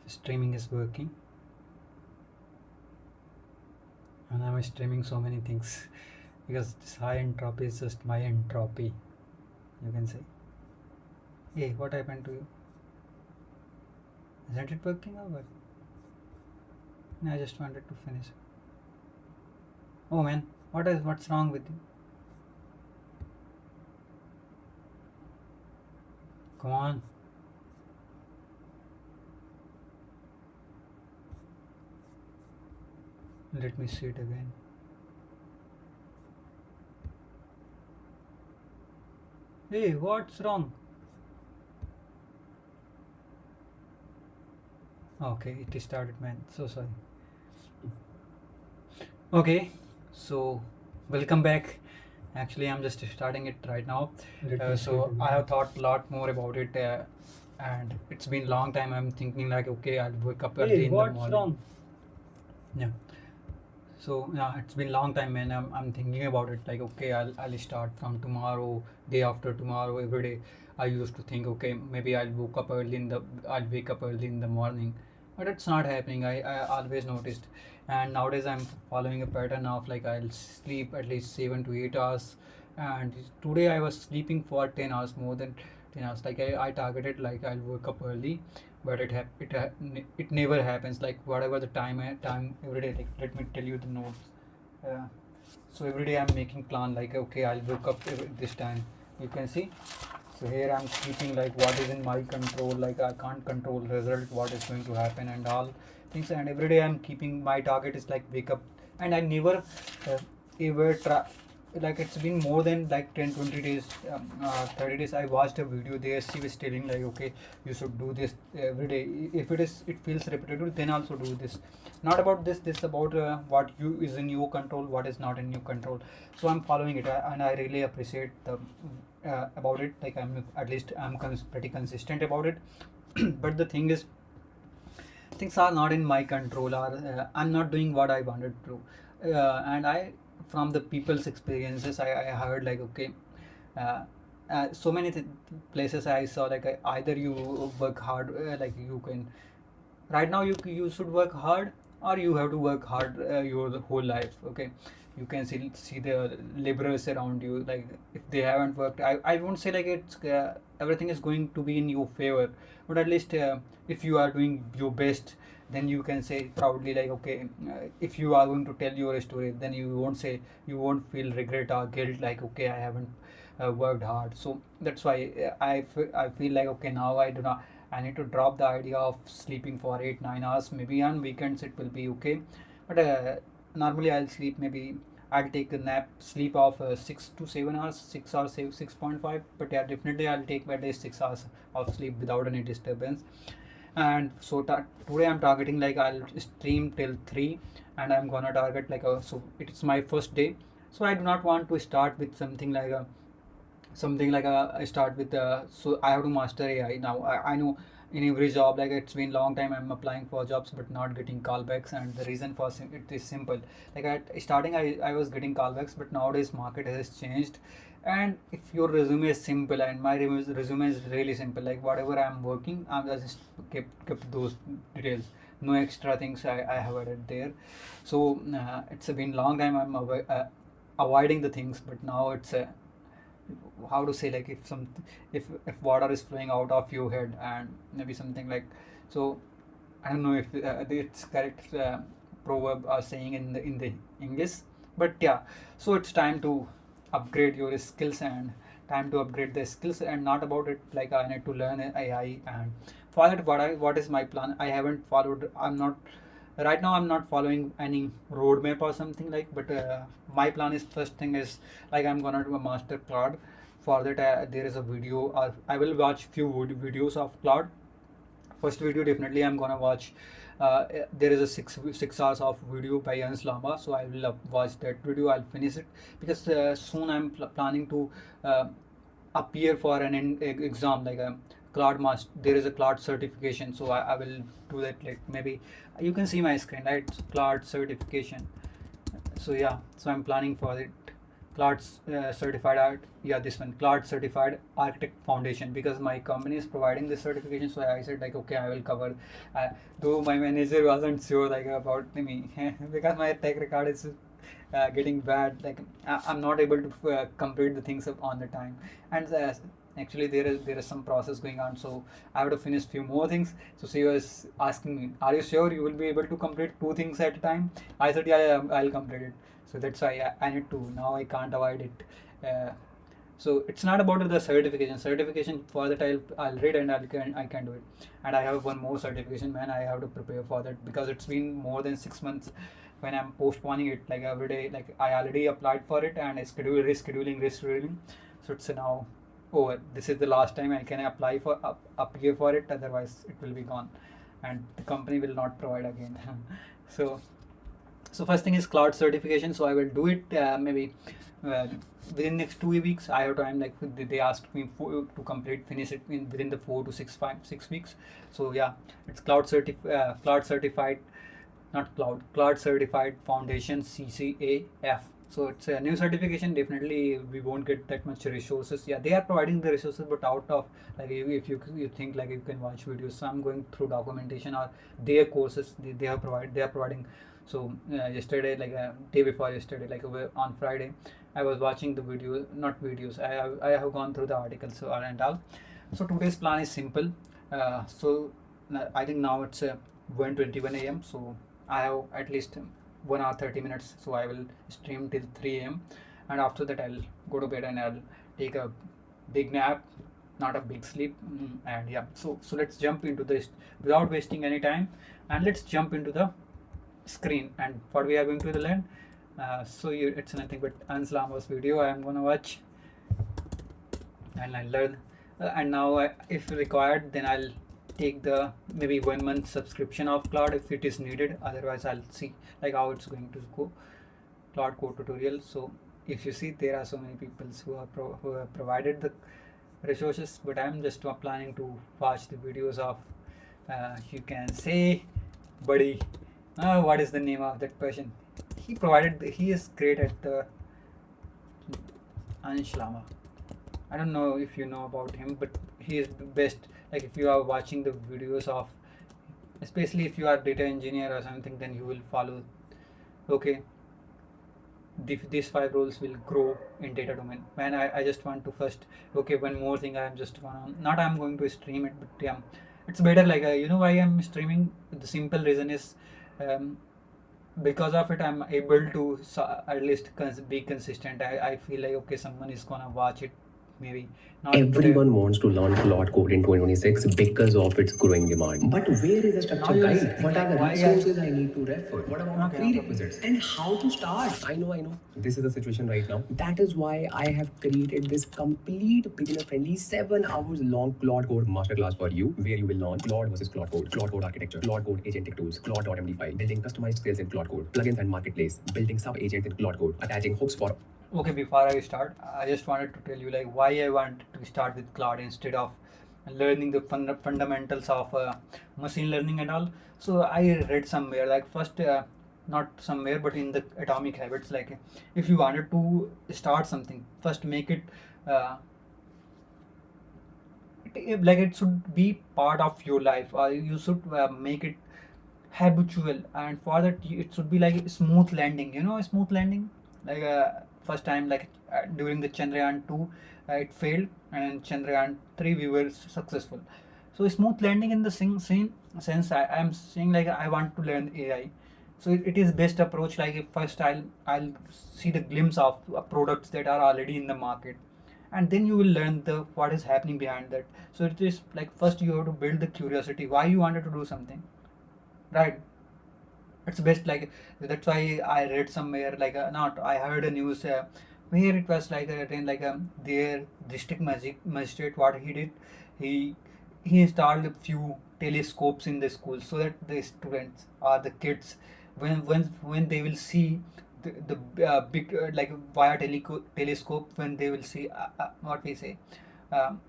Streaming is working, and I'm streaming so many things because this high entropy is just my entropy, you can say. Hey, what happened to you? Isn't it working or what? I just wanted to finish. Oh man, what's wrong with you? Come on. Let me see it again. Hey, what's wrong? Okay, it started, man. So sorry. Okay, so welcome back. Actually, I'm just starting it right now. So I have thought a lot more about it, and it's been long time. I'm thinking like, okay, I'll wake up early in the morning. Wrong? Yeah. So yeah, it's been long time, man. I'm thinking about it. Like, okay, I'll start from tomorrow, day after tomorrow, every day. I used to think, okay, maybe I'll wake up early in the morning, but it's not happening. I always noticed, and nowadays I'm following a pattern of like I'll sleep at least 7 to 8 hours, and today I was sleeping for 10 hours, more than 10 hours. Like I targeted like I'll wake up early, but it never happens. Like whatever the time every day, like let me tell you the notes. uh, so every day I'm making plan like, okay, I'll wake up this time, you can see. So here I'm keeping like what is in my control, like I can't control result, what is going to happen and all things. And every day I'm keeping my target is like wake up, and I never ever try. Like it's been more than like 10, 20 days, 30 days. I watched a video there, she was telling like, okay, you should do this every day. If it feels repetitive, then also do this. Not about this about what you is in your control, what is not in your control. So I'm following it, and I really appreciate the about it. Like I'm at least I'm pretty consistent about it. But the thing is, things are not in my control, or I'm not doing what I wanted to. And I, from the people's experiences, I heard like, okay, uh, so many places I saw like, either you work hard, like you can, right now you should work hard, or you have to work hard your whole life. Okay, you can see the laborers around you, like if they haven't worked, I won't say like it's everything is going to be in your favor, but at least if you are doing your best, then you can say proudly like, okay, if you are going to tell your story, then you won't feel regret or guilt like, okay, I haven't worked hard. So that's why I feel like, okay, now I need to drop the idea of sleeping for 8 9 hours. Maybe on weekends it will be okay, but normally I'll sleep, maybe I'll take a nap, sleep of 6 to 7 hours, 6 hours, 6.5. But yeah, definitely I'll take at least 6 hours of sleep without any disturbance. And so today I'm targeting like I'll stream till 3, and I'm gonna target like so it's my first day. So I do not want to start with something like I start with so I have to master AI now. I know in every job, like it's been long time I'm applying for jobs but not getting callbacks, and the reason for it is simple. Like at starting I was getting callbacks, but nowadays market has changed. And if your resume is simple, and my resume is really simple, like whatever I'm working, I'm just kept those details, no extra things I have added there. So it's been long time I'm avoiding the things, but now it's how to say, like if water is flowing out of your head, and maybe something like, so I don't know if it's correct proverb or saying in the English, but yeah. So it's time to upgrade your skills, and time to upgrade the skills, and not about it like I need to learn AI. And for that, what is my plan? I haven't followed. I'm not right now, I'm not following any roadmap or something like, but my plan is, first thing is like I'm gonna do a master Claude. For that there is a video, or I will watch few videos of Claude. First video definitely I'm gonna watch, there is a 6 hours of video by Ernst Lama, so I will watch that video. I'll finish it because soon I'm planning to appear for an exam like a Claude master. There is a Claude certification, so I will do that. Like maybe you can see my screen, right? Claude certification. So yeah, so I'm planning for it. Claude certified art. Yeah, this one, Claude certified architect foundation, because my company is providing this certification. So I said like, okay, I will cover. Though my manager wasn't sure like about me because my tech record is getting bad. Like I'm not able to complete the things up on the time, and actually there is some process going on. So I have to finish few more things. So she was asking me, "Are you sure you will be able to complete 2 things at a time?" I said, "Yeah, I'll complete it." So that's why I need to now. I can't avoid it. So it's not about the certification for that I'll read and I can do it. And I have one more certification, man. I have to prepare for that because it's been more than 6 months when I'm postponing it like every day. Like I already applied for it and I rescheduling. So it's now over. This is the last time I can apply for appear for it, otherwise it will be gone and the company will not provide again. so so first thing is Claude certification. So I will do it maybe uh, within next 2 weeks. I have time. Like they asked me to finish it within the 4 to 6 weeks. So yeah, it's Claude certified, not Claude certified foundation CCAF. So it's a new certification. Definitely we won't get that much resources. Yeah, they are providing the resources, but out of like if you think like you can watch videos. So I'm going through documentation or their courses they are providing. So yesterday, like day before yesterday, like on Friday, I was watching the video, not videos. I have gone through the articles and all. So today's plan is simple. I think now it's 1:21 a.m. So I have at least 1 hour 30 minutes. So I will stream till 3 a.m. and after that I'll go to bed and I'll take a big nap, not a big sleep. And yeah, so let's jump into this without wasting any time, and let's jump into the screen. And what we are going to learn. It's nothing but Ans Lama's video I am gonna watch and I learn. And now, if required, then I'll take the maybe 1 month subscription of Claude if it is needed. Otherwise, I'll see like how it's going to go. Claude code tutorial. So if you see, there are so many people who have provided the resources, but I'm just planning to watch the videos of. You can say, buddy. What is the name of that person? He is great at the Anish Lama. I don't know if you know about him, but he is the best. Like if you are watching the videos of, especially if you are data engineer or something, then you will follow. Okay, these 5 roles will grow in data domain. Man, I just want to first. Okay, one more thing. I'm just gonna not. I'm going to stream it, but yeah, it's better. Like you know why I'm streaming? The simple reason is. Because of it I'm able to at least be consistent. I feel like okay, someone is gonna watch it, maybe not today. Everyone wants to learn Claude Code in 2026 because of its growing demand. But where is the structure guide? What are the resources I need to refer? What about prerequisites? And how to start? I know. This is the situation right now. That is why I have created this complete beginner-friendly 7 hours long Claude Code masterclass for you, where you will learn Claude versus Claude Code architecture, Claude Code agentic tools, Claude.md file, building customized skills in Claude Code, plugins and marketplace, building sub-agents in Claude Code, attaching hooks for. Okay, before I start, I just wanted to tell you like why I want to start with Claude instead of learning the fundamentals of machine learning and all. So I read somewhere like first, not somewhere, but in the Atomic Habits, like if you wanted to start something, first make it like it should be part of your life, or you should make it habitual, and for that it should be like a smooth landing. You know, a smooth landing. Like first time, like during the Chandrayaan 2, it failed, and Chandrayaan 3 we were successful. So smooth landing in the same sense, I am saying like I want to learn AI. So it is best approach. Like if first I'll see the glimpse of products that are already in the market, and then you will learn the what is happening behind that. So it is like first you have to build the curiosity why you wanted to do something, right? It's best like that's why I read somewhere like not I heard a news where it was like their district magistrate, what he did, he he installed a few telescopes in the school so that the students or the kids, when they will see the big like via telescope, when they will see what we say, um,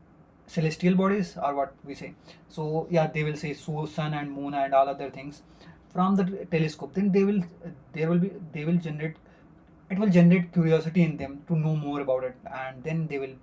celestial bodies, or what we say. So yeah, they will say sun and moon and all other things from the telescope. Then they will generate it will generate curiosity in them to know more about it, and then they will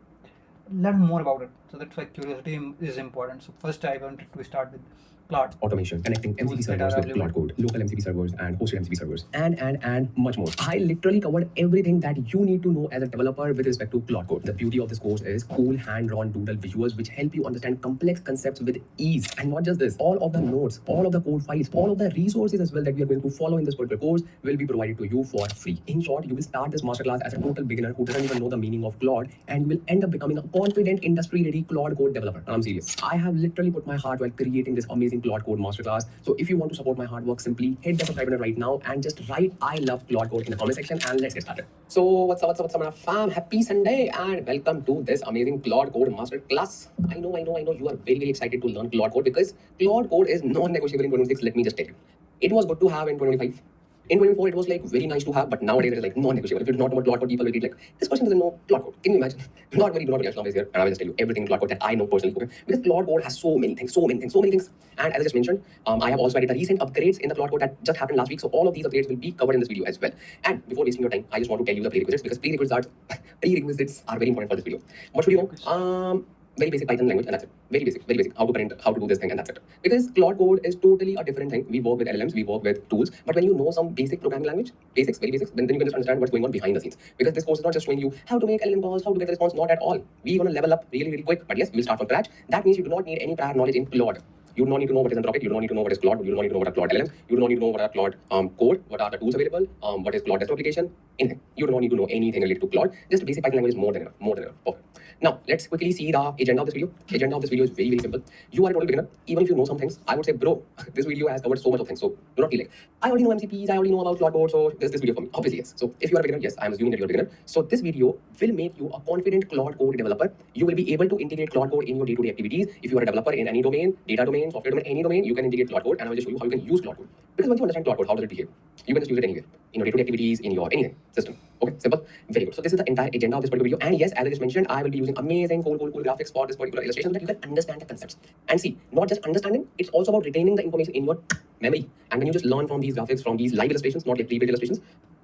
learn more about it. So that's why curiosity is important. So first I wanted to start with Claude. Automation, connecting MCP Tools that servers are with Claude available. Code, local MCP servers and hosted MCP servers, and much more. I literally covered everything that you need to know as a developer with respect to Claude Code. The beauty of this course is cool hand-drawn doodle visuals which help you understand complex concepts with ease. And not just this, all of the notes, all of the code files, all of the resources as well that we are going to follow in this particular course will be provided to you for free. In short, you will start this masterclass as a total beginner who doesn't even know the meaning of Claude, and you will end up becoming a confident, industry-ready Claude Code developer. And I'm serious. I have literally put my heart while creating this amazing Claude Code masterclass. So if you want to support my hard work, simply hit the subscribe button right now and just write I love Claude Code in the comment section, and let's get started. So what's up, my fam? Happy Sunday and welcome to this amazing Claude Code masterclass. I know you are very excited to learn Claude Code because Claude Code is non-negotiable in 2026. Let me just tell you. It was good to have in 2025. In 2024, it was like very nice to have, but nowadays it is like non-negotiable. If it's not about Claude Code, people will be like, this person doesn't know Claude Code. Can you imagine? Do not worry, Aslam is here, and I will just tell you everything in Claude Code that I know personally. Okay? Because Claude Code has so many things. And as I just mentioned, I have also added the recent upgrades in the Claude Code that just happened last week. So all of these upgrades will be covered in this video as well. And before wasting your time, I just want to tell you the prerequisites because prerequisites are very important for this video. What should you know? Very basic Python language, and that's it. Very basic. How to print, how to do this thing, and that's it. Because Claude Code is totally a different thing. We work with LLMs, we work with tools, but when you know some basic programming language, very basics, then you can just understand what's going on behind the scenes. Because this course is not just showing you how to make LLM calls, how to get the response, not at all. We're gonna level up really quick. But yes, we'll start from scratch. That means you do not need any prior knowledge in Claude. You do not need to know what is Anthropic. You do not need to know what is Claude. You do not need to know what are Claude LLMs. You do not need to know what are Claude code. What are the tools available? What is Claude desktop application? Anything. You do not need to know anything related to Claude. Just basic Python language is more than enough. Perfect. Now let's quickly see the agenda of this video. Agenda of this video is very simple. You are a total beginner. Even if you know some things, I would say, bro, this video has covered so much of things. So do not feel like I already know MCPs. I already know about Claude Code. So this video for me. Obviously yes. So if you are a beginner, yes, I am assuming that you are a beginner. So this video will make you a confident Claude Code developer. You will be able to integrate Claude Code in your day-to-day activities. If you are a developer in any domain, data domain, software domain, any domain, you can integrate Claude Code, and I will just show you how you can use Claude Code. Because once you understand Claude Code, how does it behave? You can just use it anywhere. In your day-to-day activities, in your anything system. Okay, simple. Very good. So this is the entire agenda of this particular video. And yes, as I just mentioned, I will be using amazing, cool graphics for this particular illustration so that you can understand the concepts. And see, not just understanding, it's also about retaining the information in your memory. And when you just learn from these graphics, from these live illustrations, not like pre-built illustrations,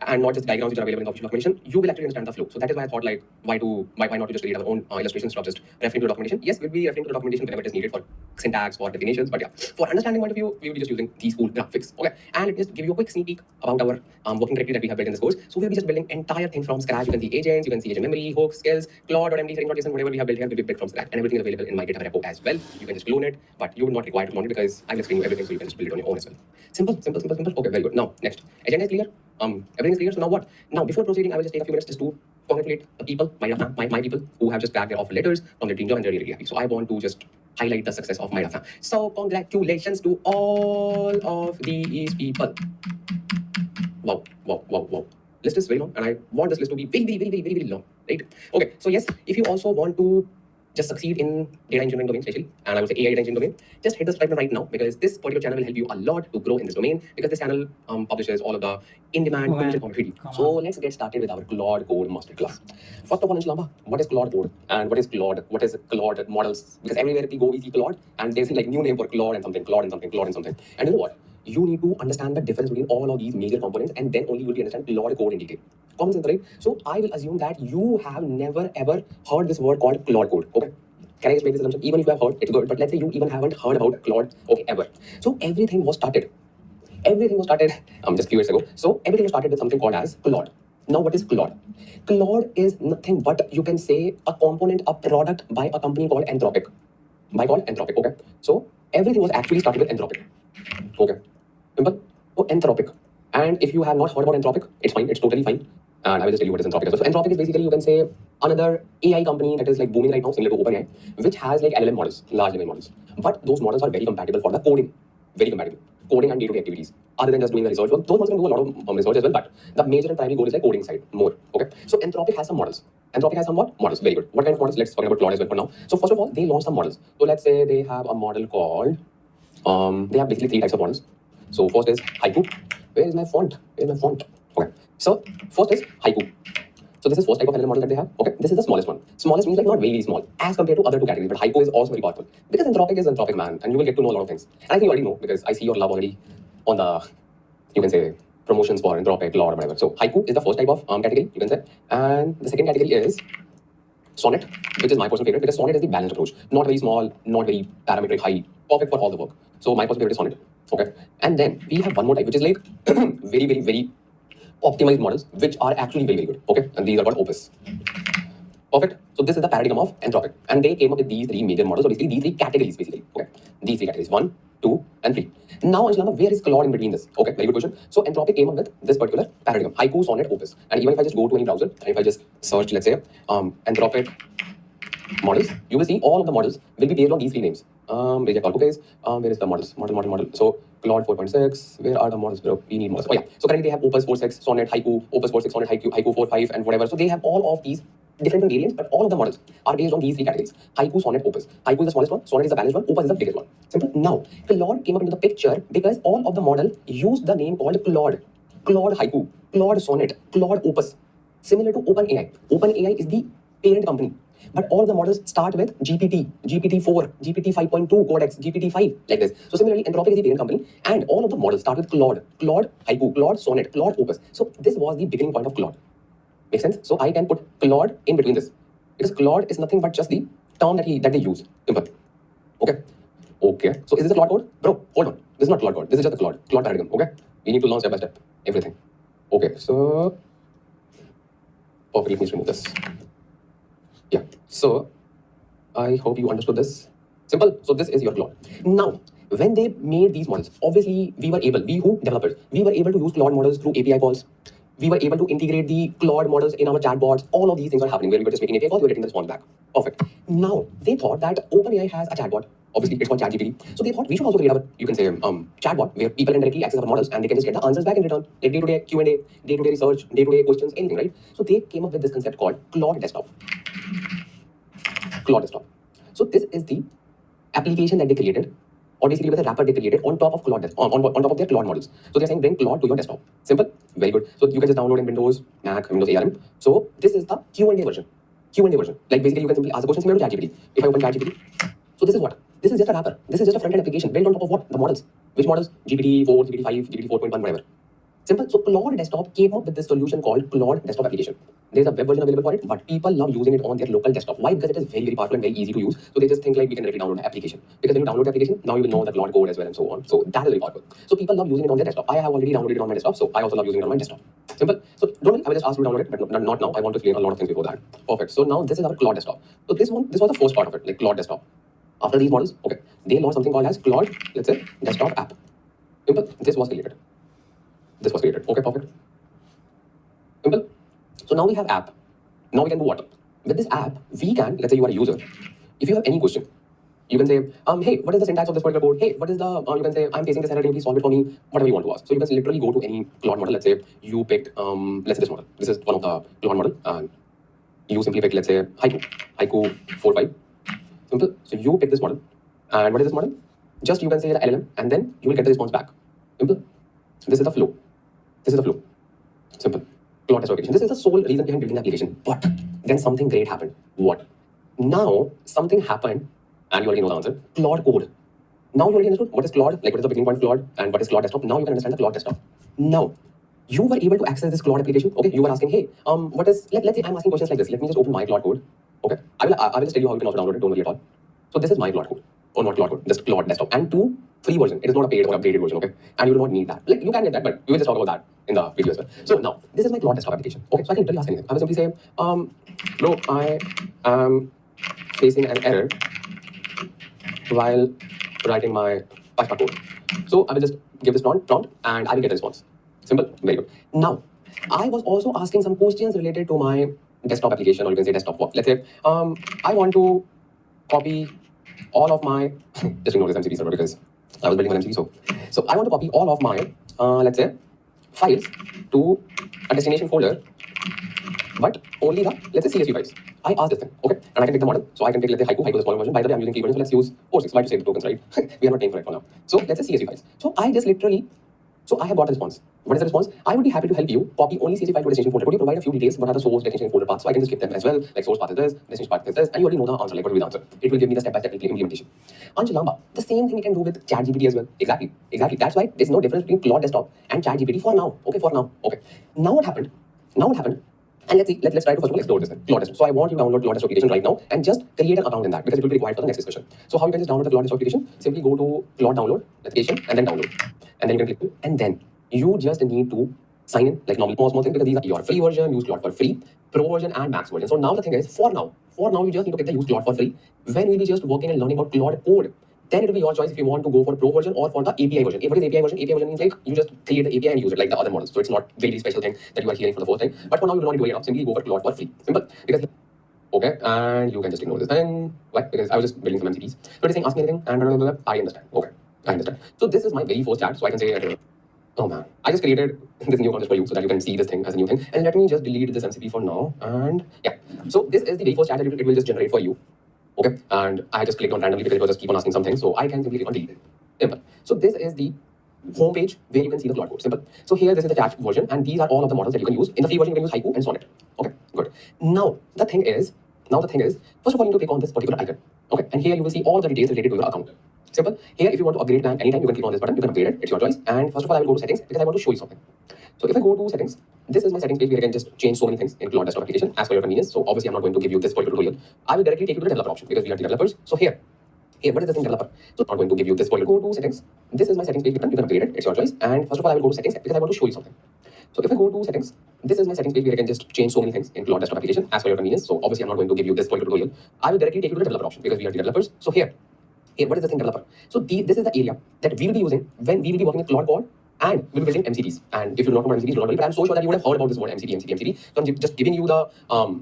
and not just diagrams which are available in the official documentation, you will actually understand the flow. So that is why I thought like, why not to just create our own illustrations instead of just referring to the documentation. Yes, we'll be referring to the documentation whenever it is needed for syntax, for definitions, but yeah, for understanding point of view, we will be just using these cool graphics. Okay, and let me just give you a quick sneak peek about our working directory that we have built in this course. So we'll be just building entire thing from scratch. You can see agents, you can see agent memory, hooks, skills, Claude.md, setting.json, whatever we have built here will be built from scratch, and everything is available in my GitHub repo as well. You can just clone it, but you would not require to clone it because I will explain you everything, so you can just build it on your own as well. Simple. Okay, very good. Now next, agenda is clear. Everything is clear. So now what? Now before proceeding, I will just take a few minutes just to congratulate the people, my people who have just cracked their offer letters from their dream job, and they're really happy. So I want to just highlight the success of my fam. So congratulations to all of these people. Wow. List is very long, and I want this list to be very long, right? Okay, so yes, if you also want to just succeed in data engineering domain, especially, and I would say AI data engineering domain, just hit the subscribe button right now because this particular channel will help you a lot to grow in this domain because this channel publishes all of the in-demand content. So let's get started with our Claude Code masterclass. First of all, Inshallah, what is Claude Code and what is Claude? What is Claude models? Because everywhere we go, we see Claude, and there's like new name for Claude and something. And you know what? You need to understand the difference between all of these major components, and then only you will understand Claude Code in detail. Common sense, right? So I will assume that you have never ever heard this word called Claude Code. Okay. Can I just make this assumption? Even if you have heard, it's good. But let's say you even haven't heard about Claude, okay, ever. So everything was started just a few years ago. So everything was started with something called as Claude. Now what is Claude? Claude is nothing but, you can say, a component, a product by a company called Anthropic. Okay. So everything was actually started with Anthropic. Okay. Simple. So Anthropic. And if you have not heard about Anthropic, it's fine. It's totally fine. And I will just tell you what is Anthropic as well. So Anthropic is basically, you can say, another AI company that is like booming right now, similar to OpenAI, which has like LLM models, large language models. But those models are very compatible for the coding. Very compatible. Coding and day-to-day activities. Other than just doing the research work, those models can do a lot of research as well, but the major and primary goal is like coding side more. Okay. So Anthropic has some models. Anthropic has some what? Models. Very good. What kind of models? Let's talk about Claude as well for now. So first of all, they launched some models. So let's say they have a model called, they have basically 3 types of models. So first is Haiku. Where is my font? Okay. So first is Haiku. So this is first type of LLM model that they have. Okay, this is the smallest one. Smallest means like not very small as compared to other 2 categories. But Haiku is also very powerful because Anthropic is Anthropic, man, and you will get to know a lot of things. And I think you already know because I see your love already on the, you can say, promotions for Anthropic, Claude, whatever. So haiku is the first type of category, you can say. And the second category is sonnet, which is my personal favorite because sonnet is the balanced approach. Not very small, not very parametric high, perfect for all the work. So my personal favorite is sonnet. Okay. And then we have one more type, which is like very, very, very optimized models, which are actually very, very good. Okay. And these are called opus. Perfect. So this is the paradigm of Anthropic. And they came up with these three major models, or basically these three categories, basically. Okay. These three categories, 1, 2, and 3. Now, Anshulama, where is Claude in between this? Okay, very good question. So Anthropic came up with this particular paradigm, haiku, sonnet, opus. And even if I just go to any browser, and if I just search, let's say, Anthropic models, you will see all of the models will be based on these three names. Where is the models? Model. So Claude 4.6, where are the models, bro? We need models. Oh yeah. So currently they have Opus 4.6, Sonnet, Haiku, Opus 4.6, Sonnet, Haiku 4.5, and whatever. So they have all of these different variants, but all of the models are based on these three categories: Haiku, Sonnet, Opus. Haiku is the smallest one, Sonnet is the balanced one, Opus is the biggest one. Simple. Now, Claude came up into the picture because all of the model used the name called Claude. Claude Haiku, Claude Sonnet, Claude Opus. Similar to OpenAI. OpenAI is the parent company. But all the models start with GPT, GPT-4, GPT 5.2, Codex, GPT-5, like this. So similarly, Anthropic is the parent company, and all of the models start with Claude, Claude Haiku, Claude Sonnet, Claude Opus. So this was the beginning point of Claude. Make sense? So I can put Claude in between this, because Claude is nothing but just the term that they use. Simple. Okay. Okay. So is this a Claude code? Bro, hold on. This is not Claude code. This is just the Claude paradigm. Okay. We need to learn step by step everything. Okay. So perfect. Let me just remove this. Yeah, so I hope you understood this. Simple. So this is your Claude. Now, when they made these models, obviously we who developers, we were able to use Claude models through API calls. We were able to integrate the Claude models in our chatbots. All of these things are happening where we were just making API calls, we were getting the response back. Perfect. Now, they thought that OpenAI has a chatbot. Obviously, it's called ChatGPT. So they thought we should also create our, you can say, chatbot where people can directly access our models and they can just get the answers back in return. Like day-to-day Q&A, day-to-day research, day-to-day questions, anything, right? So they came up with this concept called Claude Desktop. Claude Desktop. So this is the application that they created, or basically with a wrapper they created on top of Claude, on top of their Claude models. So they're saying bring Claude to your desktop. Simple, very good. So you can just download in Windows, Mac, Windows ARM. So this is the Q&A version. Like basically you can simply ask the question similar to ChatGPT. If I open ChatGPT, so this is what? This is just a wrapper. This is just a front-end application built on top of what? The models. Which models? GPT-4, GPT-5, GPT-4.1, whatever. Simple. So Claude Desktop came up with this solution called Claude Desktop application. There's a web version available for it, but people love using it on their local desktop. Why? Because it is very, very powerful and very easy to use. So they just think like we can directly download the application. Because when you download the application, now you will know the Claude code as well and so on. So that is very powerful. So people love using it on their desktop. I have already downloaded it on my desktop, so I also love using it on my desktop. Simple. So don't worry, I will just ask you to download it, but not now. I want to explain a lot of things before that. Perfect. So now this is our Claude Desktop. So this was the first part of it, like Claude Desktop. After these models, okay, they launched something called as Claude, let's say, Desktop app. Simple. This was created. Okay, perfect. Simple. So now we have app. Now we can do what? With this app, we can, let's say you are a user. If you have any question, you can say, hey, what is the syntax of this particular code? Hey, what is the, you can say, I'm facing this error, can you please solve it for me? Whatever you want to ask. So you can literally go to any Claude model. Let's say you picked, let's say this model. This is one of the Claude model. And you simply pick, let's say, Haiku 4.5. Simple. So you pick this model. And what is this model? Just you can say the LLM, and then you will get the response back. Simple. This is the flow. Simple. Claude Desktop application. This is the sole reason behind building the application. But then something great happened. What? Now something happened, and you already know the answer. Claude code. Now you already understood what is Claude, like what is the beginning point of Claude, and what is Claude Desktop. Now you can understand the Claude Desktop. Now you were able to access this Claude application. Okay, you were asking, hey, what is? Let's say I'm asking questions like this. Let me just open my Claude code. Okay, I will just tell you how you can also download it. Don't worry at all. So this is my Claude code. Or not Claude code, just Claude Desktop, and 2 free version. It is not a paid or upgraded version, okay? And you do not need that. Like you can get that, but we will just talk about that in the video as well. So now this is my Claude Desktop application. Okay, so I can literally ask anything. I will simply say, bro, I am facing an error while writing my PySpark code. So I will just give this prompt, and I will get a response. Simple, very good. Now I was also asking some questions related to my desktop application, or you can say desktop work. Let's say I want to copy all of my just ignore this MCP server because I was building an MCP. So I want to copy all of my let's say files to a destination folder, but only the, let's say, CSV files. I asked this thing, okay, and I can take the model. So I can take, let's say, Haiku is the smaller version. By the way, I'm using 3 versions, so let's use 4.6 to save the tokens, right? We are not paying for it for now. So let's say CSV files. So I just literally So I have got a response. What is the response? I would be happy to help you copy only CSV file to a destination folder. Could you provide a few details? What are the source, destination, folder paths? So I can just give them as well. Like source path is this, destination path is this, and you already know the answer. Like what will be the answer? It will give me the step-by-step implementation. Anjalamba, the same thing we can do with ChatGPT as well. Exactly. That's why there's no difference between Claude Desktop and ChatGPT for now. Okay, for now. Okay. Now what happened? And let's see, let's try to first of all explore this then. Claude Desktop. So I want you to download Claude Desktop application right now and just create an account in that because it will be required for the next discussion. So how you can just download the Claude Desktop application? Simply go to Claude download application and then download. And then you can click and then you just need to sign in like normal small thing because these are your free version, use Claude for free, pro version and max version. So now the thing is for now you just need to get the use Claude for free. When we'll be just working and learning about Claude code, then it will be your choice if you want to go for pro version or for the API version. What is API version? API version means like you just create the API and use it like the other models. So it's not very special thing that you are hearing for the first time. But for now you don't want to do it now. Simply go for Claude for free. Simple. Because okay, and you can just ignore this thing. Why? Because I was just building some MCPs. So it is saying ask me anything and I understand. Okay, I understand. So this is my very first chat. So I can say oh man, I just created this new concept for you so that you can see this thing as a new thing. And let me just delete this MCP for now. And yeah, so this is the very first chat that it will just generate for you. Okay, and I just clicked on randomly because it was just keep on asking something. So I can simply click on delete it. Simple. So this is the home page where you can see the Claude code. Simple. So here this is the chat version and these are all of the models that you can use. In the free version you can use Haiku and Sonnet. Okay, good. Now the thing is, first of all you need to click on this particular icon. Okay, and here you will see all the details related to your account. Simple. Here if you want to upgrade time anytime you can click on this button, you can upgrade it, it's your choice. And first of all I will go to settings because I want to show you something. So if I go to settings, this is my settings page where I can just change so many things in Claude Desktop application as per your convenience. So obviously I'm not going to give you this particular tutorial. I will directly take you to the developer option because we are the developers. So here, what is this thing developer? So I'm not going to give you this particular. Go to settings. This is my settings page button. You can upgrade it. It's your choice. And first of all, I will go to settings because I want to show you something. So if I go to settings, this is my settings page where I can just change so many things in Claude Desktop application as per your convenience. So obviously I'm not going to give you this particular tutorial. I will directly take you to the developer option because we are the developers. So here, what is the thing developer? So this is the area that we will be using when we will be working with Claude Core and we'll be building MCPs. And if you don't know what MCPs, don't worry, but I'm so sure that you would have heard about this word MCP. So I'm just giving you the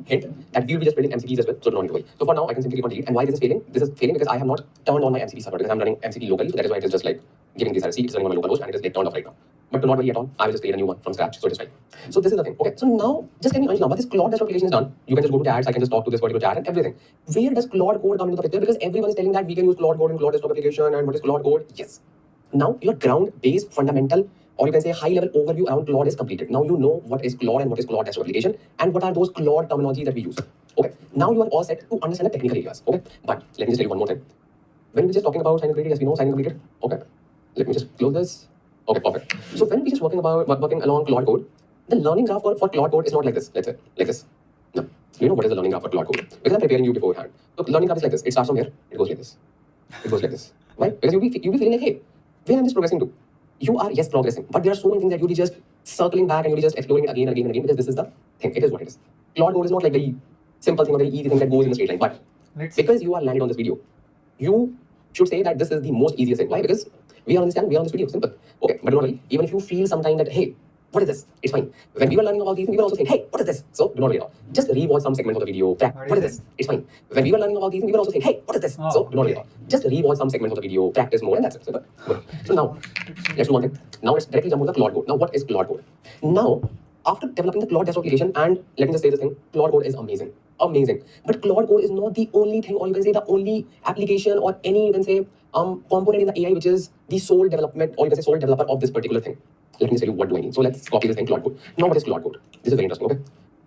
hint that we'll be just building MCPs as well. So don't need to worry. So for now, I can simply click on delete. And why this is failing? This is failing because I have not turned on my MCP server because I'm running MCP locally. So that is why it is just like giving this RC. It's running on my local host and it is like turned off right now. But do not worry at all. I will just create a new one from scratch. So it is fine. So this is the thing. Okay. So now just tell me, Anjali, now this Claude Desktop application is done. You can just go to chats. I can just talk to this particular chat and everything. Where does Claude code come into the picture? Because everyone is telling that we can use Claude code in Claude Desktop application. And what is Claude code? Yes. Now your ground-based fundamental, or you can say high-level overview around Claude is completed. Now you know what is Claude and what is Claude Desktop application and what are those Claude terminologies that we use. Okay. Now you are all set to understand the technical areas. Okay. But let me just tell you one more thing. When we're just talking about sign completed, yes, we know sign completed. Okay. Let me just close this. Okay, perfect. So when we're just working along Claude code, the learning graph for Claude code is not like this. Let's say like this. No. You know what is the learning graph for Claude code? Because I'm preparing you beforehand. So learning graph is like this. It starts from here. It goes like this. It goes like this. Right? Because you'll be feeling like, hey, where I'm just progressing to. You are, yes, progressing. But there are so many things that you'll be just circling back and you'll be just exploring it again and again and again because this is the thing. It is what it is. Claude code is not like very simple thing or very easy thing that goes in a straight line. But because you are landed on this video, you should say that this is the most easiest thing. Why? Because we are on this channel, we are on this video. Simple. Okay, but don't worry. Even if you feel sometime that, hey, what is this? It's fine. When we were learning about these things, we were also saying, hey, what is this? So do not worry at all. Just rewatch some segment of the video. What is this? It's fine. When we were learning about these things, we were also saying, hey, what is this? So do not worry at all. Just rewatch some segment of the video, practice more, and that's it. Simple. Good. So now, let's do one thing. Now let's directly jump to the Claude code. Now what is Claude code? Now, after developing the Claude Desktop application, and let me just say this thing, Claude code is amazing. Amazing. But Claude code is not the only thing, or you can say the only application or any, you can say, component in the AI which is the sole development, or you can say sole developer of this particular thing. Let me tell you what do I mean. So let's copy this thing, Claude code. Now what is Claude code? This is very interesting, okay?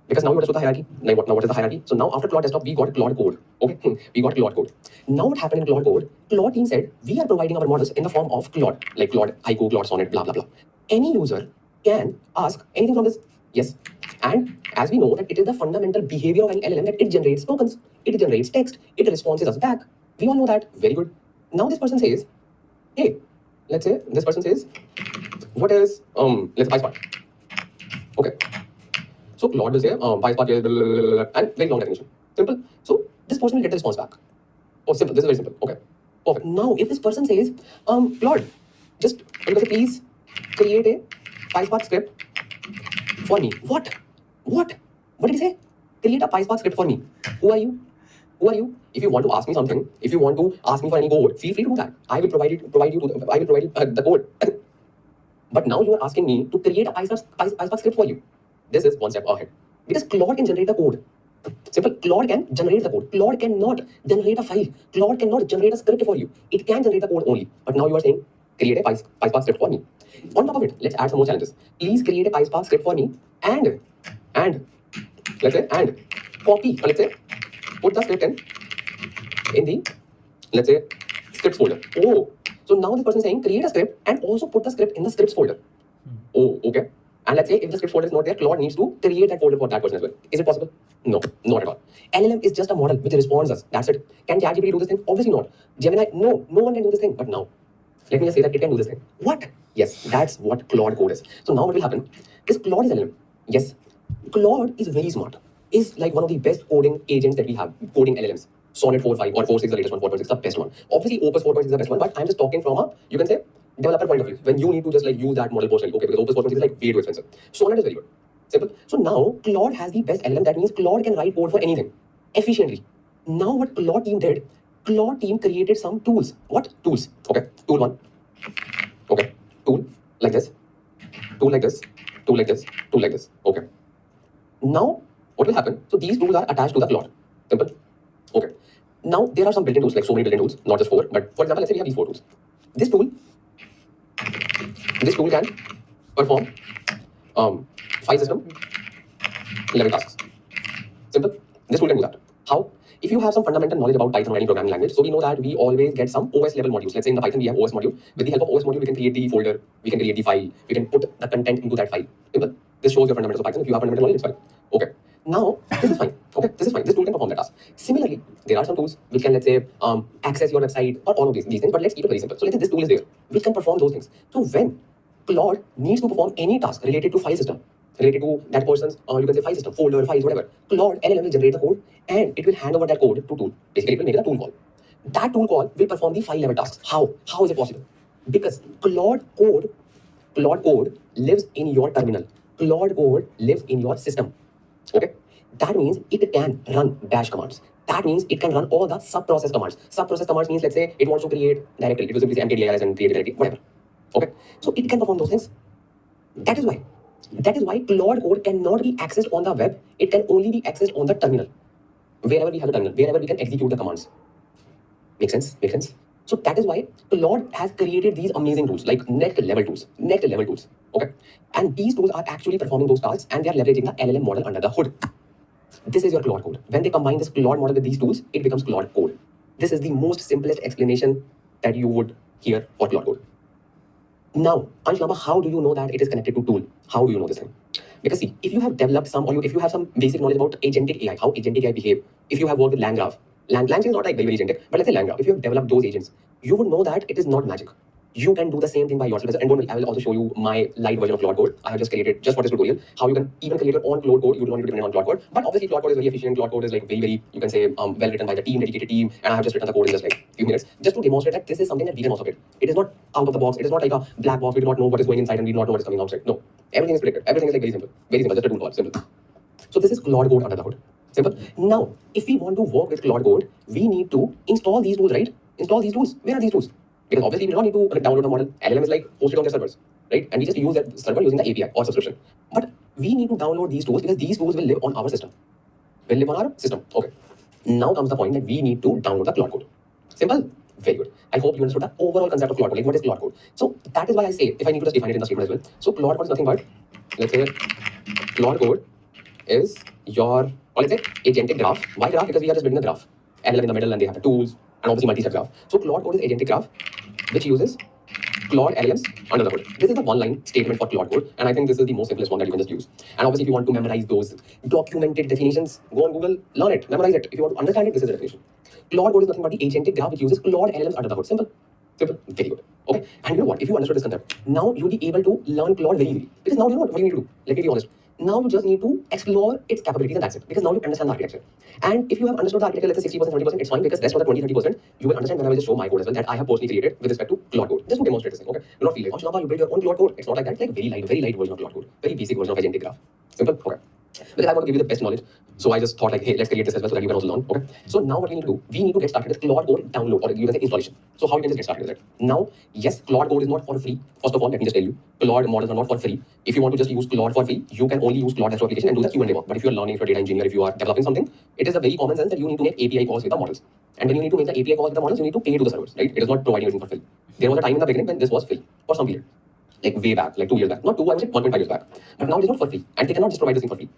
Because now you understood the hierarchy. Now what is the hierarchy? So now after Claude Desktop, we got Claude code. Okay, we got Claude code. Now what happened in Claude code? Claude team said, we are providing our models in the form of Claude, like Claude, Haiku, Claude, Sonnet, blah, blah, blah. Any user can ask anything from this. Yes. And as we know that it is the fundamental behavior of an LLM that it generates tokens, it generates text, it responds us back. We all know that. Very good. Now this person says, hey, let's say this person says, what is let's say PySpark. Okay. So Claude will say PySpark is and very long definition. Simple. So this person will get the response back. Oh, simple. This is very simple. Okay. Perfect. Now if this person says, Claude, just please create a PySpark script for me. What? What did he say? Create a PySpark script for me. Who are you? Who are you? If you want to ask me something, if you want to ask me for any code, feel free to do that. I will provide you the code. But now you are asking me to create a PySpark script for you. This is one step ahead. Because Claude can generate the code. Simple. Claude can generate the code. Claude cannot generate a file. Claude cannot generate a script for you. It can generate the code only. But now you are saying, create a PySpark script for me. On top of it, let's add some more challenges. Please create a PySpark script for me and let's say and copy or let's say put the script in the let's say scripts folder. Oh, so now this person is saying create a script and also put the script in the scripts folder. Oh, okay. And let's say if the script folder is not there, Claude needs to create that folder for that person as well. Is it possible? No, not at all. LLM is just a model which responds us. That's it. Can ChatGPT do this thing? Obviously not. Gemini, no one can do this thing. But now, let me just say that it can do this thing. What? Yes, that's what Claude code is. So now what will happen is Claude is LLM. Yes, Claude is very smart. Is like one of the best coding agents that we have, coding LLMs. Sonnet 4.5 or 4.6 the latest one, 4.6 the best one. Obviously, Opus 4.6 is the best one, but I'm just talking from a, you can say, developer point of view. When you need to just like use that model personally, okay, because Opus 4.6 is like way too expensive. Sonnet is very good. Simple. So now Claude has the best LLM. That means Claude can write code for anything efficiently. Now what Claude team did, Claude team created some tools. What? Tools. Okay. Tool 1. Okay. Tool like this. Tool like this. Tool like this. Tool like this. Okay. Now what will happen? So these tools are attached to the Claude. Simple. Okay. Now there are some built-in tools, like so many built-in tools, not just 4. But for example, let's say we have these 4 tools. This tool can perform 5 system level tasks. Simple. This tool can do that. How? If you have some fundamental knowledge about Python or any programming language, so we know that we always get some OS level modules. Let's say in the Python we have OS module. With the help of OS module, we can create the folder, we can create the file, we can put the content into that file. Simple. This shows your fundamentals of Python. If you have fundamental knowledge, it's fine. Okay. Now this is fine. Okay, this is fine. This tool can perform that task. Similarly, there are some tools which can, let's say, access your website or all of these things. But let's keep it very simple. So let's say this tool is there, which can perform those things. So when Claude needs to perform any task related to file system, related to that person's, you can say file system, folder, files, whatever, Claude LLM will generate the code and it will hand over that code to tool. Basically, it will make it a tool call. That tool call will perform the file level tasks. How? How is it possible? Because Claude code lives in your terminal. Claude code lives in your system. Okay. That means it can run bash commands. That means it can run all the sub-process commands. Sub-process commands means, let's say, it wants to create directory. It will simply say mkdir and create a directory, whatever. Okay. So it can perform those things. That is why Claude code cannot be accessed on the web. It can only be accessed on the terminal. Wherever we have the terminal, wherever we can execute the commands. Make sense? Make sense? So that is why Claude has created these amazing tools, like next level tools. Okay. And these tools are actually performing those tasks and they are leveraging the LLM model under the hood. This is your Claude code. When they combine this Claude model with these tools, it becomes Claude code. This is the most simplest explanation that you would hear for Claude code. Now, Anshlama, how do you know that it is connected to tool? How do you know this thing? Because see, if you have developed some, or if you have some basic knowledge about agentic AI, how agentic AI behave, if you have worked with LangGraph, LangGraph is not like very agentic, but let's say LangGraph, if you have developed those agents, you would know that it is not magic. You can do the same thing by yourself. And don't worry, I will also show you my light version of Claude code. I have just created just for this tutorial how you can even create your own Claude code. You don't need to depend on Claude code. But obviously, Claude code is very efficient. Claude code is like very, you can say, well written by the team, dedicated team. And I have just written the code in just like a few minutes just to demonstrate that this is something that we can also build. It is not out of the box. It is not like a black box. We do not know what is going inside and we do not know what is coming outside. No, everything is predicted. Everything is like very simple. Very simple. Just a tool call. Simple. So this is Claude code under the hood. Simple. Now, if we want to work with Claude code, we need to install these tools, right? Install these tools. Where are these tools? Because obviously we do not need to download the model. LLM is like hosted on their servers, right? And we just use that server using the API or subscription. But we need to download these tools because these tools will live on our system. Okay. Now comes the point that we need to download the Claude code. Simple. Very good. I hope you understood the overall concept of Claude code. Like what is Claude code? So that is why I say, if I need to just define it in the statement as well. So Claude code is nothing but, let's say, Claude code is your, or let's say, agentic graph. Why graph? Because we are just building a graph. LLM in the middle and they have the tools and obviously multi-step graph. So Claude code is agentic graph which uses Claude LLMs under the hood. This is the one-line statement for Claude code, and I think this is the most simplest one that you can just use. And obviously, if you want to memorize those documented definitions, go on Google, learn it, memorize it. If you want to understand it, this is the definition. Claude code is nothing but the agentic graph which uses Claude LLMs under the hood. Simple. Simple. Very good. Okay. And you know what? If you understood this concept, now you'll be able to learn Claude very easily. Because now you know what you need to do. Let me be honest. Now you just need to explore its capabilities and that's it. Because now you understand the architecture. And if you have understood the architecture, let's say 60%, 70%, it's fine because rest of the 20-30% you will understand when I will just show my code as well that I have personally created with respect to Claude code. Just to demonstrate this thing, okay? Do not feel like, oh Shalabha, you build your own Claude code. It's not like that. It's like very light version of Claude code. Very basic version of agentic graph. Simple? Okay. Because I want to give you the best knowledge. So I just thought like, hey, let's create this as well so that you can also learn. Okay. So now what we need to do, we need to get started with Claude code download or you can say installation. So how you can just get started with it? Now, yes, Claude code is not for free. First of all, let me just tell you, Claude models are not for free. If you want to just use Claude for free, you can only use Claude as your application and do the Q&A work. But if you're learning, if you're a data engineer, if you are developing something, it is a very common sense that you need to make API calls with the models. And when you need to make the API calls with the models, you need to pay to the servers, right? It is not providing anything for free. There was a time in the beginning when this was free for some period, like way back, like 2 years back. Not 2, I would say 1.5 years back. But now it is not for free, and they cannot just provide this thing for free.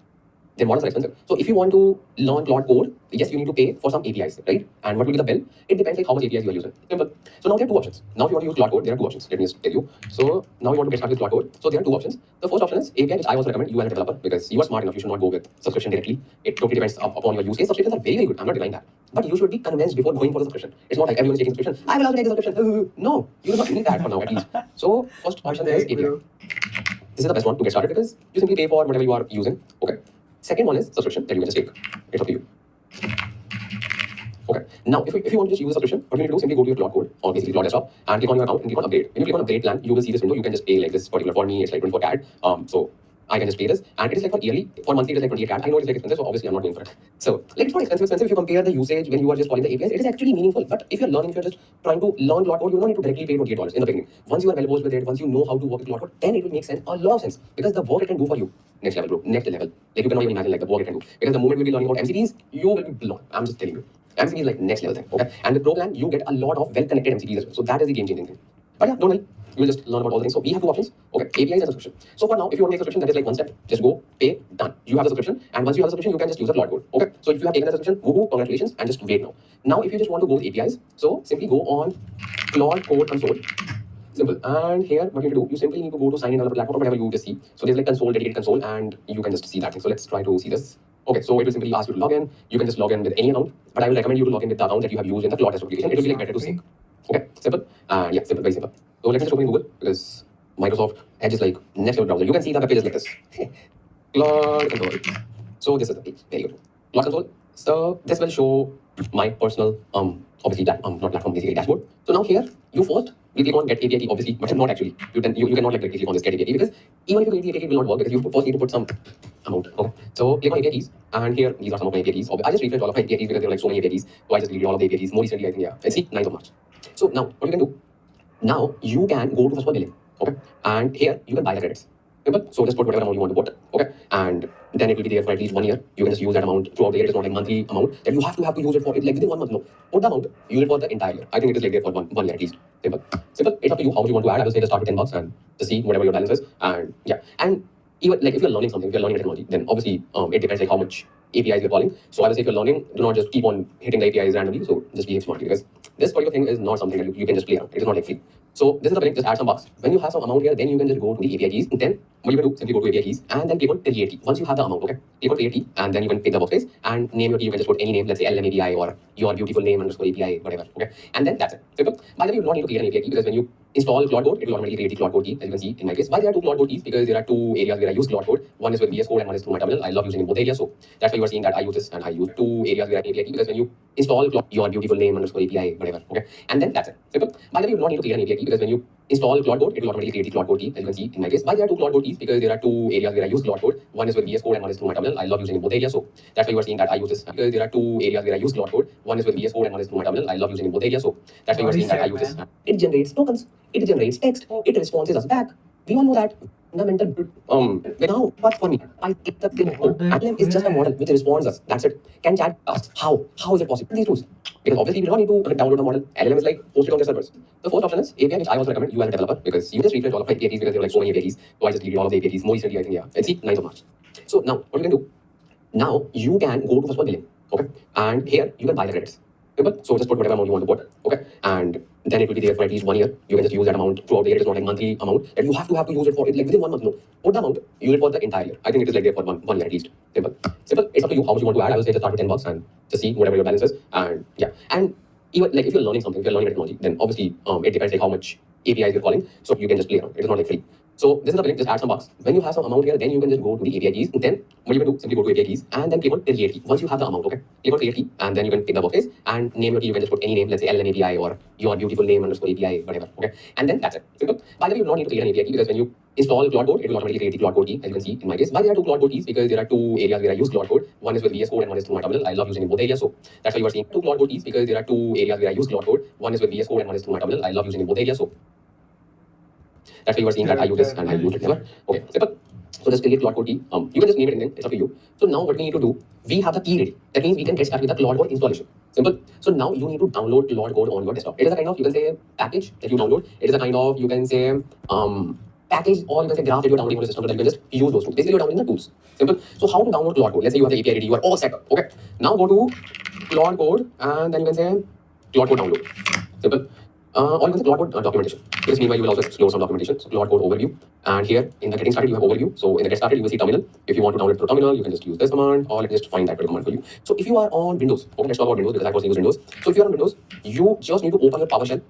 Their models are expensive. So if you want to learn Claude code, yes, you need to pay for some APIs, right? And what will be the bill? It depends like how much APIs you are using. Simple. So now there are two options. Now if you want to use Claude code, there are two options. Let me just tell you. So now you want to get started with Claude code. So there are two options. The first option is API, which I also recommend you as a developer because you are smart enough. You should not go with subscription directly. It totally depends upon your use case. Subscriptions are very, very good. I'm not denying that. But you should be convinced before going for the subscription. It's not like everyone is taking subscription. I will also take the subscription. No, you do not need that for now at least. So first option is API. This is the best one to get started because you simply pay for whatever you are using. Okay. Second one is subscription that you can just take. It's up to you. Okay. Now, if you want to just use a subscription, what you need to do, simply go to your Claude code or basically Claude desktop and click on your account and click on upgrade. When you click on upgrade plan, you will see this window. You can just pay like this particular. For me, it's like 24 CAD. So I can just pay this, and it is like for yearly. For monthly, it is like 28 CAD. I know it's like expensive, so obviously I'm not going for it. So like it's not expensive if you compare the usage when you are just calling the APIs. It is actually meaningful. But if you're learning, if you're just trying to learn Claude code, you don't need to directly pay $28 in the beginning. Once you are well versed with it, once you know how to work with Claude code, then it will make sense, a lot of sense, because the work it can do for you. Next level, bro. Next level. Like you cannot even imagine like the work it can do. Because the moment we'll be learning about MCPs, you will be blown. I'm just telling you. MCP is like next level thing. Okay. And with Pro plan, you get a lot of well-connected MCPs as well. So that is the game-changing thing. But yeah, don't worry. You will just learn about all the things. So we have two options. Okay, APIs and subscription. So for now, if you want to make a subscription, that is like one step. Just go, pay, done. You have the subscription, and once you have the subscription, you can just use the Claude code. Okay. So if you have taken the subscription, woohoo, congratulations, and just wait now. Now, if you just want to go with APIs, so simply go on Claude code console. Simple. And here, what you need to do, you simply need to go to sign in developer platform or whatever you just see. So there's like console, dedicated console, and you can just see that thing. So let's try to see this. Okay, so it will simply ask you to log in. You can just log in with any account, but I will recommend you to log in with the account that you have used in the Claude desktop application. It will be like better to sync. Okay, simple. Yeah, simple, very simple. So let's just open Google because Microsoft Edge is like next level browser. You can see the web page is like this. Claude console. So this is the page. Very good. Claude console. So this will show my personal obviously that not platform, basically dashboard. So now here you first you click on get API key, obviously, but not actually. You cannot like directly click on this get API key because even if you get API key, it will not work because you first need to put some amount. Okay. So click on API keys, and here these are some of my API keys. I just refreshed all of my API keys because there are like so many API keys. So I just deleted all of the API keys. More recently, I think, yeah. Let's see, 9th of March. So now what you can do, now you can go to first of all billing. Okay. And here you can buy the credits. Simple. So just put whatever amount you want to put. Okay. And then it will be there for at least 1 year. You can just use that amount throughout the year. It is not like monthly amount that you have to use it for it like within 1 month. No. Put the amount, use it for the entire year. I think it is like there for one year at least. Simple. Simple. It's up to you how much you want to add. I will say just start with $10 and just see whatever your balance is. And yeah. And even like if you're learning something, if you're learning technology, then obviously it depends like how much APIs you're calling. So I will say if you're learning, do not just keep on hitting the APIs randomly. So just behave smartly because this particular thing is not something that you can just play around. It is not like free. So this is the link, just add some bucks. When you have some amount here, then you can just go to the API keys. Then what you can do, simply go to API keys and then click on create key. Once you have the amount, okay, click on create key and then you can pick the workspace and name your key. You can just put any name, let's say LMAPI or your beautiful name underscore API, whatever. Okay. And then that's it. Simple. By the way, you do not need to create an API key because when you install Claude code, it will automatically create the Claude code key, as you can see in my case. Why there are two Claude code keys? Because there are two areas where I use Claude code. One is with VS Code and one is through my terminal. I love using in both areas. So that's why you are seeing that I use this and I use two areas where I API key because when you install Claude, your beautiful name underscore API, whatever. Okay. And then that's it. Simple. By the way, you do not need to create an API key because when you install Claude code, it will automatically create the Claude code key, as you can see in my case. Why there are two Claude code keys? Because there are two areas where I use Claude code. One is with VS Code and one is through my terminal. I love using in both areas. So that's why you are seeing that I use this because there are two areas where I use Claude code. One is with VS Code and one is through my terminal. I love using in both areas. So that's why you are seeing that I use this. It generates tokens. It generates text. It responses us back. We all know that. Fundamental. Now, what's funny? I click the thing. LLM is just a model which responds us. That's it. Can chat us? How? How is it possible? These tools. Because obviously we don't need to download the model. LLM is like hosted on their servers. The first option is API, which I also recommend you as a developer because you just refresh all of my APIs because there are like so many APIs. So I just deleted all of the APIs. More recently, I think, yeah. Let's see, 9th of March. So now what you can do? Now you can go to first of all billing. Okay. And here you can buy the credits. Simple. So just put whatever amount you want to put. Okay. And then it will be there for at least 1 year. You can just use that amount throughout the year. It is not like monthly amount that you have to use it for it like within 1 month. No. Put the amount, use it for the entire year. I think it is like there for one year at least. Simple. Simple. It's up to you how much you want to add. I will say just start with $10 and just see whatever your balance is. And yeah. And even like if you're learning something, if you're learning technology, then obviously it depends like how much APIs you're calling. So you can just play around. It is not like free. So this is the link, just add some bucks. When you have some amount here, then you can just go to the API keys. Then what you can do, simply go to API keys and then click on create key. Once you have the amount, okay, click on create key and then you can pick the workspace and name your key. You can just put any name, let's say LLMAPI or your beautiful name underscore API, whatever. Okay. And then that's it. Simple. By the way, you do not need to create an API key because when you install Claude code, it will automatically create the Claude code key, as you can see in my case. Why there are two Claude code keys? Because there are two areas where I use Claude code. One is with VS Code and one is through my terminal. I love using in both areas. So that's why you are seeing two Claude code keys because there are two areas where I use Claude code. One is with VS Code and one is through my terminal. I love using in both areas. So that's why you are seeing that I use this and I use it never. Okay, simple. So just create Claude code key. You can just name it and then it's up to you. So now what we need to do, we have the key ready. That means we can get started with the Claude code installation. Simple. So now you need to download Claude Code on your desktop. It is a kind of, you can say, package that you download. It is a kind of, you can say, package, or you can say graph that you're downloading on your system, so that you can just use those tools. Basically, you're downloading the tools. Simple. So how to download Claude Code? Let's say you have the API ready, you are all set up. Okay. Now go to Claude Code, and then you can say Claude Code download. Simple. Or you can say Claude Code documentation. Because meanwhile, you will also explore some documentation. So Claude Code overview. And here in the getting started, you have overview. So in the get started, you will see terminal. If you want to download it through terminal, you can just use this command, or let me just find that particular command for you. So if you are on Windows, okay, let's talk about Windows because I personally use Windows. So if you are on Windows, you just need to open your PowerShell.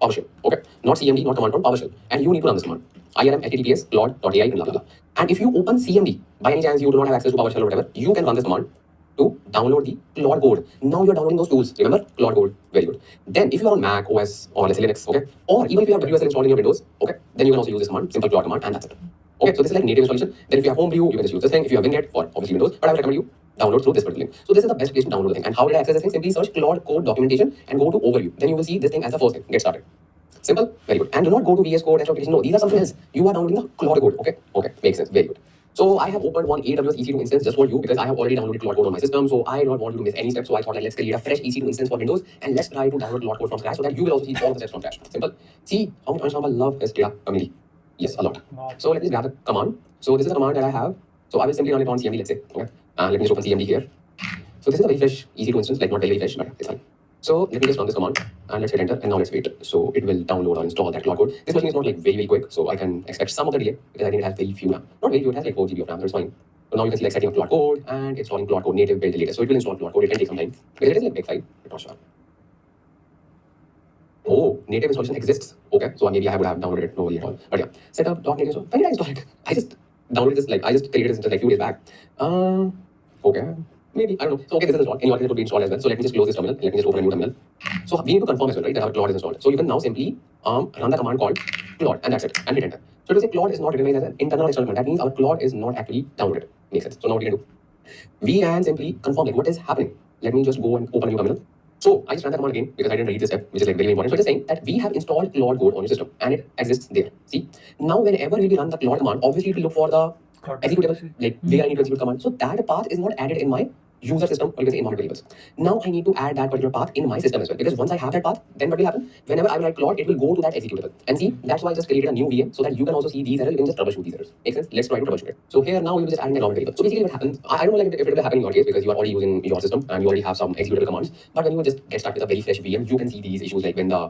PowerShell, okay, not CMD, not command prompt, PowerShell, and you need to run this command. IRM https claude.ai and blah blah blah. And if you open CMD, by any chance you do not have access to PowerShell or whatever, you can run this command to download the Claude Code. Now you're downloading those tools. Remember, Claude Code, very good. Then if you are on Mac OS or let's say Linux, okay, or even if you have WSL installed in your Windows, okay, then you can also use this command, simple Claude command, and that's it. Okay, so this is like native installation. Then if you have Homebrew, you can just use this thing. If you have Winget for obviously Windows, but I would recommend you download through this particular link. So this is the best place to download the thing. And how did I access this thing? Simply search Claude Code documentation and go to overview. Then you will see this thing as the first thing. Get started. Simple, very good. And do not go to VS Code, application. No, these are something else. You are downloading the Claude Code. Okay, okay, makes sense. Very good. So I have opened one AWS EC2 instance just for you because I have already downloaded Claude Code on my system. So I do not want you to miss any steps. So I thought, like, let's create a fresh EC2 instance for Windows and let's try to download Claude Code from scratch so that you will also see all the steps from scratch. Simple. See how much I love this data community. Yes, a lot. Wow. So let me grab the command. So this is the command that I have. So I will simply run it on CMD, let's say. Okay. And let me just open CMD here. So this is a very fresh EC2 instance, like not very fresh, but it's fine. So let me just run this command and let's hit enter, and now let's wait. So it will download or install that Claude Code. This machine is not like very quick, so I can expect some of the delay because I think it has very few RAM. Not very few, it has like 4 GB of RAM, so it's fine. So now you can see like setting up Claude Code and installing Claude Code native build latest. So it will install Claude Code. It can take some time because it is like big file. I'm not sure. Oh, native installation exists. Okay, so maybe I would have downloaded it, no worry at all. But yeah, set up .native. So when did I install it? I just downloaded this, like I just created this just like few days back. Okay. Maybe, I don't know. So, okay, this is installed. Any other will be installed as well. So, let me just close this terminal. Let me just open a new terminal. So, we need to confirm as well, right, that our Claude is installed. So, you can now simply run the command called Claude, and that's it, and hit enter. So, to say Claude is not recognized as an internal or external command, that means our Claude is not actually downloaded. Makes sense. So, now what we can do? We can simply confirm like what is happening. Let me just go and open a new terminal. So, I just ran the command again because I didn't read this step, which is like very important. So, it's saying that we have installed Claude Code on your system, and it exists there. See, now whenever we run the Claude command, obviously it will look for the executable, like where I need to execute command. So, that path is not added in my user system, or you can say environment variables. Now I need to add that particular path in my system as well, because once I have that path, then what will happen? Whenever I will write Claude, it will go to that executable. And see, that's why I just created a new VM so that you can also see these errors. You can just troubleshoot these errors. Make sense? Let's try to troubleshoot it. So here now we will just add an environment variable. So basically what happens, I don't know like if it will happen in your case because you are already using your system and you already have some executable commands. But when you just get started with a very fresh VM, you can see these issues like when the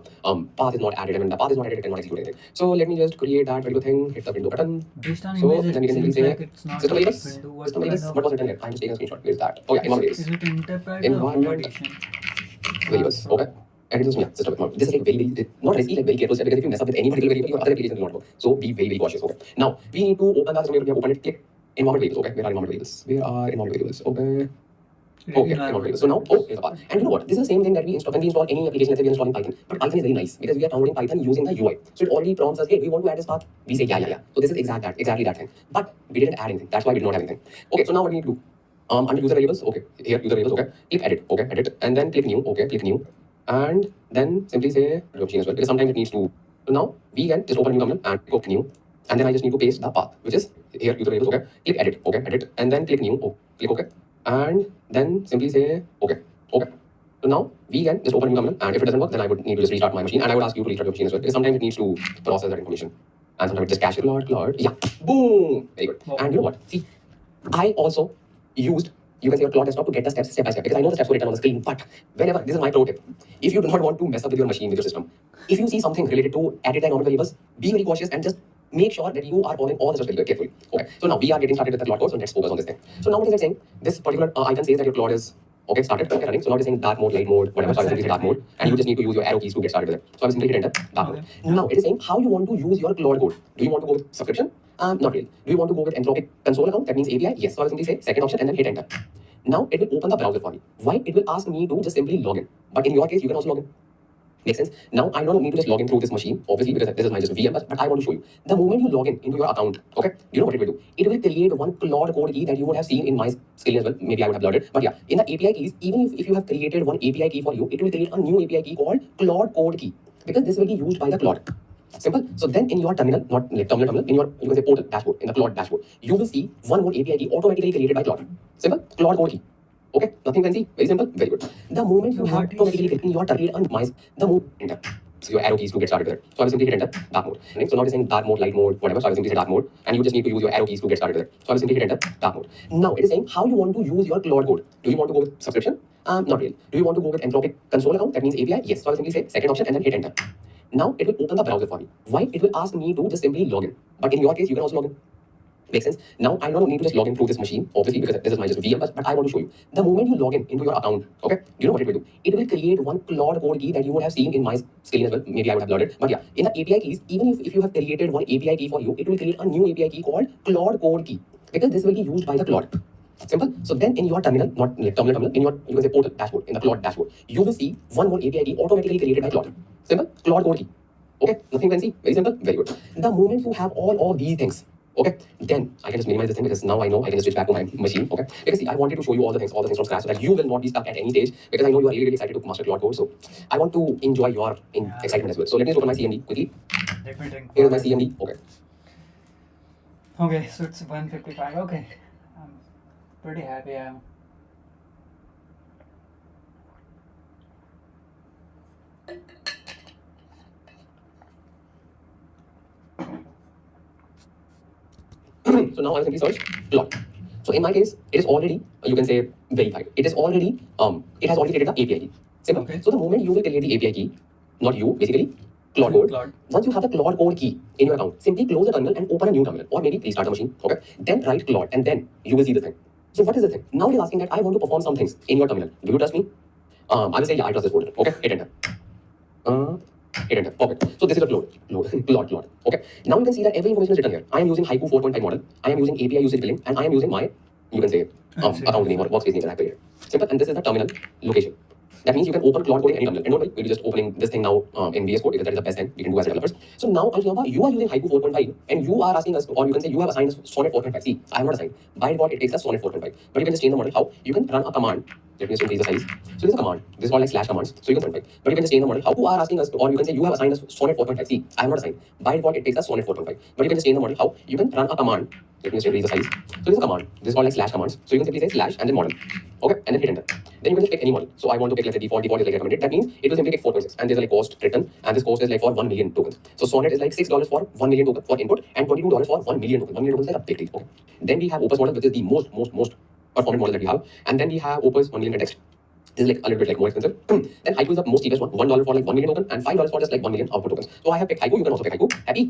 path is not added, and when the path is not added, it cannot execute anything. So let me just create that particular thing, hit the window button. Based on So image, then we can simply it seems say like it's not system like variables. window. System variables. What was written here? I'm just taking a screenshot. Where is that? Oh yeah, environment Is variables. it enterprise Environment or automation? Variables. Okay. And it is, yeah, system. This is like very not risky, like very careful step, because if you mess up with any particular variable, your other applications will not work. So be very cautious. Okay. Now we need to open the system variable. We have opened it. Click environment variables. Okay. Where are environment variables? Where are environment variables? Okay. Oh, yeah, environment variables. So now, oh, here's the path. And you know what? This is the same thing that we install when we install any application. Let's say we are installing Python. But Python is very nice because we are downloading Python using the UI. So it already prompts us, hey, do you want to add this path? We say, yeah. So this is exactly that thing. But we didn't add anything. That's why we did not have anything. Okay. So now what we need to do? Under user variables, okay. Here, user variables, okay. Click edit, okay, edit, and then click new, okay, click new, and then simply say machine as well, because sometimes it needs to. So now we can just open a new terminal and click new, and then I just need to paste the path, which is here, user variables, okay. Click edit, okay, edit, and then click new, oh, click okay, and then simply say okay. So now we can just open a new terminal, and if it doesn't work, then I would need to just restart my machine, and I would ask you to restart your machine as well, because sometimes it needs to process that information, and sometimes it just cache it. Claude, yeah, boom, very good. And you know what? See, I also used, you can say, your Claude desktop to get the steps step by step, because I know the steps were written on the screen. But whenever, this is my pro tip, if you do not want to mess up with your machine, with your system, if you see something related to added environment variables, be very cautious and just make sure that you are following all the steps very carefully. Okay, so now we are getting started with the Claude code, so let's focus on this thing. So now what is it saying? This particular icon says that your Claude is okay, started, okay, running. So now it's saying dark mode, light mode, whatever, so I will dark mode, and you just need to use your arrow keys to get started with it. So I will simply hit enter, dark mode. Now it is saying how you want to use your Claude code. Do you want to go with subscription? Not really. Do you want to go with Anthropic console account? That means API? Yes. So I will simply say second option and then hit enter. Now it will open the browser for me. Why? It will ask me to just simply log in. But in your case, you can also log in. Makes sense? Now I don't need to just log in through this machine, obviously, because this is my just VM, but I want to show you. The moment you log in into your account, okay, you know what it will do? It will create one Claude code key that you would have seen in my screen as well. Maybe I would have blurred it. But yeah, in the API keys, even if you have created one API key for you, it will create a new API key called Claude code key, because this will be used by the Claude. Simple. So then in your terminal, not like terminal, in your, you can say portal dashboard, in the Claude dashboard, you will see one more API key automatically created by Claude. Simple. Claude code key. Okay, nothing fancy, very simple, very good. The moment you have automatically click in your target and mice, the move enter. So your arrow keys to get started with it. So I will simply hit enter, dark mode. Right? So now it's saying dark mode, light mode, whatever. So I will simply say dark mode, and you just need to use your arrow keys to get started with it. So I will simply hit enter, dark mode. Now it is saying how you want to use your Claude code. Do you want to go with subscription? Not really. Do you want to go with Anthropic console account? That means API. Yes. So I will simply say second option and then hit enter. Now it will open the browser for me. Why? It will ask me to just simply log in. But in your case, you can also log in. Makes sense. Now I don't need to just log in through this machine, obviously, because this is my just VM, but I want to show you. The moment you log in into your account, okay, you know what it will do? It will create one Claude code key that you would have seen in my screen as well. Maybe I would have blurred it. But yeah, in the API keys, even if you have created one API key for you, it will create a new API key called Claude code key. Because this will be used by the Claude. Simple. So then in your terminal, not like terminal, in your, you can say portal dashboard, in the Claude dashboard, you will see one more API key automatically created by Claude. Simple. Claude code key. Okay, nothing fancy, very simple, very good. The moment you have all of these things, okay, then I can just minimize this thing because now I know I can just switch back to my machine, okay? Because see, I wanted to show you all the things from scratch so that you will not be stuck at any stage because I know you are really excited to master Claude code. So I want to enjoy your excitement as well. So let me just open my CMD quickly. Here's my CMD, okay. Okay, so it's 155. Okay, I'm pretty happy. So now I will simply search Claude. So in my case, it is already, you can say, verified. It is already, it has already created the API key. Simple. Okay. So the moment you will create the API key, not you, basically, Claude code. Once you have the Claude code key in your account, simply close the terminal and open a new terminal, or maybe restart the machine. Okay. Then write Claude, and then you will see the thing. So what is the thing? Now it is asking that I want to perform some things in your terminal. Do you trust me? I will say yeah, I trust this folder. Okay. Hit enter. Hit enter. Perfect. So this is a Claude. Okay. Now you can see that every information is written here. I am using Haiku 4.5 model. I am using API usage billing, and I am using my, you can say, account name or workspace name here. Simple. And this is the terminal location. That means you can open Claude code in any terminal. And don't worry, we'll be just opening this thing now in VS Code because that is the best thing we can do as developers. So now, Anshulamba, you are using Haiku 4.5 and you are asking us, or you can say you have assigned us Sonnet 4.5. See, I have not assigned. By default, it takes the Sonnet 4.5. But you can just change the model. How? You can run a command. Let me just increase the size. So this is a command. This is called like slash commands. So you can 4.5. But you can just change the model. How you are asking us, or you can say you have assigned us Sonnet 4.5. See, I have not assigned. By default, it takes the Sonnet 4.5. But you can just change the model. How? You can run a command. Let me just increase the size. So this is a command. This is called like slash commands. So you can simply say slash and then model. Okay, and then hit enter. Then you can just pick any model. So I want to pick, let's say, default is like recommended. That means it will simply take 4.6. And there's a like cost written. And this cost is like for 1 million tokens. So Sonnet is like $6 for 1 million token for input and $22 for 1 million tokens. 1 million tokens is like a big deal. Okay. Then we have Opus model, which is the most performant model that we have. And then we have Opus 1 million text. This is like a little bit like more expensive. Then Haiku is the most cheapest one. $1 for like 1 million token and $5 for just like 1 million output tokens. So I have picked Haiku. You can also pick Haiku. Happy.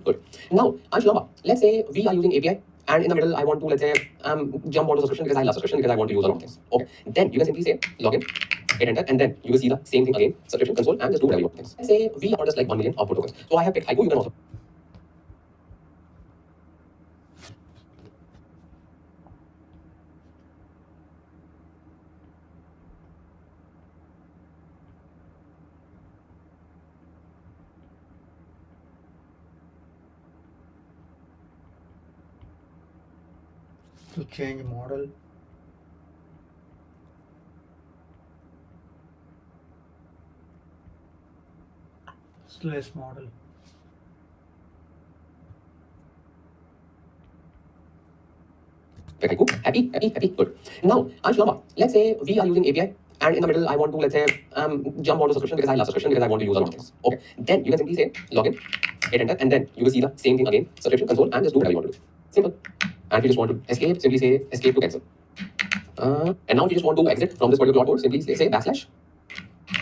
Good. Now, Anshulamba, let's say we are using API. And in the middle, I want to, let's say, jump onto subscription because I love subscription because I want to use a lot of things. Okay. Then you can simply say login, hit enter, and then you will see the same thing again, subscription console, and just do whatever you want. Let's say we are just like 1 million output tokens. So I have picked Haiku. You can also. To change model. Slash model. Happy, good. Now, Anshulamba, let's say we are using API. And in the middle, I want to, let's say, jump onto subscription because I love subscription because I want to use a lot of things. Okay. Then you can simply say login, hit enter, and then you will see the same thing again, subscription console, and just do whatever you want to do. Simple. And if you just want to escape, simply say escape to cancel. And now if you just want to exit from this particular code, simply say backslash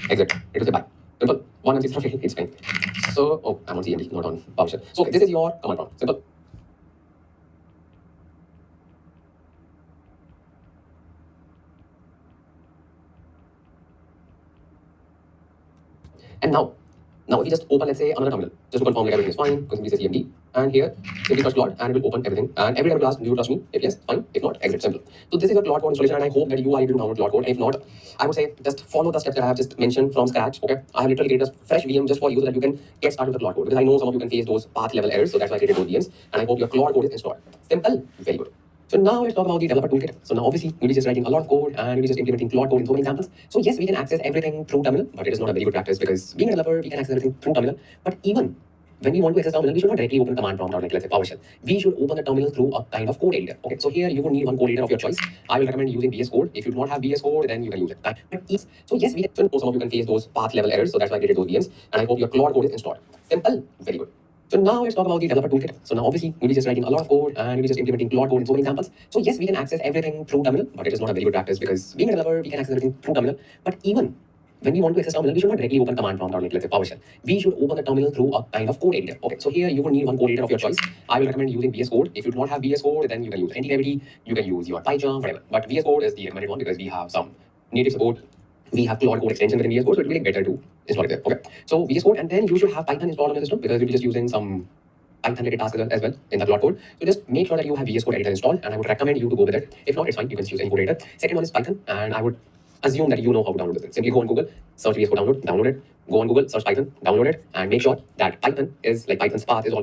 exit. It will say bye. Simple. One and six, it's fine. So, oh, I'm on CMD, not on PowerShell. So, okay, this is your command prompt. Simple. And now if you just open, let's say, another terminal, just to confirm like everything is fine, because we say CMD, and here, simply search Claude, and it will open everything. And every time it will ask, do you trust me? If yes, fine. If not, exit. Simple. So this is your Claude code installation, and I hope that you are able to download Claude code. And if not, I would say just follow the steps that I have just mentioned from scratch. Okay, I have literally created a fresh VM just for you so that you can get started with the Claude code. Because I know some of you can face those path level errors, so that's why I created those VMs. And I hope your Claude code is installed. Simple, very good. So now let's talk about the developer toolkit. So now obviously we'll be just writing a lot of code and we'll be just implementing Claude code in so many examples. So yes, we can access everything through terminal, but it is not a very good practice because being a developer, we can access everything through terminal. But even when we want to access terminal, we should not directly open command prompt or like let's say PowerShell. We should open the terminal through a kind of code editor. Okay, so here you would need one code editor of your choice. I will recommend using VS Code. If you do not have VS Code, then you can use it. But so yes, we some of you can face those path level errors, so that's why I created those VMs. And I hope your Claude code is installed. Simple, very good. So now let's talk about the developer toolkit. So now obviously we'll be just writing a lot of code and we'll be just implementing Claude code in so many examples. So yes, we can access everything through terminal, but it is not a very good practice because being a developer, we can access everything through terminal. But even when we want to access terminal, we should not directly open command prompt or like let's say PowerShell. We should open the terminal through a kind of code editor. Okay, so here you will need one code editor of your choice. I will recommend using VS Code. If you do not have VS Code, then you can use Anti-Gravity, you can use your PyCharm, whatever. But VS Code is the recommended one because we have some native support. We have Claude code extension within VS Code, so it will be like better to install it there. Okay, so VS Code, and then you should have Python installed on your system because you'll be just using some Python related tasks as well in the Claude code. So just make sure that you have VS Code editor installed, and I would recommend you to go with it. If not, it's fine. You can use any code editor. Second one is Python, and I would assume that you know how to download this thing. Simply go on Google, search VS Code download it. Go on Google, search Python, download it, and make sure that Python is like Python's path is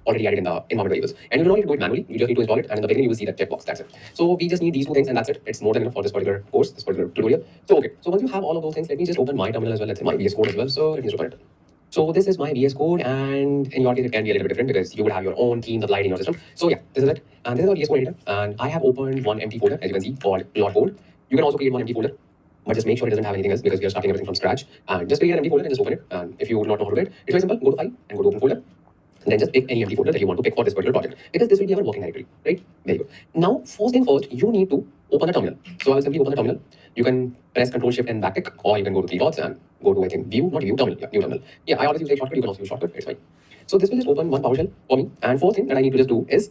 already added in the environment variables. And you don't need to do it manually. You just need to install it, and in the beginning you will see that checkbox. That's it. So we just need these two things, and that's it. It's more than enough for this particular course, this particular tutorial. So okay. So once you have all of those things, let me just open my terminal as well. Let's say my VS Code as well. So let me just open it. So this is my VS Code, and in your case it can be a little bit different because you would have your own themes applied in your system. So yeah, this is it. And this is our VS Code editor, and I have opened one empty folder as you can see called Claude code. You can also create one empty folder, but just make sure it doesn't have anything else because we are starting everything from scratch. And just create an empty folder and just open it. And if you would not know how to do it, it's very simple. Go to File and go to Open Folder. And then just pick any empty folder that you want to pick for this particular project because this will be our working directory, right? Very good. Now, first thing first, you need to open the terminal. So I will simply open the terminal. You can press Control Shift and backtick, or you can go to three dots and go to I think View, not View, Terminal. Yeah, New Terminal. Yeah, I always use a shortcut. You can also use shortcut. It's fine. So this will just open one PowerShell for me. And fourth thing that I need to just do is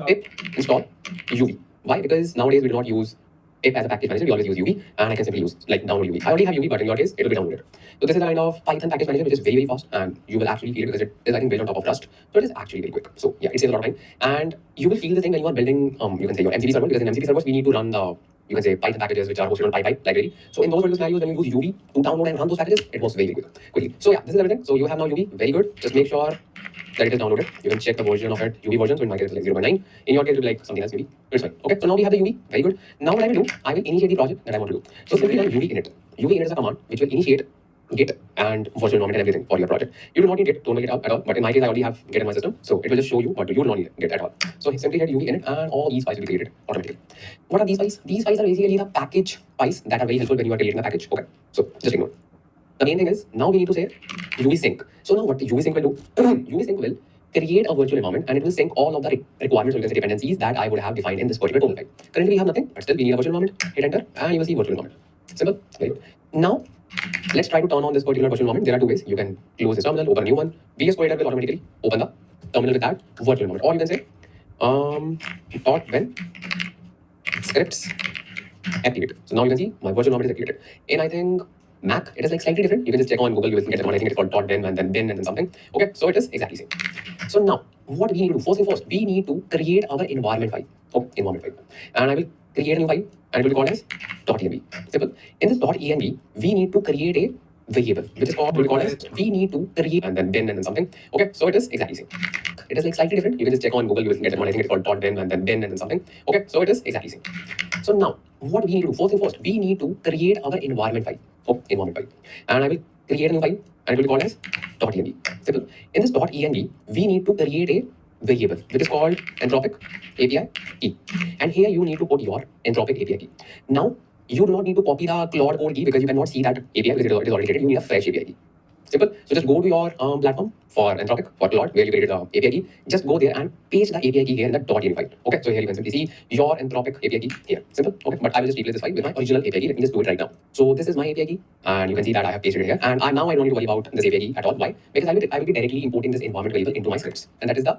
pip install UV. Why? Because nowadays we do not use pip as a package manager. We always use UV, and I can simply use like download UV. I already have UV, but in your case, it will be downloaded. So this is a kind of Python package manager which is very fast, and you will actually feel it because it is I think built on top of Rust. So it is actually very quick. So yeah, it saves a lot of time, and you will feel the thing when you are building you can say your MCP server because in MCP servers we need to run the you can say Python packages which are hosted on PyPy library. So in those particular scenarios, when you use UV to download and run those packages, it works very quickly. So yeah, this is everything. So you have now UV, very good. Just make sure that it is downloaded. You can check the version of it, UV version. So in my case, it's like 0.9. In your case, it will be like something else maybe. It's fine. Okay, so now we have the UV, very good. Now what I will do, I will initiate the project that I want to do. So simply run UV init. UV init is a command which will initiate Git and virtual environment and everything for your project. You do not need Git, don't make it up at all. But in my case, I already have Git in my system, so it will just show you, but you do not need Git at all. So simply hit UV init, and all these files will be created automatically. What are these files? These files are basically the package files that are very helpful when you are creating a package. Okay, so just ignore. The main thing is now we need to say UV sync. So now what UV sync will do? UV sync will create a virtual environment and it will sync all of the requirements or dependencies that I would have defined in this particular tool file. Currently we have nothing, but still we need a virtual environment. Hit enter, and you will see virtual environment. Simple. Very good. Now let's try to turn on this particular virtual environment. There are two ways. You can close this terminal, open a new one. VS Code editor will automatically open the terminal with that virtual environment. Or you can say dot when scripts activated. So now you can see my virtual environment is activated. In I think Mac, it is like slightly different. You can just check on Google, you will get the one. I think it's called .bin and then bin and then something. Okay, so it is exactly same. So now what we need to do, first thing first, we need to create our environment file. Oh, environment file. And I will create a new file and it will be called as .env. Simple. In this .env, we need to create a variable which is called, will be called as we need to create and then bin and then something. Okay, so it is exactly same. It is like slightly different. You can just check on Google, you will get the one. I think it's called .bin and then bin and then something. Okay, so it is exactly same. So now what we need to do, first thing first, we need to create our environment file. Oh, environment file. And I will create a new file and it will be called as .env. Simple. In this .env, we need to create a variable which is called entropic API key. And here you need to put your entropic API key. Now, you do not need to copy the Claude code key because you cannot see that API because it is already created. You need a fresh API key. Simple. So just go to your platform for Anthropic, for Claude, where you created the API key. Just go there and paste the API key here in the .env file. Okay, so here you can simply see your Anthropic API key here. Simple. Okay, but I will just replace this file with my original API key. Let me just do it right now. So this is my API key, and you can see that I have pasted it here. And now I don't need to worry about this API key at all. Why? Because I will be directly importing this environment variable into my scripts, and that is the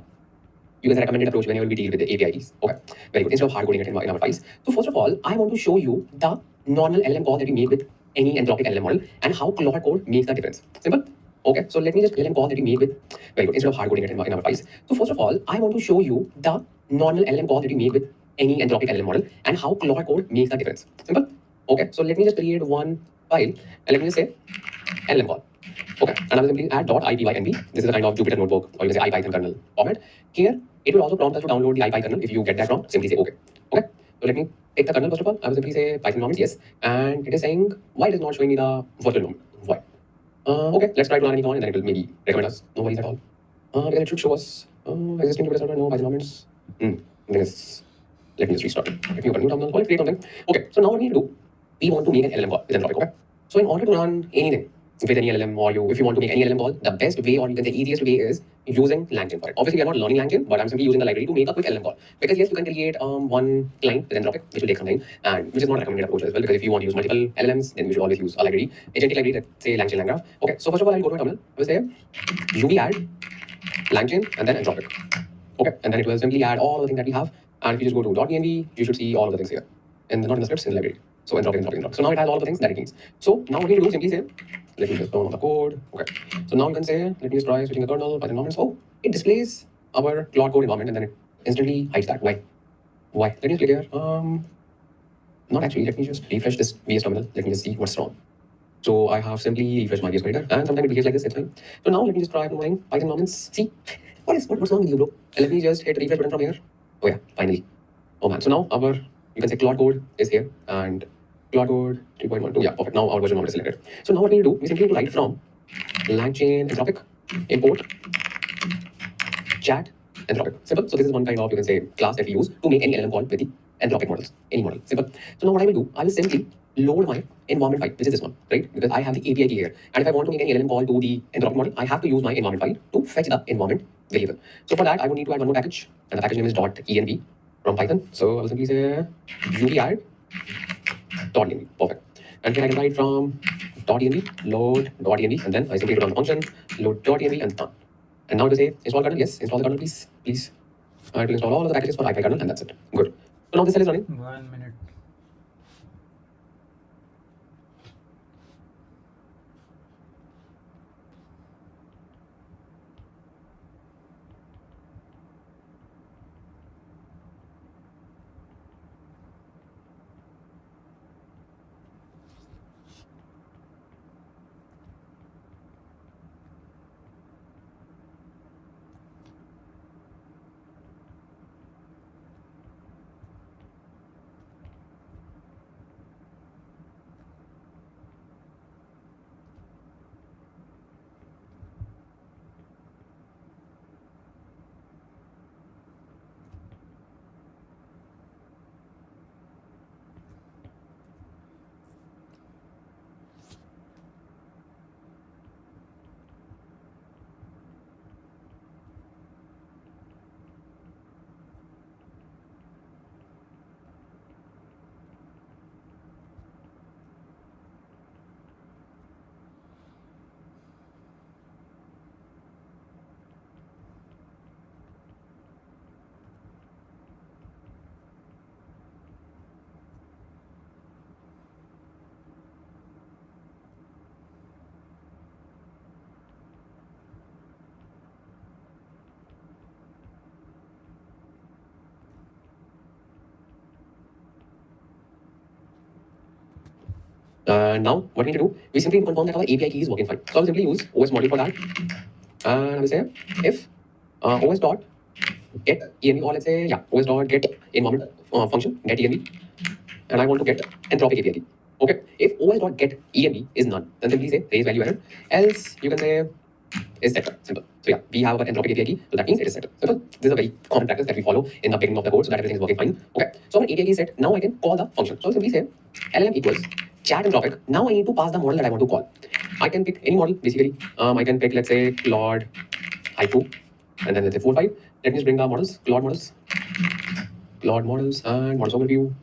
recommended approach whenever we deal with the API keys. Okay, very good. Instead of hard coding it in our files. So first of all, I want to show you the normal LLM call that we make with any Anthropic LLM model and how Claude code makes the difference. Simple. Okay, so let me just LLM call that we make with, very good, instead of hard coding it in our files. So first of all, I want to show you the normal LLM call that we make with any Anthropic LLM model and how Claude code makes the difference. Simple. Okay, so let me just create one file and let me just say LLM call. Okay, and I will simply add .ipynb. This is a kind of Jupyter notebook or you can say IPython kernel format. Here, it will also prompt us to download the IPy kernel. If you get that prompt, simply say okay. Okay, so let me take the kernel first of all. I will simply say Python environment, yes. And it is saying why it is not showing me the virtual environment. Why? Okay, let's try to run any command and then it will maybe recommend us. No worries at all. Because it should show us existing data server, no Python environments. Then it's, let me just restart it. Let me open a new terminal, call it create something. Okay, so now what we need to do, we want to make an LLM call with Anthropic, okay? So in order to run anything with any LLM, or if you want to make any LLM call, the best way, or you can say easiest way, is using LangChain for it. Obviously, we are not learning LangChain, but I'm simply using the library to make a quick LLM call. Because yes, you can create one client with Anthropic, which will take some time, and which is not a recommended approach as well. Because if you want to use multiple LLMs, then you should always use a library, agentic library, let's say LangChain Langgraph. Okay, so first of all, I'll go to a terminal. I will say uv add LangChain and then Anthropic. Okay, and then it will simply add all the things that we have. And if you just go to .env, you should see all of the things here. And not in the scripts, in the library. So Anthropic. So now it has all of the things that it needs. So now what we need to do, simply say, let me just turn on the code. Okay. So now you can say, let me just try switching the kernel, Python environments. Oh, it displays our Claude code environment and then it instantly hides that. Why? Let me just click here. Not actually, let me just refresh this VS terminal. Let me just see what's wrong. So I have simply refreshed my VS Code editor, and sometimes it behaves like this, it's fine. So now let me just try running Python environments. See, what's wrong with you, bro? And let me just hit the refresh button from here. Oh yeah, finally. Oh man, so now our, you can say Claude code is here, and Claude code 3.12, yeah, perfect. Now our version 1 is selected. So now what we will do, we simply need to write from LangChain Anthropic, import chat Anthropic. Simple. So this is one kind of, you can say, class that we use to make any LLM call with the Anthropic models, any model. Simple. So now what I will do, I will simply load my environment file, which is this one, right? Because I have the API key here. And if I want to make any LLM call to the Anthropic model, I have to use my environment file to fetch the environment variable. So for that, I would need to add one more package, and the package name is .env from Python. So I will simply say uv add .env. Perfect. And here I can write from .env, load .env, and then I simply run the function, load .env, and done. And now to say install kernel, yes, install the kernel, please. I will install all of the packages for IPy kernel, and that's it. Good. So now this cell is running. 1 minute. Now what we need to do, we simply need to confirm that our API key is working fine. So I'll simply use OS module for that. And I will say if OS dot get env, or let's say, yeah, OS dot get environment function, get env, and I want to get Anthropic API key. Okay, if OS dot get env is none, then simply say raise value error. Else you can say is set. Simple. So yeah, we have our Anthropic API key, so that means it is set. Simple. This is a very common practice that we follow in the beginning of the code so that everything is working fine. Okay, so our API key is set. Now I can call the function. So I'll simply say LLM equals chat Anthropic. Now I need to pass the model that I want to call. I can pick any model basically. I can pick, let's say, Claude I2, and then let's say 4, 5. Let me just bring the models, Claude models, and models overview.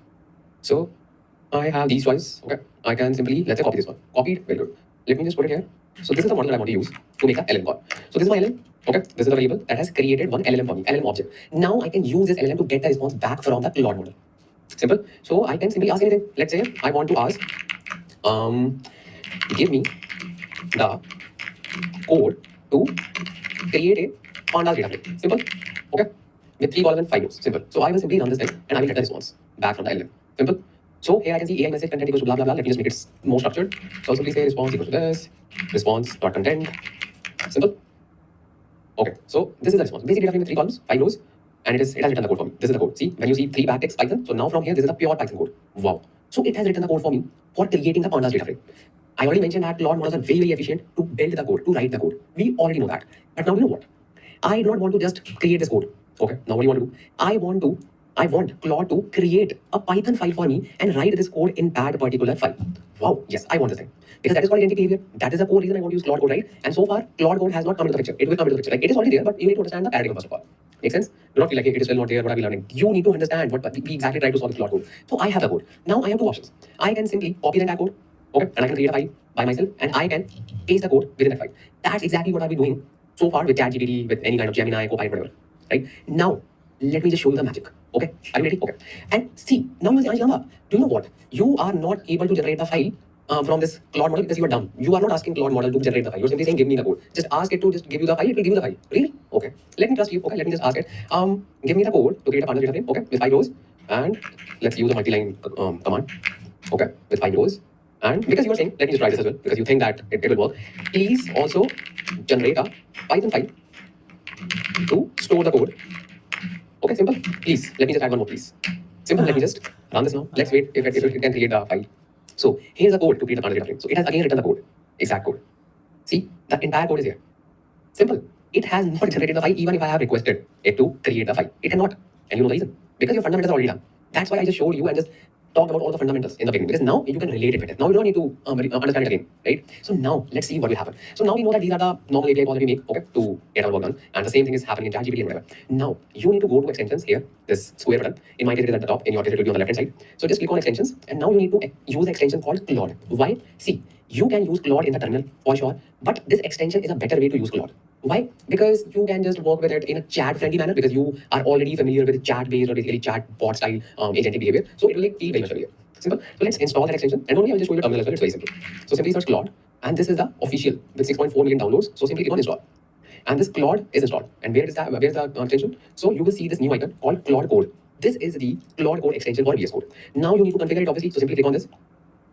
So I have these twice. Okay, I can simply, let's say, copy this one. Copied, very good. Let me just put it here. So this is the model that I want to use to make a LLM call. So this is my LLM. Okay, this is the variable that has created one LLM for me, LLM object. Now I can use this LLM to get the response back from the Claude model. Simple. So I can simply ask anything. Let's say I want to ask, give me the code to create a pandas data frame. Simple. Okay, with 3 columns and 5 rows. Simple. So I will simply run this thing and I will get the response back from the LLM. Simple. So here I can see AI message content equals to blah blah blah. Let me just make it more structured. So I'll simply say response equals to this, response dot content. Simple. Okay, so this is the response. Basic data frame with 3 columns, 5 rows, and it has written the code for me. This is the code. See, when you see 3 backticks Python, so now from here this is the pure Python code. Wow. So it has written the code for me for creating the pandas data frame. I already mentioned that Claude models are very efficient to build the code, to write the code. We already know that. But now you know what? I do not want to just create this code. Okay, now what do you want to do? I want Claude to create a Python file for me and write this code in that particular file. Wow, yes, I want this thing. Because that is called agentic behavior. That is the core reason I want to use Claude code, right? And so far, Claude code has not come into the picture. It will come into the picture. Like, it is already there, but you need to understand the paradigm first of all. Make sense? Do not feel like, hey, it is still not there, what are we learning? You need to understand what we exactly try to solve with Claude code. So I have the code. Now I have two options. I can simply copy the entire code, okay, and I can create a file by myself, and I can paste the code within that file. That's exactly what I've been doing so far with ChatGPT, with any kind of Gemini, Copilot, whatever. Right? Now, let me just show you the magic. Okay? Are you ready? Okay. And see, now you will say, do you know what? You are not able to generate the file from this Claude model because you are dumb. You are not asking Claude model to generate the file. You're simply saying, give me the code. Just ask it to just give you the file. It will give you the file. Really? Okay. Let me trust you. Okay. Let me just ask it. Give me the code to create a pandas data frame. Okay. With 5 rows. And let's use a multi-line command. Okay. With 5 rows. And because you are saying, let me just try this as well, because you think that it will work. Please also generate a Python file to store the code. Okay, simple. Please, let me just add one more, please. Simple, let me just run this now. Let's wait if it can create the file. So here's the code to create the pandas data frame. So it has again written the code, exact code. See, the entire code is here. Simple. It has not generated the file even if I have requested it to create the file. It cannot. And you know the reason? Because your fundamentals are already done. That's why I just showed you and just talked about all the fundamentals in the beginning. Because now you can relate it better. Now you don't need to understand it again, right? So now let's see what will happen. So now we know that these are the normal API calls that we make, okay, to get our work done. And the same thing is happening in ChatGPT and whatever. Now you need to go to extensions here, this square button. In my case, it is at the top. In your case, it will be on the left hand side. So just click on extensions, and now you need to use the extension called Claude. Why? See, you can use Claude in the terminal for sure, but this extension is a better way to use Claude. Why? Because you can just work with it in a chat-friendly manner because you are already familiar with chat-based or basically chat-bot style agentic behavior. So it will feel very much familiar. Simple. So let's install that extension, and only I'll just show you the terminal as well. It's very simple. So simply search Claude, and this is the official with 6.4 million downloads. So simply click on install, and this Claude is installed. And where is that? Where is the extension? So you will see this new icon called Claude Code. This is the Claude Code extension for VS Code. Now you need to configure it obviously. So simply click on this.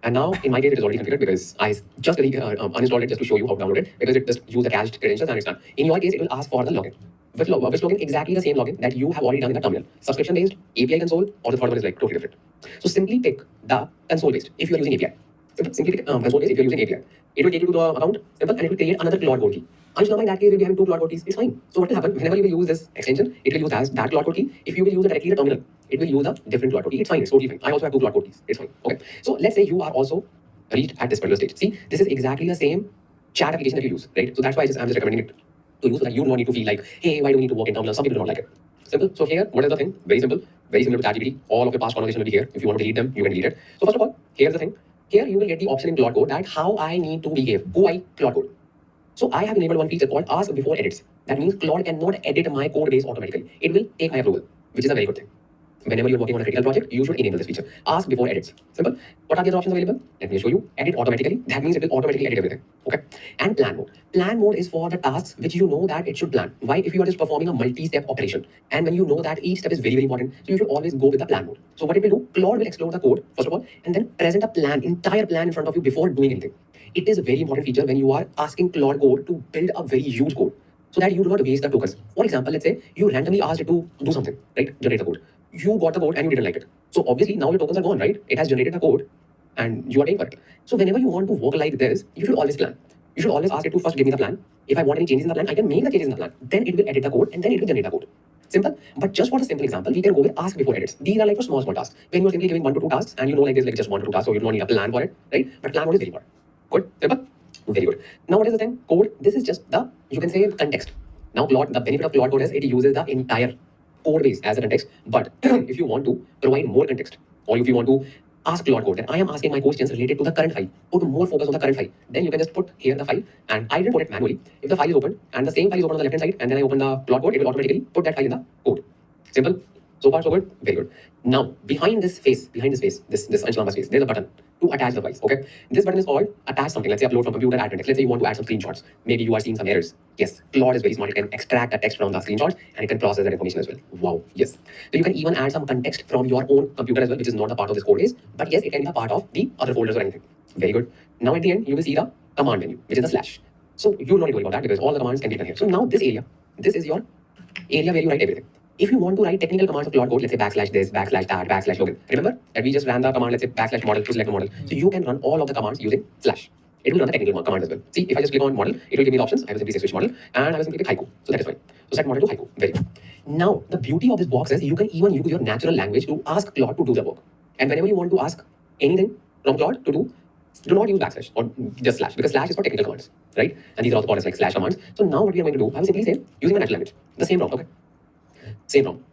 And now, in my case, it is already configured because I just uninstalled it just to show you how to download it because it just use the cached credentials and it's done. In your case, it will ask for the login. Which login? Exactly the same login that you have already done in the terminal. Subscription-based, API console, or the third one is like totally different. So simply pick the console-based if you are using API. Simply pick console-based if you are using API. It will take you to the account, simple, and it will create another Claude code key. And now in that case, you'll be having 2 Claude code keys. It's fine. So what will happen? Whenever you will use this extension, it will use as that Claude code key. If you will use it directly in the terminal, it will use a different Claude code key. It's fine. It's totally fine. I also have 2 Claude code keys. It's fine. Okay. So let's say you are also reached at this particular stage. See, this is exactly the same chat application that you use, right? So that's why I'm just recommending it to use so that you do not need to feel like, hey, why do we need to work in terminal? Some people do not like it. Simple. So here, what is the thing? Very simple. Very similar to ChatGPT. All of your past conversation will be here. If you want to delete them, you can delete it. So first of all, here's the thing. Here you will get the option in Claude Code that how I need to behave. Who I Claude Code. So I have enabled one feature called ask before edits. That means Claude cannot edit my code base automatically. It will take my approval, which is a very good thing. Whenever you're working on a critical project, you should enable this feature. Ask before edits. Simple. What are the other options available? Let me show you. Edit automatically. That means it will automatically edit everything. Okay. And plan mode. Plan mode is for the tasks which you know that it should plan. Why? If you are just performing a multi-step operation, and when you know that each step is very, very important, so you should always go with the plan mode. So what it will do? Claude will explore the code first of all, and then present a plan, entire plan in front of you before doing anything. It is a very important feature when you are asking Claude Code to build a very huge code, so that you do not waste the tokens. For example, let's say you randomly asked it to do something, right? Generate the code. You got the code and you didn't like it. So obviously now your tokens are gone, right? It has generated the code and you are paying for it. So whenever you want to work like this, you should always plan. You should always ask it to first give me the plan. If I want any changes in the plan, I can make the changes in the plan. Then it will edit the code and then it will generate the code. Simple. But just for a simple example, we can go with ask before edits. These are like for small tasks. When you're simply giving 1 to 2 tasks and you know like this, like just 1 to 2 tasks, so you don't need a plan for it, right? But plan mode is very important. Good. Simple. Very good. Now what is the thing? Code. This is just the, you can say context. Now Claude, the benefit of Claude Code is it uses the entire code base as a context. But if you want to provide more context, or if you want to ask Claude Code, then I am asking my questions related to the current file, put more focus on the current file, then you can just put here the file, and I didn't put it manually. If the file is open and the same file is open on the left hand side, and then I open the Claude Code, it will automatically put that file in the code. Simple. So far so good. Very good. Now behind this face, this Ansh Lamba face, there's a button to attach the files. Okay, this button is called attach something. Let's say upload from computer, add context. Let's say you want to add some screenshots. Maybe you are seeing some errors. Yes, Claude is very smart. It can extract the text from the screenshots and it can process that information as well. Wow. Yes. So you can even add some context from your own computer as well, which is not a part of this code base, but yes, it can be a part of the other folders or anything. Very good. Now at the end, you will see the command menu, which is the slash. So you don't need to worry about that because all the commands can be done here. So now this area, this is your area where you write everything. If you want to write technical commands of Claude Code, let's say backslash this, backslash that, backslash login. Remember that we just ran the command, let's say backslash model to select a model. So you can run all of the commands using slash. it will run the technical command as well. See, if I just click on model, it will give me the options. I will simply say switch model, and I will simply pick haiku. So that is fine. So set model to haiku. Very good. Now, the beauty of this box is you can even use your natural language to ask Claude to do the work. And whenever you want to ask anything from Claude to do not use backslash or just slash, because slash is for technical commands, right? And these are also called as like slash commands. So now what we are going to do, I will simply say using my natural language, the same prompt, okay? Same prompt.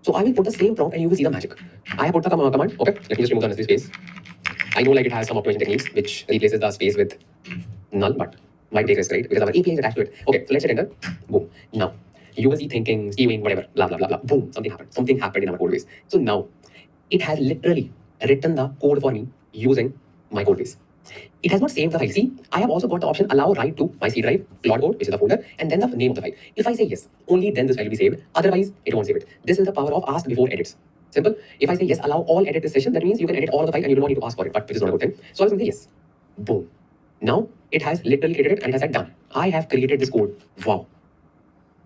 So I will put the same prompt and you will see the magic. I have put the command, okay? Let me just remove the unnecessary space. I know like it has some optimization techniques which replaces the space with null, but why take risk, right? Because our API is attached to it. Okay, so let's hit enter. Boom. Now you will see thinking, skewing, whatever, blah blah blah blah. Boom, something happened. Something happened in our code base. So now it has literally written the code for me using my code base. It has not saved the file. See, I have also got the option allow write to my C drive, Claude code, which is the folder, and then the name of the file. If I say yes, only then this file will be saved. Otherwise, it won't save it. This is the power of ask before edits. Simple. If I say yes, allow all edit this session, that means you can edit all of the file and you do not need to ask for it, but which is not a good thing. So I will say yes. Boom. Now it has literally created it and it has said done. I have created this code. Wow.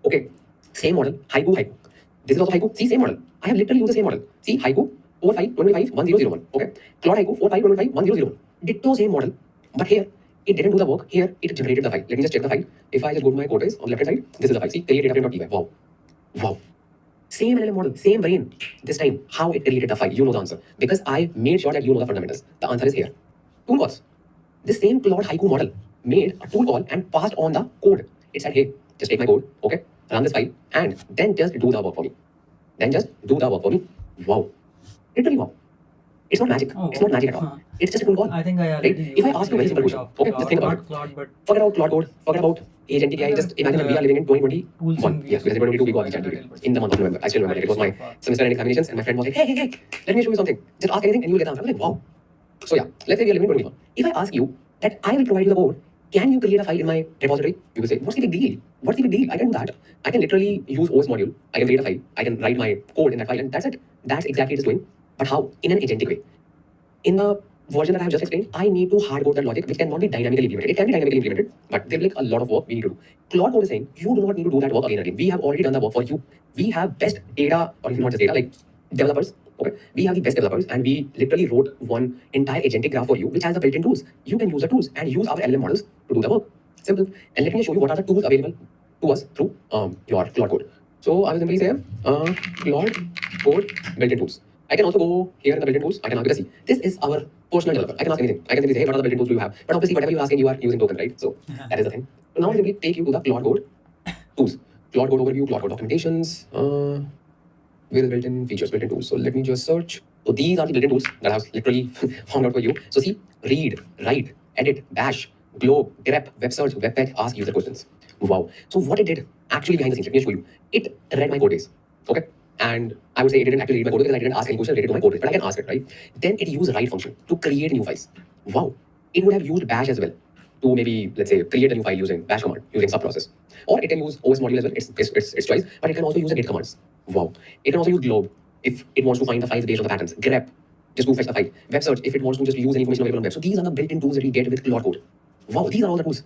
Okay. Same model. Haiku. This is also haiku. See, same model. I have literally used the same model. See, haiku 45251001. Okay. Claude haiku 45251001. Ditto same model. But here, it didn't do the work. Here, it generated the file. Let me just check the file. If I just go to my code base on the left hand side, this is the file. See, create data.py. Wow. Wow. Same LLM model, same brain. This time, how it created the file, you know the answer. Because I made sure that you know the fundamentals. The answer is here. Tool calls. This same Claude haiku model made a tool call and passed on the code. It said, hey, just take my code, okay, run this file, and then just do the work for me. Wow. Literally wow. It's not magic. It's not magic at all. It's just a tool call. I think I Right? already If I ask you a very simple question, okay, just think about it. Claude, but Forget about Claude code, forget about agentic AI. Just imagine that we are living in 2021. Yes, because in 2022 we got agentic in the month of November. I still remember it. It was my semester end examinations, and my friend was like, hey, let me show you something. Just ask anything and you will get the answer. I was like, wow. So yeah, let's say we are living in 2021. If I ask you that I will provide you the code, can you create a file in my repository? You will say, what's the big deal? What's the big deal? I can do that. I can literally use OS module. I can create a file. I can write my code in that file, and that's it. That's exactly what it's doing. But how? In an agentic way. In the version that I have just explained, I need to hard code that logic, which cannot be dynamically implemented. It can be dynamically implemented, but there will be like a lot of work we need to do. Claude code is saying you do not need to do that work again and again. We have already done the work for you. We have best data, or not just data, like developers. Okay, we have the best developers, and we literally wrote one entire agentic graph for you, which has the built-in tools. You can use the tools and use our LLM models to do the work. Simple. And let me show you what are the tools available to us through your Claude code. So I will simply say Claude code built-in tools. I can also go here in the built-in tools. I can ask, because see, this is our personal developer. I can ask anything. I can simply say, hey, what are the built-in tools do you have? But obviously, whatever you're asking, you are using token, right? So that is the thing. So now I simply take you to the Claude code tools. Claude code overview, Claude code documentations, where the built-in features, built-in tools. So let me just search. So these are the built-in tools that I have literally found out for you. So see, read, write, edit, bash, globe, grep, web search, web page, ask user questions. Wow. So what it did actually behind the scenes, let me show you. It read my code base. Okay. And I would say it didn't actually read my code because I didn't ask any question related to my code base, but I can ask it, right? Then it used write function to create new files. Wow. It would have used bash as well to maybe, let's say, create a new file using bash command, using subprocess. Or it can use OS module as well, its choice, but it can also use the git commands. Wow. It can also use globe if it wants to find the files based on the patterns. grep, just to fetch the file. Web search if it wants to just use any information available on web. So these are the built-in tools that we get with Claude code. Wow, these are all the tools.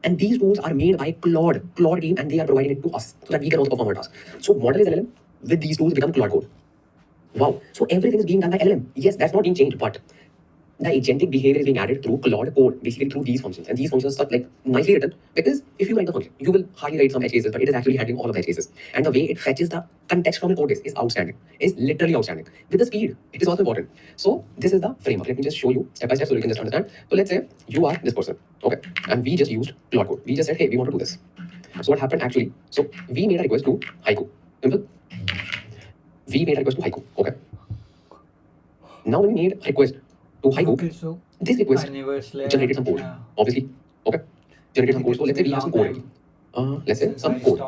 And these tools are made by Claude team, and they are providing it to us so that we can also perform our task. So model is LLM, with these tools become Claude code. Wow. So everything is being done by LLM. Yes, that's not being changed, but the agentic behavior is being added through Claude code, basically through these functions. And these functions are like nicely written, because if you write the function, you will hardly write some edge cases, but it is actually handling all of the edge cases. And the way it fetches the context from the code base is outstanding, is literally outstanding. With the speed, it is also important. So this is the framework. Let me just show you step by step so you can just understand. So let's say you are this person, okay, and we just used Claude code. We just said, hey, we want to do this. So what happened actually? So we made a request to haiku. Simple. We made a request to haiku, okay. Now when we made a request to haiku, okay, so this request I never slept. generated some code, obviously, okay. Generated some code. So let's say we have some code. Let's say some code.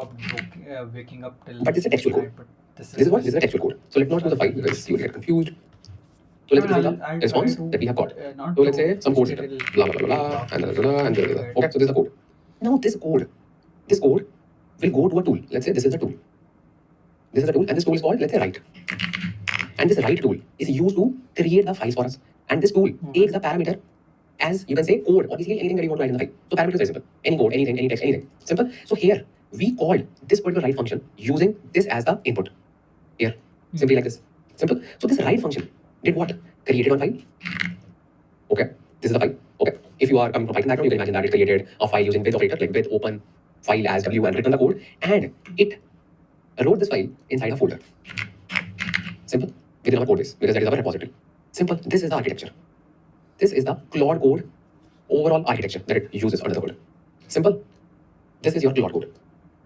Waking up till But this is a textual code. This is what? This is a textual code. So let's not use the file because you will get confused. So let's say this is the response that we have got. So let's say some code setup. Blah blah blah blah and blah, blah, blah, and blah, blah, blah. Okay, so this is the code. Now this code will go to a tool. Let's say this is the tool. This is the tool, and this tool is called, let's say, write. And this write tool is used to create the files for us. And this tool takes the parameter as, you can say, code, or basically anything that you want to write in the file. So parameter is very simple. Any code, anything, any text, anything. Simple. So here, we called this particular write function using this as the input. Here, simply like this. Simple. So this write function did what? Created one file. Okay. This is the file. Okay. if you are coming from Python background, you can imagine that it created a file using with operator, like with open file as w and written the code, and it wrote this file inside a folder. Simple. Within our code base, because that is our repository. Simple. This is the architecture. This is the Claude code overall architecture that it uses under the hood. Simple. This is your Claude code.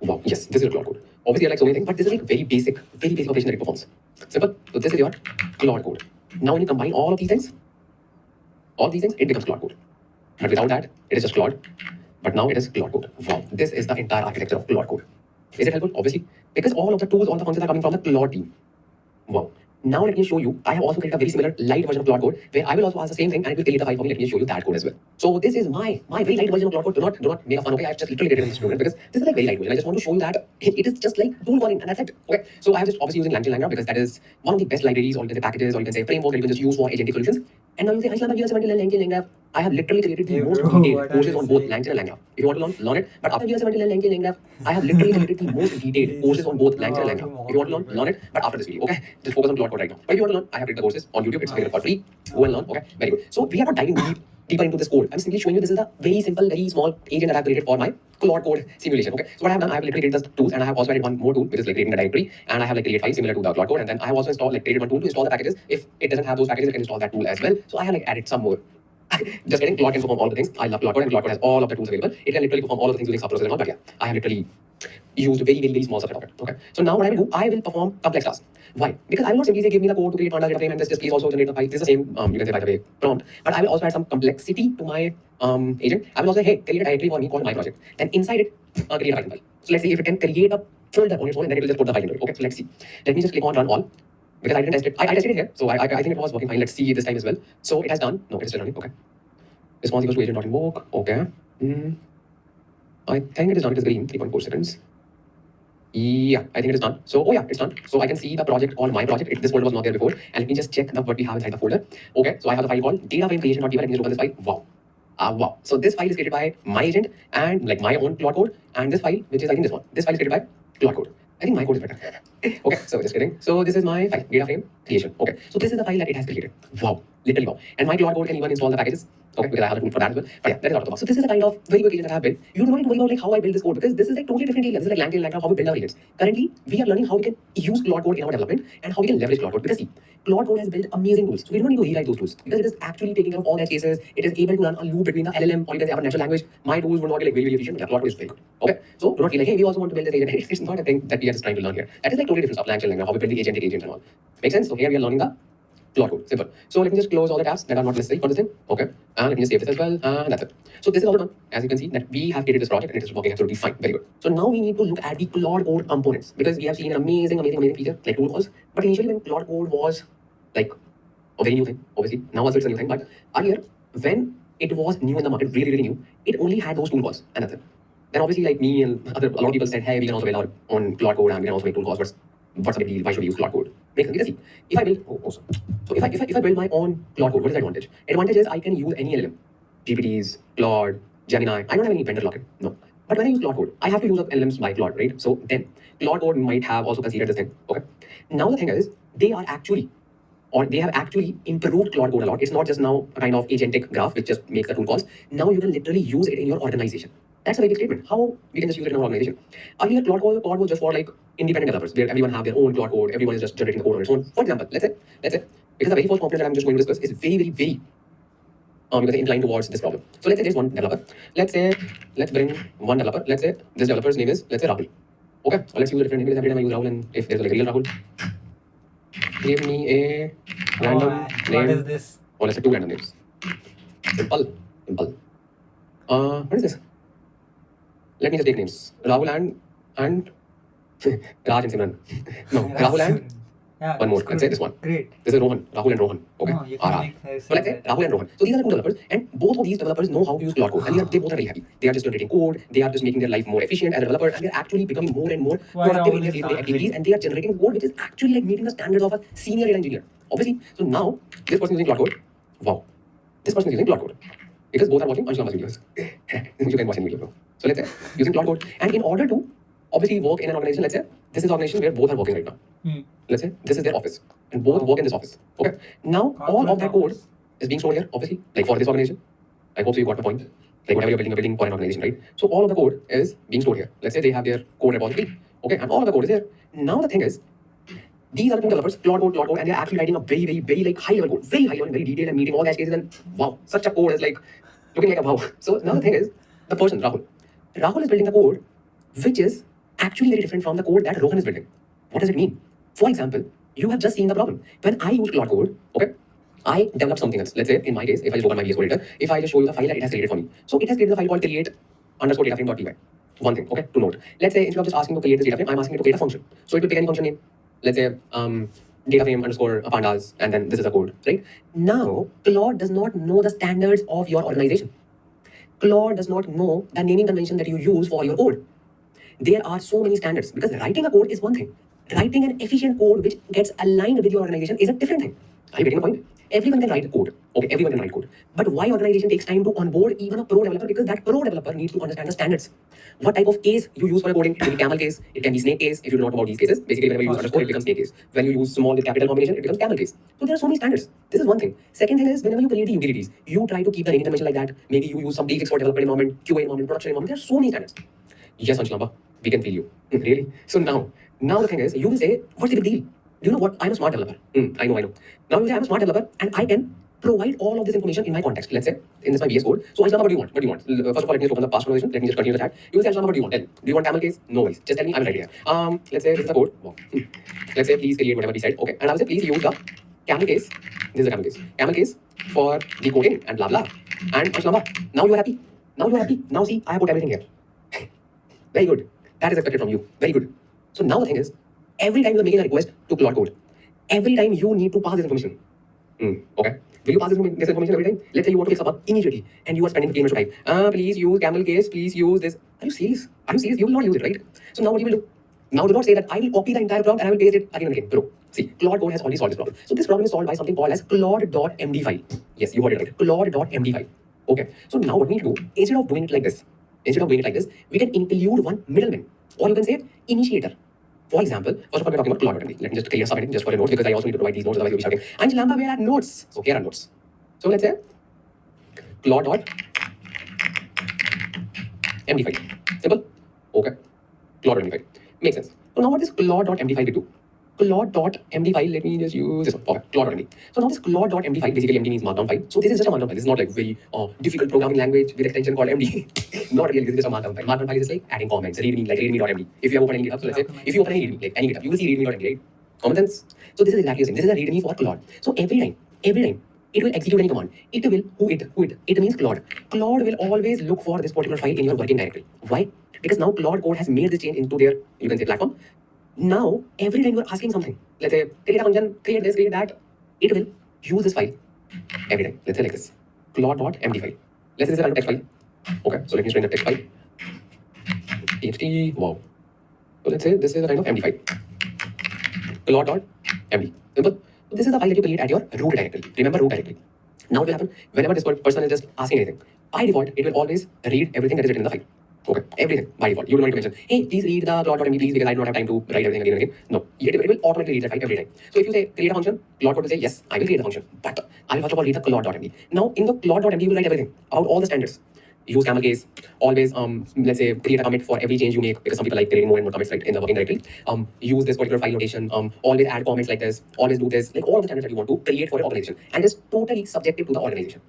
Wow. Yes, this is your Claude code. Obviously, I like so many things, but this is like very basic operation that it performs. Simple. So this is your Claude code. Now, when you combine all these things, it becomes Claude code. But without that, it is just Claude. But now it is Claude code. Wow. This is the entire architecture of Claude code. Is it helpful? Obviously, because all of the tools, all the functions are coming from the Claude team. Wow. Now let me show you. I have also created a very similar light version of Claude code where I will also ask the same thing and it will create a file for me. Let me show you that code as well. So this is my very light version of Claude code. Do not make a fun. Okay, I've just literally created this student because this is like very light version. I just want to show you that it is just like tool calling and that's it. Okay. So I have just obviously using LangChain because that is one of the best libraries, or you can say packages, or you can say framework that you can just use for agentic solutions. And now you say, LangChain. I have literally created the most detailed courses on both LangChain and LangGraph. If you want to learn it, but after GSM and LangChain, I have literally created the most detailed courses on both LangChain and LangGraph. If you want to learn it, but after this video, okay? Just focus on Claude code right now. But if you want to learn, I have created the courses on YouTube. It's available for free. Go and learn, okay? Very good. So we are not diving deeper into this code. I'm simply showing you this is a very simple, very small agent that I've created for my Claude code simulation. Okay. So what I have done, I have literally created the tools, and I have also added one more tool, which is like creating a directory, and I have like created file similar to the Claude code, and then I have also installed created one tool to install the packages. If it doesn't have those packages, it can install that tool as well. So I have added some more. Just kidding. Claude can perform all the things. I love Claude code, and Claude code has all of the tools available. It can literally perform all of the things using subprocessor and all. But yeah, I have literally used a very small subset of it. Okay. So now what I will do, I will perform complex tasks. Why? Because I will not simply say give me the code to create pandas data frame and just please also generate the file. This is the same you can say by the way prompt. But I will also add some complexity to my agent. I will also say, hey, create a directory for me called my project. Then inside it, create a Python file. So let's see if it can create a folder on its own, and then it will just put the file into it. Okay. So let's see. Let me just click on run all. Because I didn't test it. I tested it here. So I think it was working fine. Let's see this time as well. So it has done. No, it is still running. Okay. Response equals to agent.invoke. Okay. I think it is done. It is green. 3.4 seconds. Yeah, I think it is done. So, oh yeah, it's done. So I can see the project on my project. This folder was not there before. And let me just check what we have inside the folder. Okay, so I have the file called data frame creation.py. Let me just open this file. Wow. Wow. So this file is created by my agent and like my own Claude code. And this file, which is I think this one. This file is created by Claude code. I think my code is better. Okay, so just kidding. So this is my file, data frame creation. Okay, so this is the file that it has created. Wow, literally wow. And my Claude code can even install the packages. Okay, because I have a tool for that as well. But yeah, that is out of the box. So this is the kind of very quick agent that I have built. You do not need to worry about like how I build this code because this is like totally different area. This is like LangChain, how we build our agents. Currently, we are learning how we can use Claude code in our development and how we can leverage Claude code. Because see, Claude code has built amazing tools. So we don't need to rewrite those tools because it is actually taking care of all their cases. It is able to run a loop between the LLM or you can say our natural language. My tools would not be like very efficient, but yeah, Claude code is very good. Okay, so do not feel like hey, we also want to build this agent. It's not a thing that we are just trying to learn here. That is like totally different stuff. LangChain, how we build the agentic agents and all. Makes sense? So here we are learning the Claude code. Simple. So let me just close all the tabs that are not necessary for this thing. Okay. And let me just save this as well. And that's it. So this is all done. As you can see that we have created this project and it is working absolutely fine. Very good. So now we need to look at the Claude code components because we have seen an amazing feature like tool calls. But initially when Claude code was like a very new thing, obviously. Now also it's a new thing. But earlier, when it was new in the market, really new, it only had those tool calls and that's it. Then obviously like me and a lot of people said, hey, we can also build our own Claude code and we can also make tool calls. But what's the big deal? Why should we use Claude code? Makes sense. Because see, if I build, awesome. So if I build my own Claude code, what is the advantage? Advantage is I can use any LLM, GPTs, Claude, Gemini. I don't have any vendor lock-in, no. But when I use Claude code, I have to use up LLMs by Claude, right? So then Claude code might have also considered this thing. Okay. Now the thing is, they have actually improved Claude code a lot. It's not just now a kind of agentic graph which just makes the tool calls. Now you can literally use it in your organization. That's a very big statement. How we can just use it in our organization. Earlier, Claude code was just for like independent developers, where everyone have their own Claude code. Everyone is just generating the code on its own. For example, let's say, because the very first component that I'm just going to discuss is very you can say inclined towards this problem. So let's say there's one developer. Let's bring one developer. Let's say this developer's name is Rahul. Okay, so let's use a different name because every time I use Rahul, and if there's like real Rahul, give me a random name. What is this? Or let's say two random names. Simple. What is this? Let me just take names. Rahul and Raj and Simran. No, Rahul and one more. Let's say this one. Great. This is Rohan. Rahul and Rohan. Okay. No, you can So let's say Rahul and Rohan. So these are the two developers, and both of these developers know how to use Claude code, and they both are very happy. They are just generating code. They are just making their life more efficient as a developer, and they are actually becoming more and more productive in their day-to-day activities, and they are generating code which is actually like meeting the standards of a senior data engineer. Obviously. So now this person is using Claude code. Wow. This person is using Claude code. Because both are watching Anshulama's videos. You can watch any video, bro. So let's say using Claude code, and in order to obviously work in an organization, let's say this is an organization where both are working right now. Let's say this is their office, and both work in this office. Okay. Now all of that code is being stored here, obviously, like for this organization. I hope so you got the point. Like whatever you're building for an organization, right? So all of the code is being stored here. Let's say they have their code repository, okay, and all of the code is here. Now the thing is, these are the two developers, Claude code, and they're actually writing a very like high level code, very high level, very detailed, and meeting all the edge cases. And wow, such a code is like looking like a wow. So now the thing is, the person Rahul is building the code, which is actually very different from the code that Rohan is building. What does it mean? For example, you have just seen the problem. When I use Claude code, okay, I developed something else. Let's say in my case, if I just open my VS Code editor, if I just show you the file that it has created for me. So it has created the file called create_dataframe.py. One thing, okay, to note. Let's say instead of just asking to create this data frame, I'm asking it to create a function. So it will pick any function name. Let's say data frame underscore pandas, and then this is the code, right? Now, Claude does not know the standards of your organization. Claude does not know the naming convention that you use for your code. There are so many standards because writing a code is one thing. Writing an efficient code which gets aligned with your organization is a different thing. Are you getting the point? Everyone can write code. Okay, everyone can write code. But why organization takes time to onboard even a pro developer? Because that pro developer needs to understand the standards. What type of case you use for coding? It can be camel case, it can be snake case. If you don't know about these cases, basically whenever you use underscore, it becomes snake case. When you use small with capital combination, it becomes camel case. So there are so many standards. This is one thing. Second thing is whenever you create the utilities, you try to keep the naming convention like that. Maybe you use some prefix for development environment, QA environment, production environment. There are so many standards. Yes, Anshalamba, we can feel you. Really? So now the thing is, you will say, what's the big deal? Do you know what? I'm a smart developer. I know. Now you say I'm a smart developer and I can provide all of this information in my context. Let's say in this my VS Code. So Anshalamba, what do you want? What do you want? First of all, let me just open the past conversation. Let me just continue the chat. You will say, Anshalamba, what do you want? Tell me. Do you want camel case? No worries. Just tell me. I will write it here. Let's say this is the code. Wow. Let's say please create whatever we said. Okay. And I will say please use the camel case. This is the camel case. Camel case for decoding and blah blah. And Anshalamba, now you are happy. Now you are happy. Now see, I have put everything here. Very good. That is expected from you. Very good. So now the thing is, every time you are making a request to Claude Code, every time you need to pass this information. Okay. Will you pass this information every time? Let's say you want to fix a bug immediately and you are spending 15 minutes of time. Please use camel case. Please use this. Are you serious? Are you serious? You will not use it, right? So now what you will do? Now do not say that I will copy the entire prompt and I will paste it again and again. Bro, see, Claude Code has already solved this problem. So this problem is solved by something called as Claude.md file. Yes, you heard it right. Claude.md file. Okay. So now what we need to do, instead of doing it like this, we can include one middleman, or you can say initiator. For example, first of all, we're talking about Claude.md. Let me just clear something just for the notes because I also need to provide these notes, otherwise you'll be shouting, Anshalamba, where are notes? So here are notes. So let's say Claude.md file. Simple? Okay. Claude.md file. Makes sense. So now what is Claude.md file do? Claude.md file, let me just use this one. Okay, Claude.md. So now this Claude.md file, basically MD means markdown file. So this is just a markdown file. This is not like very difficult programming language with extension called MD. Not really, this is just a markdown file. Markdown file is just like adding comments, readme, like readme.md. If you have opened any GitHub, so let's say, if you open any readme, like any GitHub, you will see readme.md, right? Common sense. So this is exactly the same. This is a readme for Claude. So every time, it will execute any command. It will, who it means Claude. Claude will always look for this particular file in your working directory. Why? Because now Claude Code has made this change into their, you can say, platform. Now, every time you are asking something, let's say, create a function, create this, create that, it will use this file every time. Let's say like this, Claude.md file. Let's say this is a text file. Okay, so let me just bring the text file. txt, wow. So let's say this is a kind of MD file. Claude.md. Simple. So this is the file that you create at your root directory. Remember root directory. Now what will happen? Whenever this person is just asking anything, by default, it will always read everything that is written in the file. Okay, everything by default. You don't need to mention, hey, please read the Claude.md, please, because I do not have time to write everything again and again. No, it will automatically read that file every time. So if you say create a function, Claude Code will say, yes, I will create a function, but I will first of all read the Claude.md. Now in the Claude.md, you will write everything about all the standards. Use camel case, always let's say create a commit for every change you make, because some people like creating more and more commits, right, in the working directory. Use this particular file notation, always add comments like this, always do this, like all of the standards that you want to create for your organization, and it's totally subjective to the organization.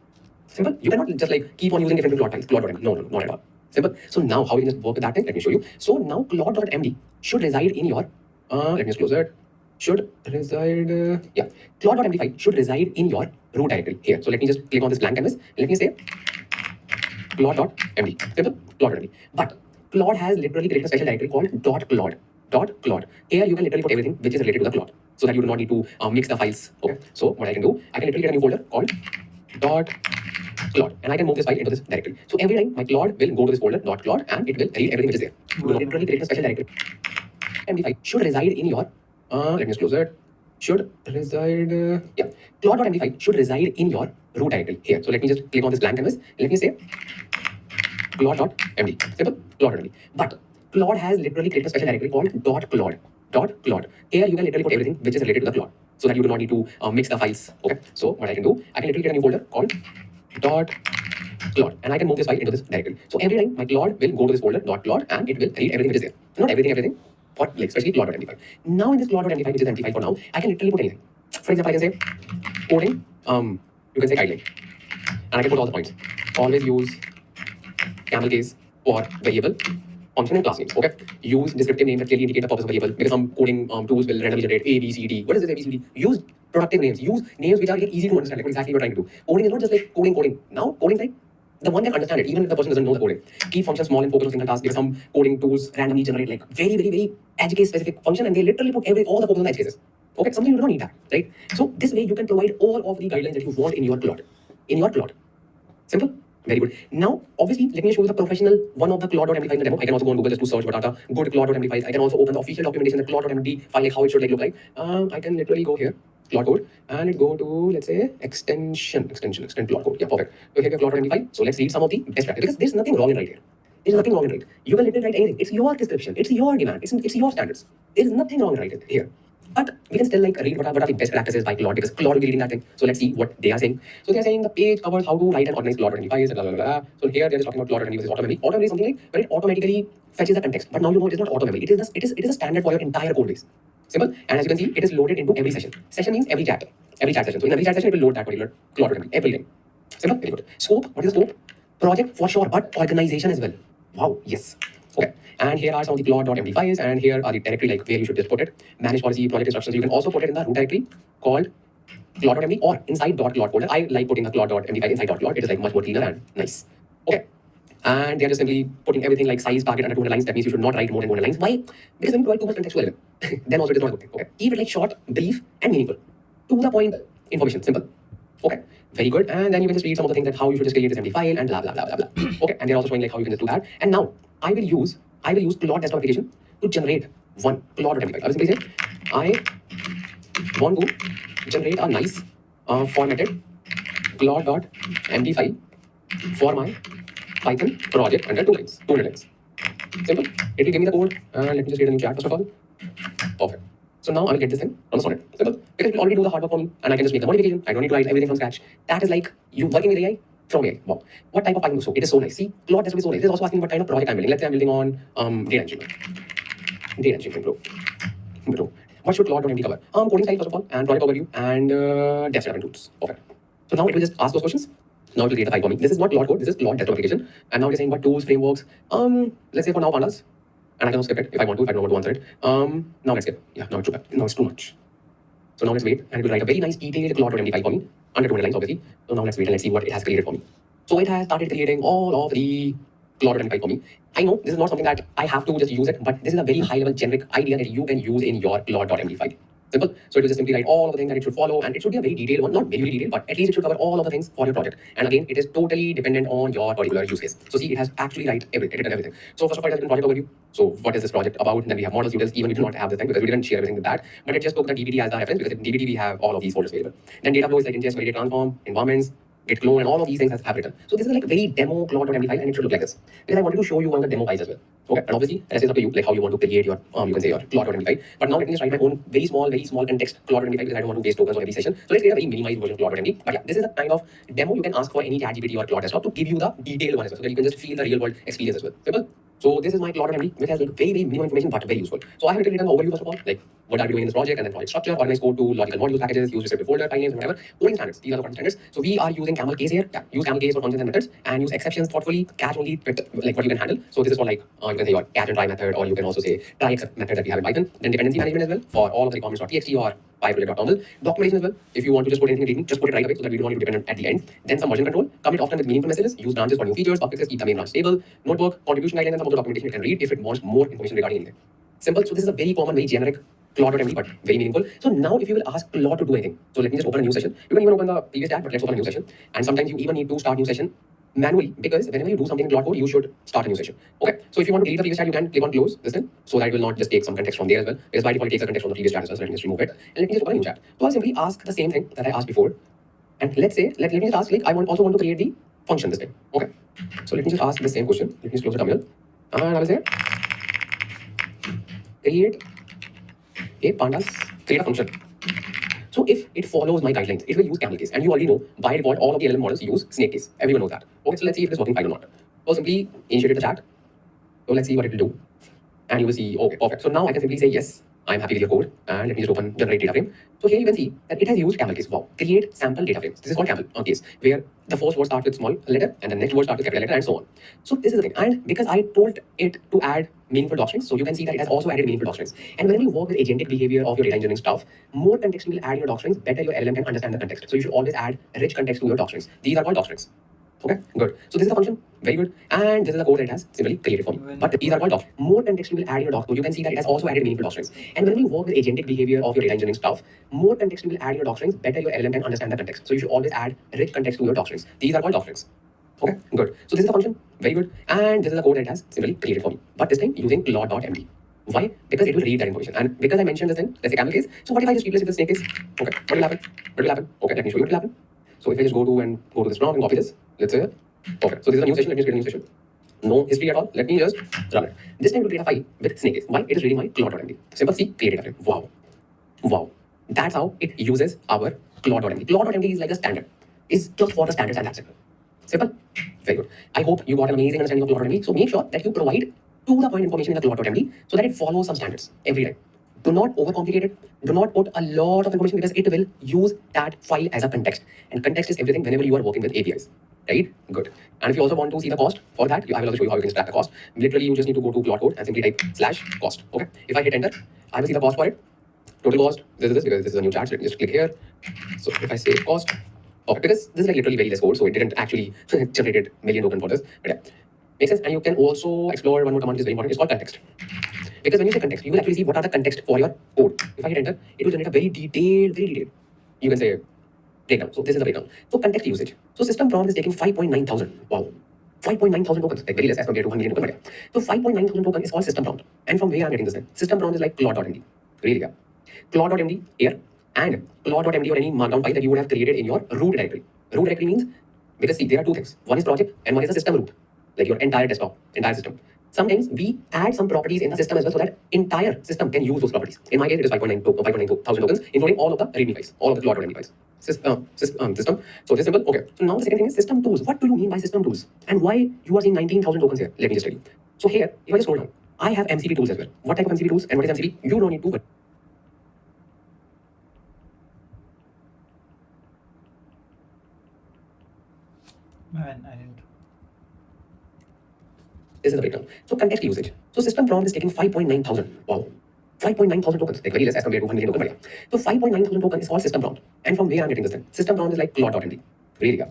Simple. You cannot just like keep on using different Claude files. Claude.md. No, not at all. Simple. So now how you can just work with that thing? Let me show you. So now Claude.md should reside in your let me just close it. Should reside yeah. Claude.md file should reside in your root directory here. So let me just click on this blank canvas. Let me say Claude.md. Simple. Claude.md. But Claude has literally created a special directory called .claude. Here you can literally put everything which is related to the Claude, so that you do not need to mix the files. Okay. So what I can do, I can literally get a new folder called .claude, and I can move this file into this directory. So every time my Claude will go to this folder .claude and it will read everything which is there. You will literally create a special directory. MD file should reside in your let me just close it. Should reside yeah. Claude.md file should reside in your root directory here. So let me just click on this blank canvas. Let me say Claude.md. Simple. Claude.md. But Claude has literally created a special directory called .claude. Here you can literally put everything which is related to the Claude, so that you do not need to mix the files. Okay. So what I can do, I can literally get a new folder called Claude, and I can move this file into this directory. So every time my Claude will go to this folder .claude and it will read everything which is there. Not everything, but like especially Claude.md5. Now in this Claude.md5, which is empty file for now, I can literally put anything. For example, I can say coding, you can say guideline, and I can put all the points. Always use camel case for variable, function and class names. Okay. Use descriptive names that clearly indicate the purpose of variable, because some coding tools will randomly generate A, B, C, D. What is this A, B, C, D? Use productive names. Use names which are like, easy to understand, like what exactly you're trying to do. Coding is not just like coding. Now, coding like the one can understand it, even if the person doesn't know the coding. Keep functions small and focus on single task, because some coding tools randomly generate like very edge case specific function, and they literally put all the focus on the edge cases. Okay, something you do not need that, right? So this way you can provide all of the guidelines that you want in your Claude. Simple. Very good. Now, obviously, let me show you the professional one of the Claude.md5 in the demo. I can also go on Google just to search what are the good Claude.md5s. I can also open the official documentation, the Claude.md5, like how it should like look like. I can literally go here, Claude code, and it go to, let's say, extend Claude code. Yeah, perfect. So here we have Claude.md5. So let's read some of the best practice, because there's nothing wrong in right here. There's nothing wrong in right. You can literally write anything. It's your description. It's your demand. It's your standards. There's nothing wrong in right here. But we can still like read what are the best practices by Claude, because Claude will be reading that thing. So let's see what they are saying. So they are saying the page covers how to write and organize Claude.md5s and blah, blah, blah, blah. So here they're just talking about Claude.md versus auto memory. Auto memory is something like when it automatically fetches the context. But now you know it is not auto memory. It is a standard for your entire code base. Simple. And as you can see, it is loaded into every session. Session means every chat session. So in every chat session, it will load that particular Claude.md every time. Simple. Very good. Scope. What is the scope? Project for sure, but organization as well. Wow. Yes. Okay. And here are some of the Claude.md5s, and here are the directory like where you should just put it. Manage policy, project instructions. You can also put it in the root directory called Claude.md or inside .claude folder. I like putting the Claude.md5 inside .claude. It is like much more cleaner and nice. Okay. And they are just simply putting everything like size target under 200 lines. That means you should not write more than 200 lines. Why? Because when you provide too much contextual element, then also it is not a good thing. Okay. Keep it like short, brief, and meaningful. To the point information. Simple. Okay. Very good. And then you can just read some of the things that how you should just create this empty file and blah blah blah blah blah. Okay. And they're also showing like how you can just do that. And now I will use Claude desktop application to generate one Claude.md5. I will simply say I want to generate a nice formatted Claude.md5 for my Python project under 200 lines. Simple. It will give me the code, and let me just create a new chat first of all. Perfect. So now I will get this thing on the sonnet. Simple. Because it will already do the hard work for me, and I can just make the modification. I don't need to write everything from scratch. That is like you working with AI from AI. Wow. What type of Python? So it is so nice. See, Claude desktop is so nice. It is also asking what kind of project I'm building. Let's say I'm building on data engineering. Bro. What should Claude.md cover? Coding style first of all, and project overview, and dev setup and tools. Perfect. So now it will just ask those questions. Now it will create the file for me. This is not Claude code. This is Claude desktop application. And now it is saying what tools, frameworks. Let's say for now pandas, and I can also skip it if I want to. If I don't want to answer it. Now let's skip. Yeah. Now it's too much. So now let's wait, and it will write a very nice detailed Claude.md5 for me under 200 lines, obviously. So now let's wait and let's see what it has created for me. So it has started creating all of the Claude.md5 for me. I know this is not something that I have to just use it, but this is a very high level generic idea that you can use in your Claude.md5. Simple. So it will just simply write all of the things that it should follow, and it should be a very detailed one, not very detailed, but at least it should cover all of the things for your project. And again, it is totally dependent on your particular use case. So see, it has actually written everything. So first of all, it has been project overview. So what is this project about? Then we have models, utils. Even we do not have this thing because we didn't share everything with that, but it just took the DBT as the reference, because in DBT we have all of these folders available. Then data flow is like ingest, validate, transform, environments, git clone, and all of these things have written. So this is like very demo Claude.md5, and it should look like this. Because I wanted to show you one of the demo files as well. Okay, and obviously rest is up to you, like how you want to create your you can say your Claude.md5. But now let me just write my own very small context Claude.md5, because I don't want to waste tokens on every session. So let's create a very minimized version of Claude.md. But yeah, this is a kind of demo you can ask for any ChatGPT or Claude desktop to give you the detailed one as well, so that you can just feel the real world experience as well. Simple. So this is my Claude.md, which has like very minimum information but very useful. So I have written an overview first of all, like what are we doing in this project, and then project structure, organize code to logical modules, packages, use descriptive folder, file names, and whatever. Coding standards. These are the standards. So we are using camel case here. Yeah, use camel case for functions and methods, and use exceptions thoughtfully. Catch only like what you can handle. So this is for like you can say your catch and try method, or you can also say try except method that we have in Python. Then dependency management as well for all of the requirements.txt or pyproject.toml. Documentation as well. If you want to just put anything in README, just put it right away so that we don't want to be dependent at the end. Then some version control. Commit often with meaningful messages. Use branches for new features. Bug fixes. Keep the main branch stable. Notebook, contribution guidelines, and some of the documentation you can read if it wants more information regarding anything. Simple. So this is a very common, very generic Claude.md, but very meaningful. So now if you will ask Claude to do anything, so let me just open a new session. You can even open the previous tab, but let's open a new session. And sometimes you even need to start new session manually, because whenever you do something in Claude code, you should start a new session. Okay. So if you want to delete the previous chat, you can click on close this thing, so that it will not just take some context from there as well. Because by default it takes the context from the previous chat as well. So let me just remove it. And let me just open a new chat. So I'll simply ask the same thing that I asked before. And let's say, let me just ask, like I also want to create the function this time. Okay. So let me just ask the same question. Let me just close the terminal. And I will say create a pandas, create a function. So if it follows my guidelines, it will use camel case. And you already know by default all of the LLM models use snake case. Everyone knows that. Okay, so let's see if it is working fine or not. So simply initiate the chat. So let's see what it will do. And you will see, okay, perfect. So now I can simply say, yes, I'm happy with your code. And let me just open generate data frame. So here you can see that it has used camel case. Wow. Create sample data frames. This is called camel case, where the first word starts with small letter and the next word starts with capital letter and so on. So this is the thing. And because I told it to add meaningful doctrines, so you can see that it has also added meaningful doctrines. And whenever you work with agentic behavior of your data engineering stuff, more context you will add in your doctrines, better your LLM can understand the context. So you should always add rich context to your doctrines. These are called doctrines. Okay, good. So this is the function, very good. And this is the code that it has simply created for me. But these are called docs. More context you will add in your doc. So you can see that it has also added meaningful doctrines. And when you work with agentic behavior of your data engineering stuff, more context you will add in your doctrines, better your LLM can understand the context. So you should always add rich context to your doctrines. These are called doctrines. Okay, good. So this is the function, very good. And this is the code that it has simply created for me. But this thing using Claude.md. Why? Because it will read that information. And because I mentioned this thing, let's say camel case. So what if I just replace it with snake case? Okay, what will happen? What will happen? Okay, let me show you what will happen. So if I just go to this prompt and copy this, let's say, okay, so this is a new session. Let me just create a new session. No history at all. Let me just run it. This time we'll create a file with snake case. Why? It is reading my Claude.md. Simple C, create data frame. Wow. Wow. That's how it uses our Claude.md. Claude.md is like a standard. It's just for the standards and that's it. Simple. Very good. I hope you got an amazing understanding of Claude.md. So make sure that you provide to the point information in the Claude.md so that it follows some standards every time. Do not overcomplicate it. Do not put a lot of information because it will use that file as a context. And context is everything whenever you are working with APIs. Right? Good. And if you also want to see the cost for that, I will also show you how you can extract the cost. Literally, you just need to go to Claude Code and simply type /cost. Okay. If I hit enter, I will see the cost for it. Total cost. This is this because this is a new chart. So let me just click here. So if I say cost, okay, because this is like literally very less code, so it didn't actually generated million token for this. But yeah, makes sense. And you can also explore one more command which is very important. It's called context. Because when you say context, you will actually see what are the context for your code. If I hit enter, it will generate a very detailed. You can say breakdown. So this is the breakdown. So context usage. So system prompt is taking 5.9 thousand. Wow. 5.9 thousand tokens, like very less as compared to 1 million tokens. So 5.9 thousand token is called system prompt. And from where I'm getting this then? System prompt is like Claude.md. Really, yeah. Claude.md here and Claude.md or any markdown file that you would have created in your root directory. Root directory means, because see, there are two things. One is project and one is the system root, like your entire desktop, entire system. Sometimes we add some properties in the system as well so that entire system can use those properties. In my case, it is 5.9 thousand tokens, including all of the README files, all of the Claude.md files. System. So this is simple. Okay. So now the second thing is system tools. What do you mean by system tools? And why you are seeing 19,000 tokens here? Let me just tell you. So here, if I just scroll down, I have MCP tools as well. What type of MCP tools and what is MCP? You don't need to. Man, I didn't. This is the breakdown. So context usage. So system prompt is taking 5.9 thousand. Wow. 5.9 thousand tokens, like very less as compared to 1 million tokens. So 5.9 thousand token is called system prompt. And from where I'm getting this then? System prompt is like Claude.md. Really, yeah.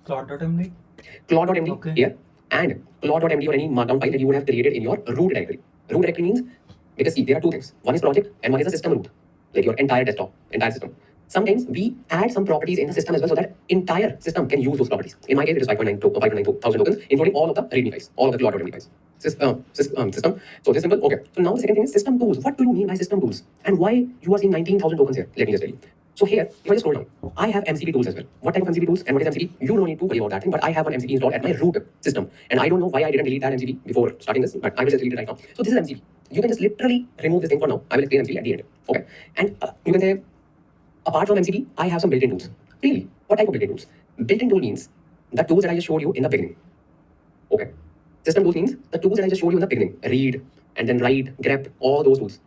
Claude.md. Claude.md Okay. here and Claude.md or any markdown file that you would have created in your root directory. Root directory means, because see, there are two things. One is project and one is the system root, like your entire desktop, entire system. Sometimes we add some properties in the system as well so that entire system can use those properties. In my case, it is 5.9 thousand tokens, including all of the README files, all of the Claude.md files. System. So this is simple. Okay. So now the second thing is system tools. What do you mean by system tools? And why you are seeing 19,000 tokens here? Let me just tell you. So here, if I just scroll down, I have MCP tools as well. What type of MCP tools and what is MCP? You don't need to worry about that thing, but I have one MCP installed at my root system. And I don't know why I didn't delete that MCP before starting this, but I will just delete it right now. So this is MCP. You can just literally remove this thing for now. I will explain MCP at the end. Okay. And you can say, apart from MCP, I have some built-in tools. Really? What type of built-in tools? Built-in tool means the tools that I just showed you in the beginning. Okay. System tools means the tools that I just showed you in the beginning. Read, and then write, grep, all those tools.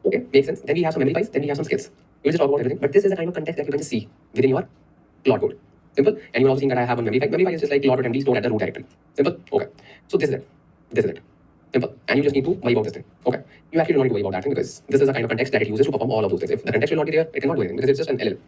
Okay, makes sense. Then we have some memory files, then we have some skills. We'll just talk about everything, but this is the kind of context that you can just see within your Claude code. Simple. And you're also seeing that I have a memory file. Memory file is just like Claude.md stored at the root directory. Simple. Okay. So this is it. This is it. Simple. And you just need to worry about this thing. Okay. You actually don't need to worry about that thing because this is the kind of context that it uses to perform all of those things. If the context will not be there, it cannot do anything because it's just an LLM.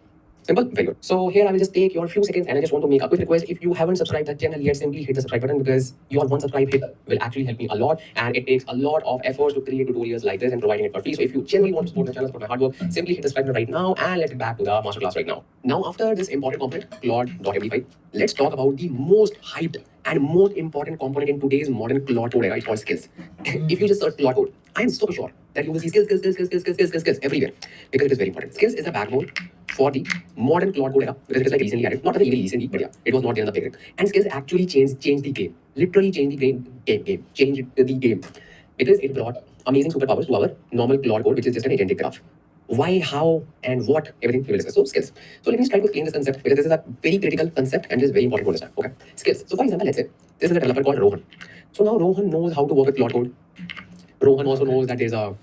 Simple, very good. So here I will just take your few seconds and I just want to make a quick request. If you haven't subscribed the channel yet, simply hit the subscribe button because your one subscribe hit will actually help me a lot, and it takes a lot of efforts to create tutorials like this and providing it for free. So if you genuinely want to support the channel, support my hard work, simply hit the subscribe button right now and let's get back to the masterclass right now. Now after this important component, Claude.md5, let's talk about the most hyped and most important component in today's modern Claude code era. It's called skills. If you just search Claude code, I am so sure that you will see skills everywhere because it is very important. Skills is the backbone for the modern Claude code era because it is like recently added, not very recently, but yeah, it was not there in the beginning. And skills actually changed the game, literally changed the game, changed the game because it brought amazing superpowers to our normal Claude code, which is just an agentic graph. Why, how, and what, everything we will discuss. So skills. So let me try to explain this concept because this is a very critical concept and it is very important to understand. Okay, skills. So for example, let's say this is a developer called Rohan. So now Rohan knows how to work with Claude code. Rohan also knows that there's a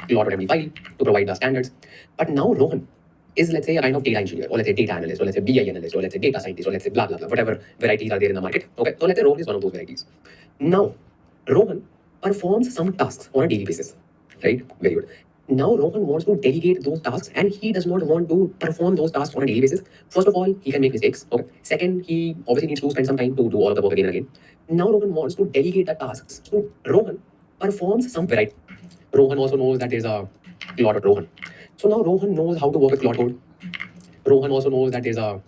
Claude.md file to provide the standards. But now Rohan is, let's say, a kind of data engineer, or let's say data analyst, or let's say BI analyst, or let's say data scientist, or let's say blah, blah, blah, whatever varieties are there in the market. Okay, so let's say Rohan is one of those varieties. Now, Rohan performs some tasks on a daily basis, right? Very good. Now, Rohan wants to delegate those tasks and he does not want to perform those tasks on a daily basis. First of all, he can make mistakes. Okay. Second, he obviously needs to spend some time to do all of the work again and again. Now, Rohan wants to delegate the tasks. So, Rohan performs some variety. Rohan also knows that there's a Claude Rohan. So now Rohan knows how to work with Claude code. Rohan also knows that there's a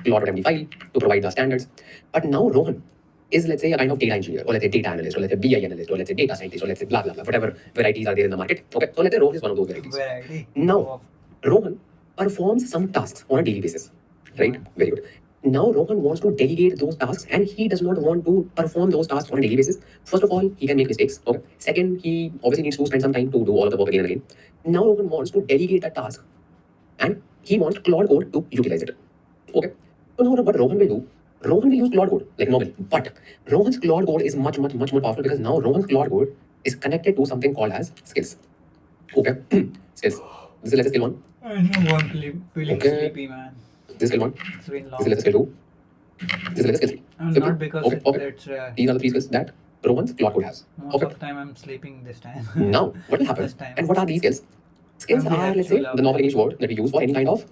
Claude.md file to provide the standards. But now Rohan is, let's say, a kind of data engineer, or let's say data analyst, or let's say BI analyst, or let's say data scientist, or let's say blah, blah, blah, whatever varieties are there in the market. Okay, so let's say Rohan is one of those varieties. Now, Rohan performs some tasks on a daily basis, right? Very good. Now Rohan wants to delegate those tasks and he does not want to perform those tasks on a daily basis. First of all, he can make mistakes. Okay. Second, he obviously needs to spend some time to do all of the work again and again. Now Rohan wants to delegate that task and he wants Claude code to utilize it. Okay. So now what Rohan will do, Rohan will use Claude code like normal, but Rohan's Claude code is much more powerful because now Rohan's Claude code is connected to something called as skills. Okay. Skills. This is let's skill one. I know I'm feeling sleepy, man. This is skill one. It's been long. This is let's skill two. This is skill three. Not because it's these are the three skills that Rohan's Claude code has. most of the time I'm sleeping this time. Now, what will happen? And what are these skills? Skills are, let's say, the normal English word that we use for any kind of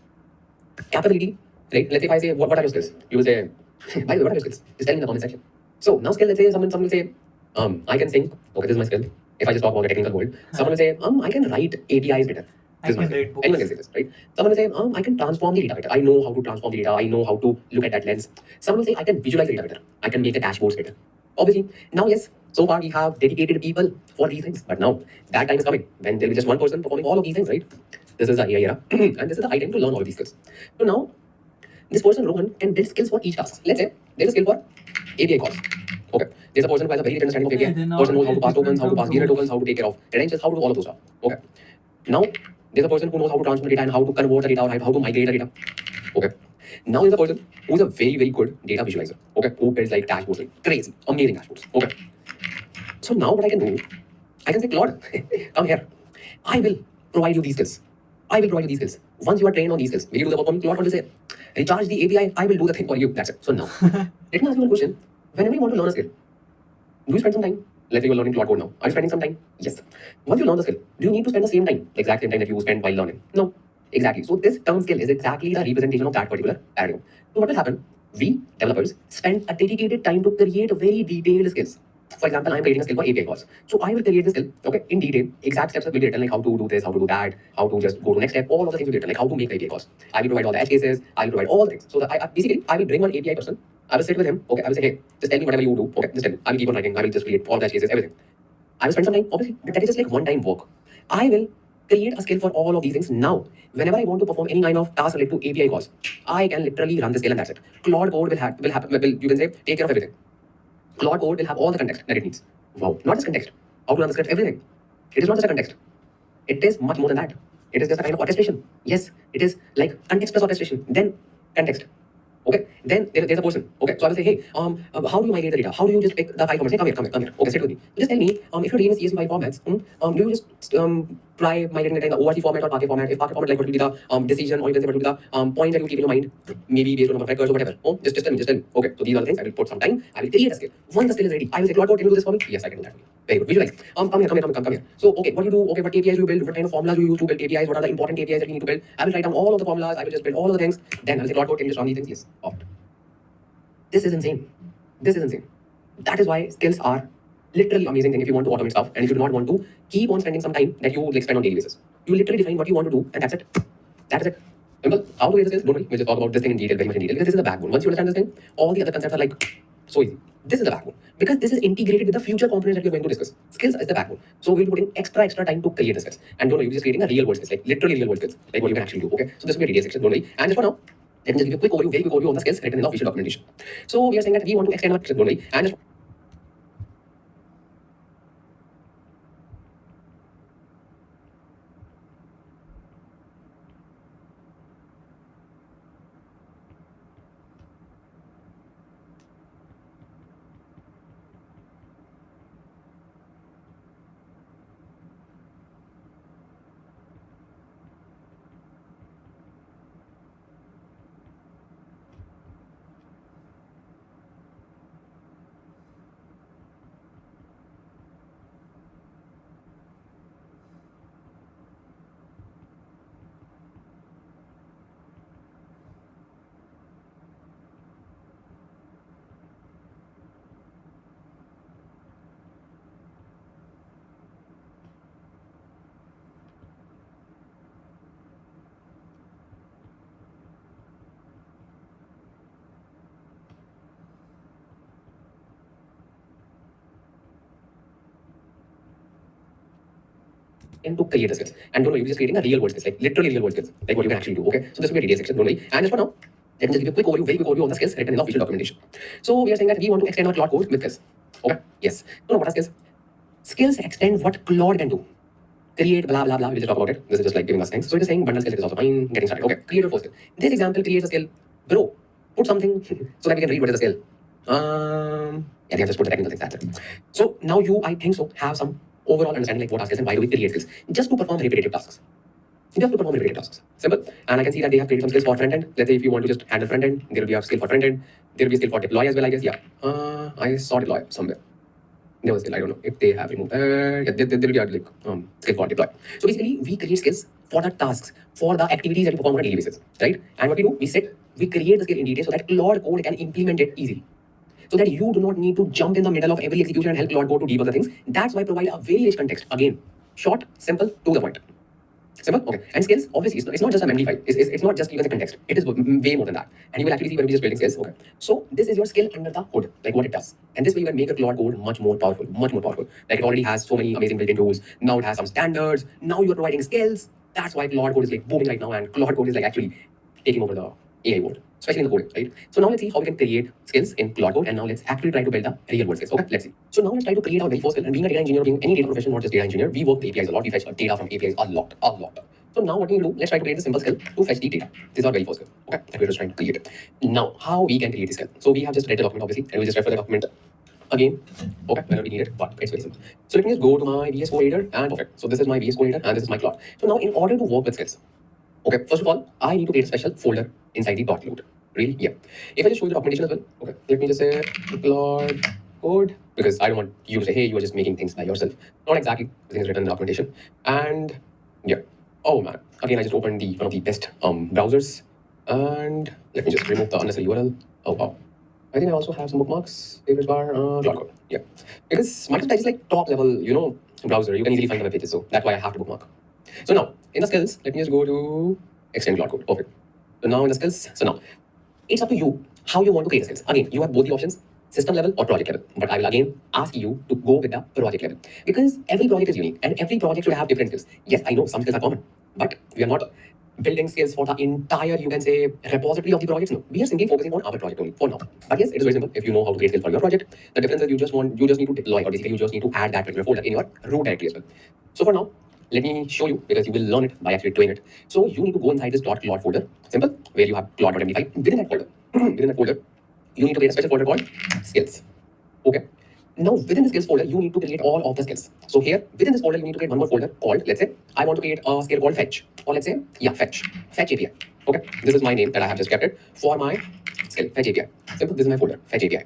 capability. Right? Let's say if I say, what are your skills? You will say, by the way, what are your skills? Just tell me in the comment section. So now skill, let's say someone will say, I can sing. Okay, this is my skill. If I just talk about the technical world, someone will say, I can write APIs better. This is my skill. Anyone can say this, right? Someone will say, I can transform the data better. I know how to transform the data. I know how to look at that lens. Someone will say, I can visualize the data better. I can make the dashboards better. Obviously, now yes, so far we have dedicated people for these things. But now that time is coming when there will be just one person performing all of these things, right? This is the AI era, and this is the item to learn all of these skills. So now, this person Rohan can build skills for each task. Let's say there's a skill for API calls. Okay, there's a person who has a very good understanding of API. Person knows how to pass tokens, how to pass behavior tokens, how to take care of credentials, how to do all of those stuff. Okay. Now there's a person who knows how to transfer data and how to convert the data, or how to migrate the data. Okay. Now there's a person who's a very good data visualizer. Okay, who builds like dashboards, like crazy, amazing dashboards. Okay. So now what I can do, I can say, Claude, come here. I will provide you these skills. I will provide you these skills. Once you are trained on these skills, will you do the work for me? Claude will say, recharge the API, I will do the thing for you. That's it. So now, let me ask you one question. Whenever you want to learn a skill, do you spend some time? Let's say you're learning Claude code now. Are you spending some time? Yes. Once you learn the skill, do you need to spend the same time, the exact same time that you spend while learning? No. Exactly. So this term skill is exactly the representation of that particular paradigm. So what will happen? We, developers, spend a dedicated time to create very detailed skills. For example, I'm creating a skill for API calls. So I will create the skill, okay, in detail. Exact steps will be written, like how to do this, how to do that, how to just go to next step. All of the things will be written, like how to make the API calls. I will provide all the edge cases. I will provide all the things. So that basically, I will bring one API person. I will sit with him. Okay, I will say, hey, just tell me whatever you do. Okay, just tell me. I will keep on writing. I will just create all the edge cases, everything. I will spend some time. Obviously, that is just like one-time work. I will create a skill for all of these things. Now, whenever I want to perform any kind of task related to API calls, I can literally run the skill and that's it. Claude code will you can say, take care of everything. Claude code will have all the context that it needs. Wow, not just context. How to run the script, everything. It is not just a context. It is much more than that. It is just a kind of orchestration. Yes, it is like context plus orchestration, then context. Okay, then there's a person. Okay, so I will say, hey, how do you migrate the data? How do you just pick the file formats? Say, come here. Okay, sit with me. Just tell me, if you're dealing with CSV file formats, do you just try migrating it in the ORC format or Parquet format. If Parquet format, like what will be the decision, or you can say what will be the points that you keep in your mind, maybe based on number of records or whatever. Oh, just tell me, just tell me. Okay, so these are the things. I will put some time. I will create a skill. Once the skill is ready, I will say, Claude, can you do this for me? Yes, I can do that for you. Very good. Visualize. Come here. So, okay, what do you do? Okay, what KPIs you build? What kind of formulas you use to build KPIs? What are the important KPIs that you need to build? I will write down all of the formulas. I will just build all of the things. Then I will say, Claude, can you just run these things? Yes. Opt. This is insane. This is insane. That is why skills are literally amazing thing if you want to automate stuff and if you do not want to keep on spending some time that you like spend on daily basis. You literally define what you want to do and that's it. That is it. Simple. How to create the skills? Don't worry. We'll just talk about this thing in detail, very much in detail because this is the backbone. Once you understand this thing, all the other concepts are like so easy. This is the backbone because this is integrated with the future components that we're going to discuss. Skills is the backbone. So we'll be putting extra time to create the skills. And don't worry, we're just creating a real world skills, like literally real world skills, like what you can actually do. Okay. So this will be a detail section. Don't worry. And just for now, let me just give you a quick overview, very quick overview on the skills written in the official documentation. So we are saying that we want to extend our don't worry. And just to create the skills. And don't worry, we're just creating a real world skills, like literally real world skills, like what you can actually do. Okay, so this will be a detail section. Don't worry. And just for now, let me just give you a quick overview, very quick overview on the skills written in the official documentation. So we are saying that we want to extend our Claude code with skills. Okay, yes. So what are skills? Skills extend what Claude can do. Create blah blah blah. We'll just talk about it. This is just like giving us things. So it is saying bundle skills is also fine. Getting started. Okay, create your first skill. This example creates a skill. Bro, put something so that we can read what is the skill. Yeah, they have just put the technical things. That's it. So now you, I think so, have some overall understanding like what are skills and why do we create skills? Just to perform repetitive tasks. Just to perform repetitive tasks. Simple. And I can see that they have created some skills for front end. Let's say if you want to just handle front end, there will be a skill for front end. There will be a skill for deploy as well, I guess. Yeah. I saw deploy somewhere. There was a skill. I don't know if they have removed that. Yeah, there will be a like skill for deploy. So basically, we create skills for the tasks, for the activities that you perform on a daily basis, right? And what we do, we create the skill in detail so that Claude code can implement it easily. So that you do not need to jump in the middle of every execution and help Claude Code to debug the things. That's why I provide a very rich context. Again, short, simple, to the point. Simple? Okay. And skills, obviously, it's not just a memory file. It's not just even the context. It is way more than that. And you will actually see when we just building skills. Okay. So this is your skill under the hood, like what it does. And this way you can make a Claude Code much more powerful, much more powerful. Like it already has so many amazing built-in tools. Now it has some standards. Now you're providing skills. That's why Claude Code is like booming right now. And Claude Code is like actually taking over the AI world, especially in the coding, right? So now let's see how we can create skills in Claude Code, and now let's actually try to build the real world skills. Okay, let's see. So now let's try to create our very first skill. And being a data engineer, being any data profession, not just data engineer, we work with APIs a lot. We fetch data from APIs a lot. So now what we do, let's try to create a simple skill to fetch the data. This is our very first skill. Okay, that we're just trying to create it. Now, how we can create this skill? So we have just read the document, obviously, and we'll just refer the document again. Okay, whenever we need it, but it's very simple. So let me just go to my VS Code editor and perfect. So this is my VS Code editor and this is my Claude. So now in order to work with skills, okay, first of all, I need to create a special folder inside the dot load. Really? Yeah. If I just show you the documentation as well, okay, let me just say Claude Code because I don't want you to say, hey, you are just making things by yourself. Not exactly. The thing is written in the documentation. And yeah. Oh man. Again, I just opened one of the best browsers. And let me just remove the unnecessary URL. Oh wow. I think I also have some bookmarks. Favorites bar, Claude Code. Yeah. Because Microsoft is like top level, browser. You can easily find the web pages. So that's why I have to bookmark. So now in the skills, let me just go to extend Claude Code. Perfect. So now in the skills, now it's up to you how you want to create the skills. Again, you have both the options, system level or project level. But I will again ask you to go with the project level because every project is unique and every project should have different skills. Yes, I know some skills are common, but we are not building skills for the entire, you can say, repository of the projects. No, we are simply focusing on our project only for now. But yes, it is very simple. If you know how to create skills for your project, the difference is you just need to deploy, or basically you just need to add that particular folder in your root directory as well. So for now, let me show you because you will learn it by actually doing it. So you need to go inside this .claude folder, simple, where you have claude.md5. Within that folder, you need to create a special folder called skills. Okay. Now, within the skills folder, you need to create all of the skills. So here, within this folder, you need to create one more folder called, let's say, I want to create a skill called fetch. Or let's say, yeah, fetch API. Okay, this is my name that I have just kept it for my skill, fetch API. Simple, this is my folder, fetch API.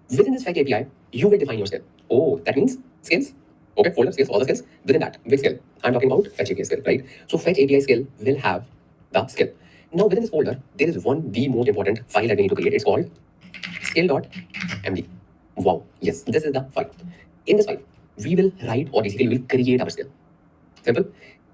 Within this fetch API, you will define your skill. Oh, that means skills. Okay, folder skills, all the skills. Within that, which skill? I'm talking about fetch API skill, right? So fetch API skill will have the skill. Now, within this folder, there is the most important file that we need to create. It's called skill.md. Wow, yes, this is the file. In this file, we will write or basically we will create our skill. Simple.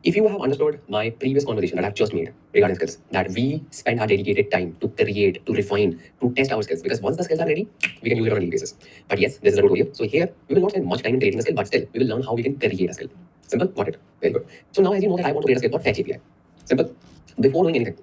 If you have understood my previous conversation that I've just made regarding skills, that we spend our dedicated time to create, to refine, to test our skills, because once the skills are ready, we can use it on a daily basis. But yes, this is a tutorial. So here, we will not spend much time in creating a skill, but still, we will learn how we can create a skill. Simple. Got it. Very good. So now as you know that I want to create a skill for fetch API. Simple. Before doing anything,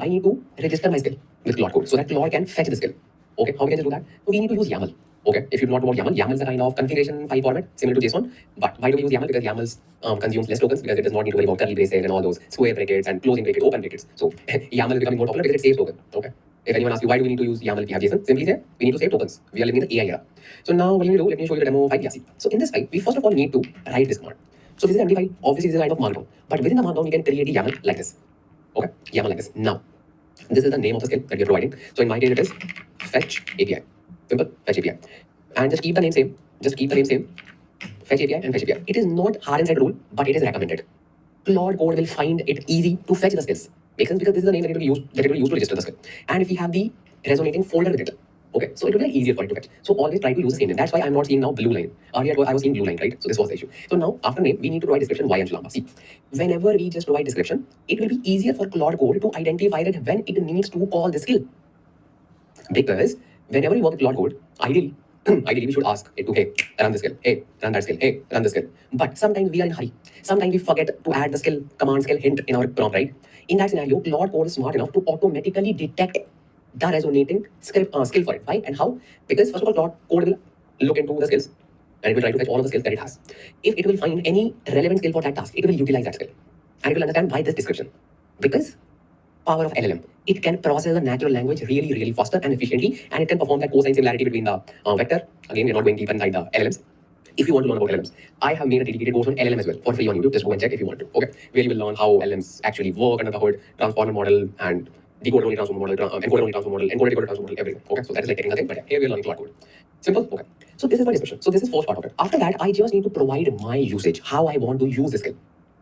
I need to register my skill with Claude Code so that Claude can fetch the skill. Okay, how we can just do that? So we need to use YAML. Okay, if you don't know about YAML is a kind of configuration file format similar to JSON. But why do we use YAML? Because YAML consumes less tokens because it does not need to worry about curly braces and all those square brackets and closing brackets, open brackets. So YAML is becoming more popular because it saves tokens. Okay. If anyone asks you why do we need to use YAML if we have JSON, simply say we need to save tokens. We are living in the AI era. So now what you need to do, let me show you the demo file. Yeah, see. So in this file, we first of all need to write this command. So this is an empty file. Obviously, this is a kind of markdown. But within the markdown, we can create a YAML like this. Okay, YAML like this. Now, this is the name of the skill that we are providing. So in my case, it is fetch API. Simple, fetch API. And just keep the name same. Just keep the name same. Fetch API and fetch API. It is not hard and set rule, but it is recommended. Claude Code will find it easy to fetch the skills. Makes sense because this is the name that it will use to register the skill. And if we have the resonating folder with it, okay, so it will be easier for it to fetch. So always try to use the same name. That's why I'm not seeing now blue line. Earlier I was seeing blue line, right? So this was the issue. So now after name, we need to provide description Y and lambda. See, whenever we just provide description, it will be easier for Claude Code to identify it when it needs to call the skill. Because whenever you work with Claude Code, ideally we should ask it to, hey, run this skill, hey, run that skill, hey, run this skill. But sometimes we are in a hurry. Sometimes we forget to add the skill, command skill hint in our prompt, right? In that scenario, Claude Code is smart enough to automatically detect the resonating skill for it. Why and how? Because first of all, Claude Code will look into the skills and it will try to fetch all of the skills that it has. If it will find any relevant skill for that task, it will utilize that skill. And it will understand why this description. Because power of LLM. It can process the natural language really, really faster and efficiently, and it can perform that cosine similarity between the vector. Again, we're not going deep inside the LLMs. If you want to learn about LLMs, I have made a dedicated course on LLM as well for free on YouTube. Just go and check if you want to. Okay, where you will learn how LLMs actually work under the hood, transformer model and decoder only transformer model, encoder only transformer model, encoder decoder transformer model, everything. Okay, so that is like technical thing, but yeah, here we're learning Claude Code. Simple. Okay, so this is my description. So this is first part of it. After that, I just need to provide my usage, how I want to use this skill.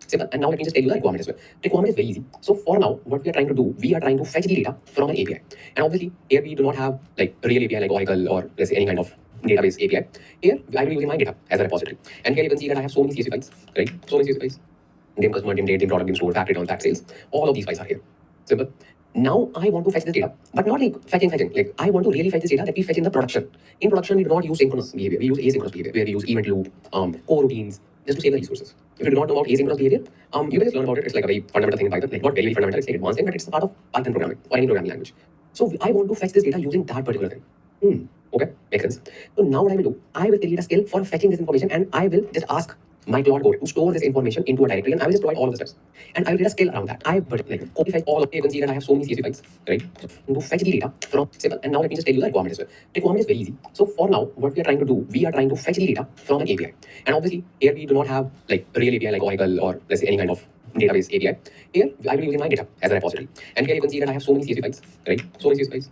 Simple. And now let me just tell you the requirement as well. Requirement is very easy. So for now, what we are trying to do, we are trying to fetch the data from an API. And obviously, here we do not have like a real API like Oracle or let's say any kind of database API. Here, I will be using my data as a repository. And here you can see that I have so many CSV files, right? So many CSV files. Name customer, name date, name product, name store, factory, return, fact sales. All of these files are here. Simple. Now I want to fetch this data, but not like fetching. Like I want to really fetch this data that we fetch in the production. In production, we do not use synchronous behavior. We use asynchronous behavior, where we use event loop, coroutines, just to save the resources. If you do not know about asynchronous behavior, you can just learn about it. It's like a very fundamental thing in Python. Like not very, very fundamental, it's like advanced thing, but it's a part of Python programming or any programming language. So I want to fetch this data using that particular thing. Okay, makes sense. So now what I will do, I will create a skill for fetching this information, and I will just ask my Claude Code to store this information into a directory, and I will just provide all of the steps. And I will create a skill around that. I will like copy fetch all of it. You can see that I have so many CSV files, right? To fetch the data from simple. And now let me just tell you the requirement as well. Requirement is very easy. So for now, what we are trying to do, we are trying to fetch the data from an API. And obviously, here we do not have like a real API like Oracle or let's say any kind of database API. Here, I will be using my data as a repository. And here you can see that I have so many CSV files, right? So many CSV files.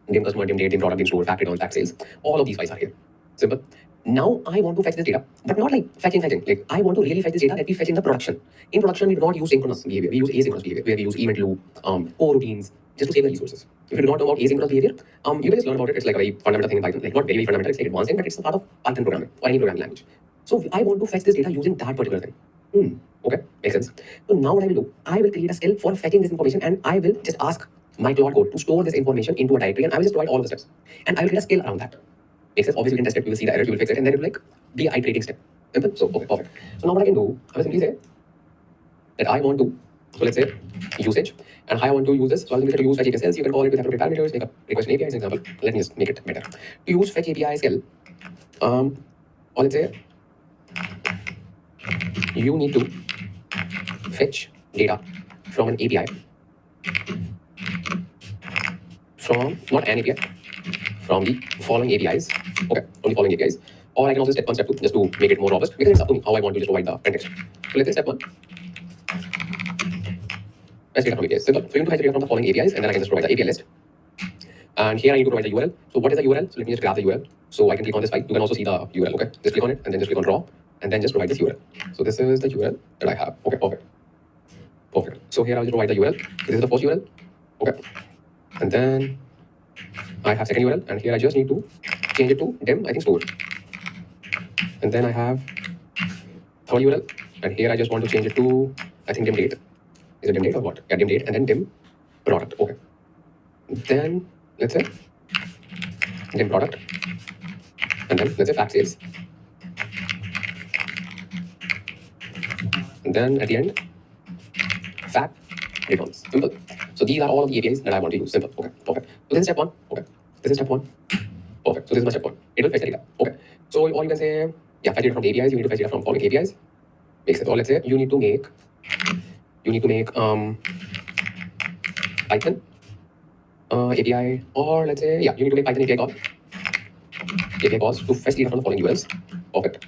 Name customer, name date, name product, name store, factory, return, fact sales. All of these files are here. Simple. Now I want to fetch this data, but not like fetching. Like I want to really fetch this data that we fetch in the production. In production, we do not use synchronous behavior. We use asynchronous behavior, where we use event loop, coroutines, just to save the resources. If you do not know about asynchronous behavior, you can just learn about it. It's like a very fundamental thing in Python. Like not very, very fundamental, it's like advanced thing, but it's a part of Python programming or any programming language. So I want to fetch this data using that particular thing. Okay, makes sense. So now what I will do, I will create a skill for fetching this information, and I will just ask my Claude Code to store this information into a directory, and I will just provide all of the steps. And I will create a skill around that. Makes sense. Obviously, you can test it. You will see the error. You will fix it, and then it will like be an iterating step. Simple. So okay, perfect. So now what I can do, I will simply say that I want to. So let's say usage, and I want to use this. So I'll simply say to use fetch API skills. You can call it with appropriate parameters. Make a request API as an example. Let me just make it better. To use fetch API skill, or let's say you need to fetch data from an API, from not an API, from the following APIs. Okay, from the following APIs. Or I can also step 1, step 2 just to make it more robust, because it's up to me how I want to just provide the context. So let's say step 1. Fetch data from APIs. Simple. So you need to fetch data from the following APIs, and then I can just provide the API list. And here I need to provide the URL. So what is the URL? So let me just grab the URL. So I can click on this file. You can also see the URL. Okay. Just click on it and then just click on draw and then just provide this URL. So this is the URL that I have. Okay. Perfect. Perfect. So here I'll just provide the URL. This is the first URL. Okay. And then I have second URL, and here I just need to change it to dim, I think store. And then I have third URL, and here I just want to change it to, I think, dim date. Is it dim date or what? Yeah, dim date, and then dim product. Okay. Then let's say dim product, and then let's say fact sales. And then at the end, fact returns. Simple. So these are all of the APIs that I want to use. Simple. Okay. Perfect. So this is step 1. Okay. This is step 1. Perfect. So this is my step 1. It will fetch the data. Okay. So or you can say, yeah, fetch data from the APIs. You need to fetch data from following APIs. Makes sense. Or let's say you need to make Python API, or let's say, yeah, you need to make Python API calls to fetch data from the following URLs. Perfect.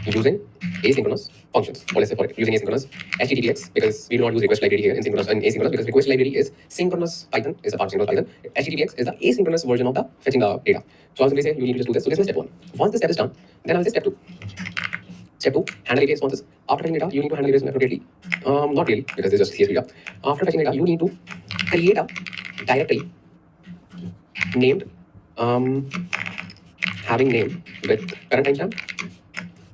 Using asynchronous functions, or let's say for it, using asynchronous HTTPX, because we do not use request library here in synchronous and asynchronous, because request library is synchronous Python, is a part of synchronous Python. HTTPX is the asynchronous version of the fetching the data. So I'll simply say you need to just do this. So this is step 1. Once this step is done, then I will say step 2. Step 2, handle API responses. After fetching data, you need to handle API appropriately. Not really, because this is just CSV data. After fetching data, you need to create a directory named having name with current timestamp,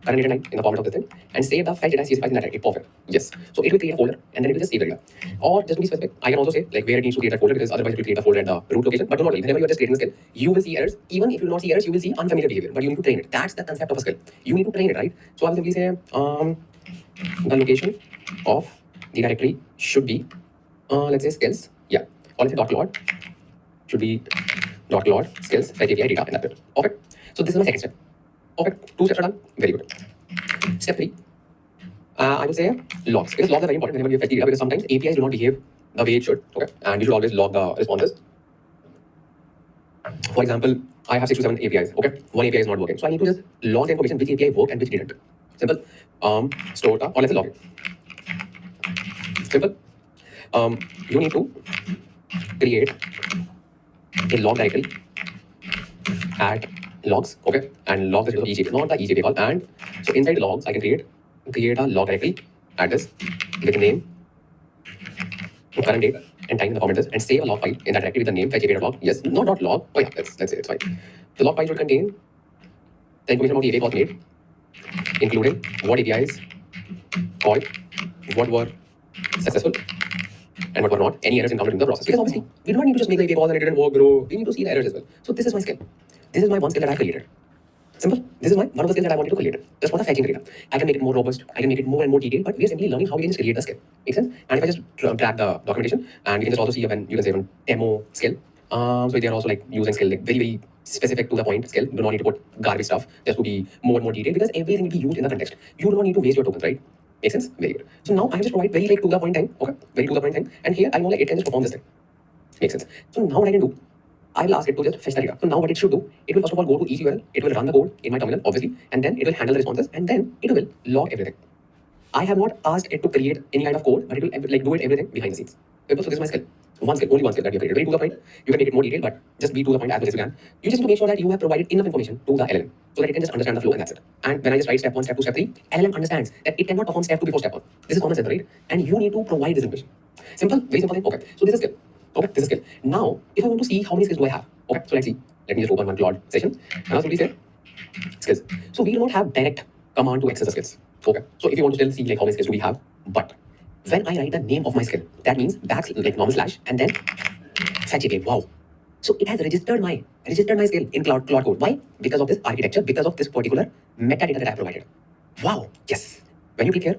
current data type in the format of the thing, and save the fetch data CSV file in that directory. Perfect. Yes. So it will create a folder, and then it will just save the data. Or just to be specific, I can also say like where it needs to create that folder, because otherwise it will create the folder at the root location. But do not worry, whenever you are just creating a skill, you will see errors. Even if you will not see errors, you will see unfamiliar behavior. But you need to train it. That's the concept of a skill. You need to train it, right? So I will simply say the location of the directory should be let's say skills. Yeah. Or let's say .claude should be .claude skills fetch API data in that bit. Perfect. So this is my second step. Perfect. 2 steps are done. Very good. Step 3. I would say logs. Because logs are very important whenever you fetch data, because sometimes APIs do not behave the way it should. Okay. And you should always log the responses. For example, I have 6 to 7 APIs. Okay. One API is not working. So I need to just log the information which API worked and which didn't. Simple. Store the, or let's say log it. Simple. You need to create a log directory at logs, okay, and log the status of each API, not the each API call. And so inside logs, I can create a log directory at this with name, current date, and time in the format this, and save a log file in that directory with the name fetch API.log. Yes, not .log. Oh yeah, let's say it's fine. The log file should contain the information about the API calls made, including what APIs called, what were successful, and what were not, any errors encountered in the process. Because obviously, we do not need to just make the API calls and it didn't work, bro. We need to see the errors as well. So this is my skill. This is my one skill that I've created. Simple. This is one of the skills that I wanted to create. Just for the fetching data. I can make it more robust. I can make it more and more detailed, but we are simply learning how we can just create the skill. Makes sense? And if I just track the documentation, and you can just also see when you can say even demo skill. So they are also like using skill, like very, very specific to the point skill. You do not need to put garbage stuff just to be more and more detailed, because everything will be used in the context. You do not need to waste your tokens, right? Makes sense? Very good. So now I just provide very like to the point thing. Okay, very to the point thing. And here I know like it can just perform this thing. Makes sense. So now what I can do, I will ask it to just fetch the data. So now what it should do, it will first of all go to each URL, it will run the code in my terminal, obviously, and then it will handle the responses, and then it will log everything. I have not asked it to create any kind of code, but it will like do it everything behind the scenes. So this is my skill. One skill, only one skill that you have created. Very to the point. You can make it more detailed, but just be to the point as much as you can. You just need to make sure that you have provided enough information to the LLM so that it can just understand the flow, and that's it. And when I just write step 1, step 2, step 3, LLM understands that it cannot perform step 2 before step 1. This is common sense, right? And you need to provide this information. Simple, very simple thing. Okay. So this is skill. Okay, this is skill. Now, if I want to see how many skills do I have, okay, so let's see. Let me just open one Claude session. And I'll simply say skills. So we do not have direct command to access the skills. Okay. So if you want to still see like how many skills do we have, but when I write the name of my skill, that means back like normal slash and then fetch API. Wow. So it has registered my skill in Claude code. Why? Because of this architecture, because of this particular metadata that I provided. Wow. Yes. When you click here,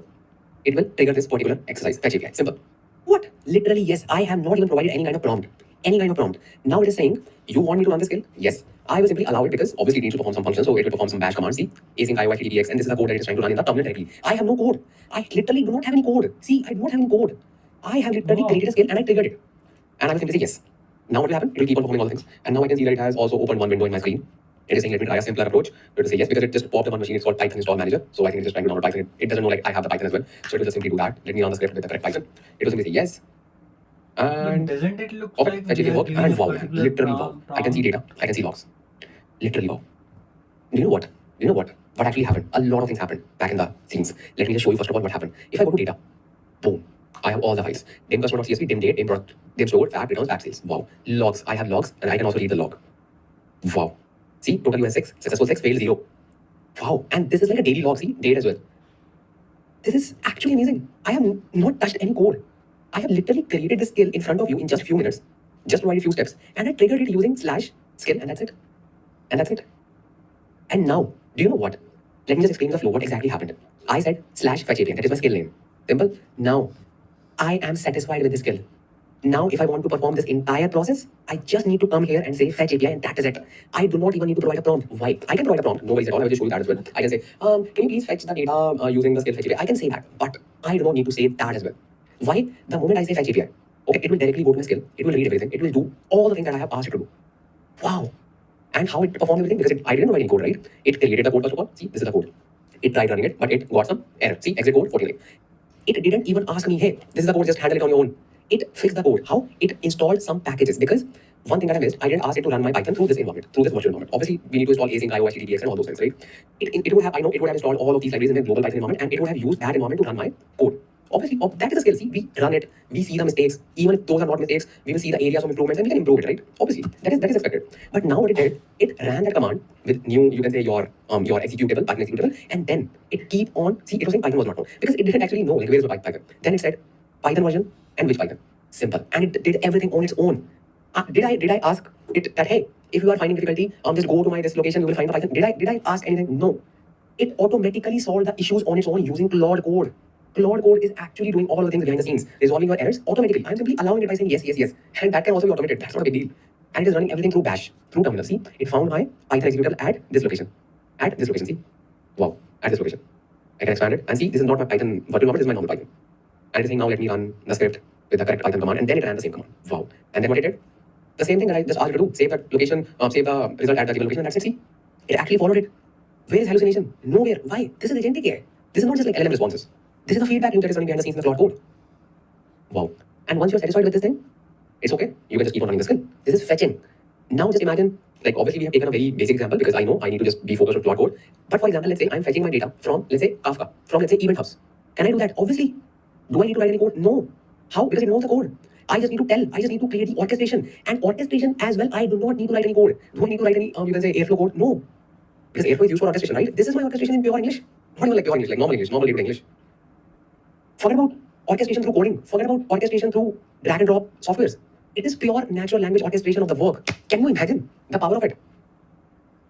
it will trigger this particular exercise, fetch API. Simple. What? Literally, yes. I have not even provided any kind of prompt. Now it is saying, you want me to run this skill? Yes. I will simply allow it, because obviously it needs to perform some function. So it will perform some bash commands. See, async IO HTTPX, and this is the code that it is trying to run in the terminal directly. I have no code. I literally do not have any code. See, I do not have any code. I have literally created a skill and I triggered it. And I will simply say yes. Now what will happen? It will keep on performing all the things. And now I can see that it has also opened one window in my screen. It is saying let me try a simpler approach. So to say yes, because it just popped up on machine. It's called Python install manager. So I think it's just trying to download Python. It doesn't know like I have the Python as well. So it will just simply do that. Let me run the script with the correct Python. It will simply say yes. And doesn't it look okay, like fetch we API are work. giving And a wow, man, particular literally wow. I can see data. I can see logs. Literally wow. Do you know what? Do you know what? What actually happened? A lot of things happened back in the scenes. Let me just show you first of all what happened. If I go to data, boom, I have all the files. Dim customer.csv, dim date, dim product, dim stored, fab, returns, fab sales. Wow. Logs. I have logs and I can also read the log. Wow. See, total US 6, successful 6, failed 0. Wow. And this is like a daily log. See, date as well. This is actually amazing. I have not touched any code. I have literally created this skill in front of you in just a few minutes, just provided a few steps, and I triggered it using slash skill, and that's it. And that's it. And now, do you know what? Let me just explain the flow, what exactly happened. I said slash fetch API, that is my skill name. Simple. Now, I am satisfied with this skill. Now, if I want to perform this entire process, I just need to come here and say fetch API, and that is it. I do not even need to provide a prompt. Why? I can provide a prompt. No worries at all. I will just show you that as well. I can say, can you please fetch the data using the skill fetch API? I can say that, but I do not need to say that as well. Why? The moment I say fetch API, okay, it will directly go to my skill. It will read everything. It will do all the things that I have asked it to do. Wow. And how it performed everything, because I didn't write any code, right? It created the code first of all. See, this is the code. It tried running it, but it got some error. See, exit code 49. It didn't even ask me, hey, this is the code, just handle it on your own. It fixed the code. How? It installed some packages, because one thing that I missed, I didn't ask it to run my Python through this environment, through this virtual environment. Obviously, we need to install async, IO, HTTPS, and all those things, right? It would have, I know, it would have installed all of these libraries in a global Python environment, and it would have used that environment to run my code. Obviously, that is a skill. See, we run it, we see the mistakes. Even if those are not mistakes, we will see the areas of improvements and we can improve it, right? Obviously, that is expected. But now what it did, it ran that command with new, you can say your executable, Python executable, and then it keep on. See, it was saying Python was not known because it didn't actually know like where is the Python. Then it said Python version and which Python. Simple, and it did everything on its own. Did I ask it that hey, if you are finding difficulty, just go to my this location, you will find the Python. Did I ask anything? No. It automatically solved the issues on its own using Claude code. Claude code is actually doing all of the things behind the scenes, resolving your errors automatically. I'm simply allowing it by saying yes, yes, yes. And that can also be automated. That's not a big deal. And it is running everything through bash, through terminal. See, it found my Python executable at this location. At this location, see? Wow, at this location. I can expand it. And see, this is not my Python virtual environment, this is my normal Python. And it is saying now let me run the script with the correct Python command, and then it ran the same command. Wow. And then what it did? The same thing that I just asked it to do. Save that location, save the result at the given location, and that's it. See? It actually followed it. Where is hallucination? Nowhere. Why? This is agentic AI. This is not just like LLM responses. This is the feedback loop that is running behind the scenes in the Claude code. Wow. And once you're satisfied with this thing, it's okay. You can just keep on running the skill. This is fetching. Now just imagine, like obviously we have taken a very basic example because I know I need to just be focused on Claude code. But for example, let's say I'm fetching my data from, let's say, Kafka, from, let's say, Event Hubs. Can I do that? Obviously. Do I need to write any code? No. How? Because it knows the code. I just need to tell. I just need to create the orchestration. And orchestration as well, I do not need to write any code. Do I need to write any, you can say, Airflow code? No. Because Airflow is used for orchestration, right? This is my orchestration in pure English. Not even like pure English, like normal liquid English. Forget about orchestration through coding. Forget about orchestration through drag and drop softwares. It is pure natural language orchestration of the work. Can you imagine the power of it?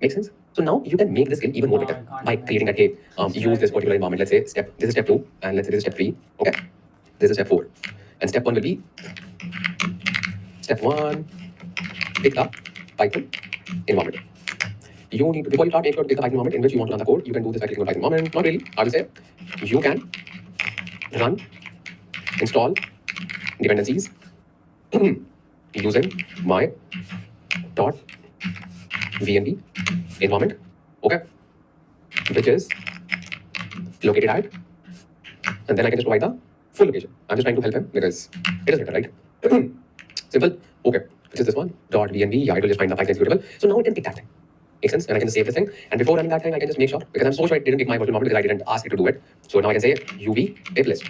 Makes sense? So now you can make this skill even more No, I better can't by imagine. creating that, hey, use this particular environment. Let's say this is step 2, and let's say this is step 3. Okay? This is step 4. And step 1 will be step 1, pick the Python environment. You need to, before you start, make sure to pick the Python environment in which you want to run the code. You can do this by clicking on Python environment. Not really. I will say you can run, install dependencies using my dot VNB environment, okay, which is located at, and then I can just provide the full location. I'm just trying to help him because it is better, right? Simple. Okay, which is this one, dot VNB. Yeah, it will just find the Python executable. So now it can pick that thing. Makes sense? And I can just save this thing. And before running that thing, I can just make sure, because I'm so sure it didn't pick my virtual environment because I didn't ask it to do it. So now I can say UV pip list.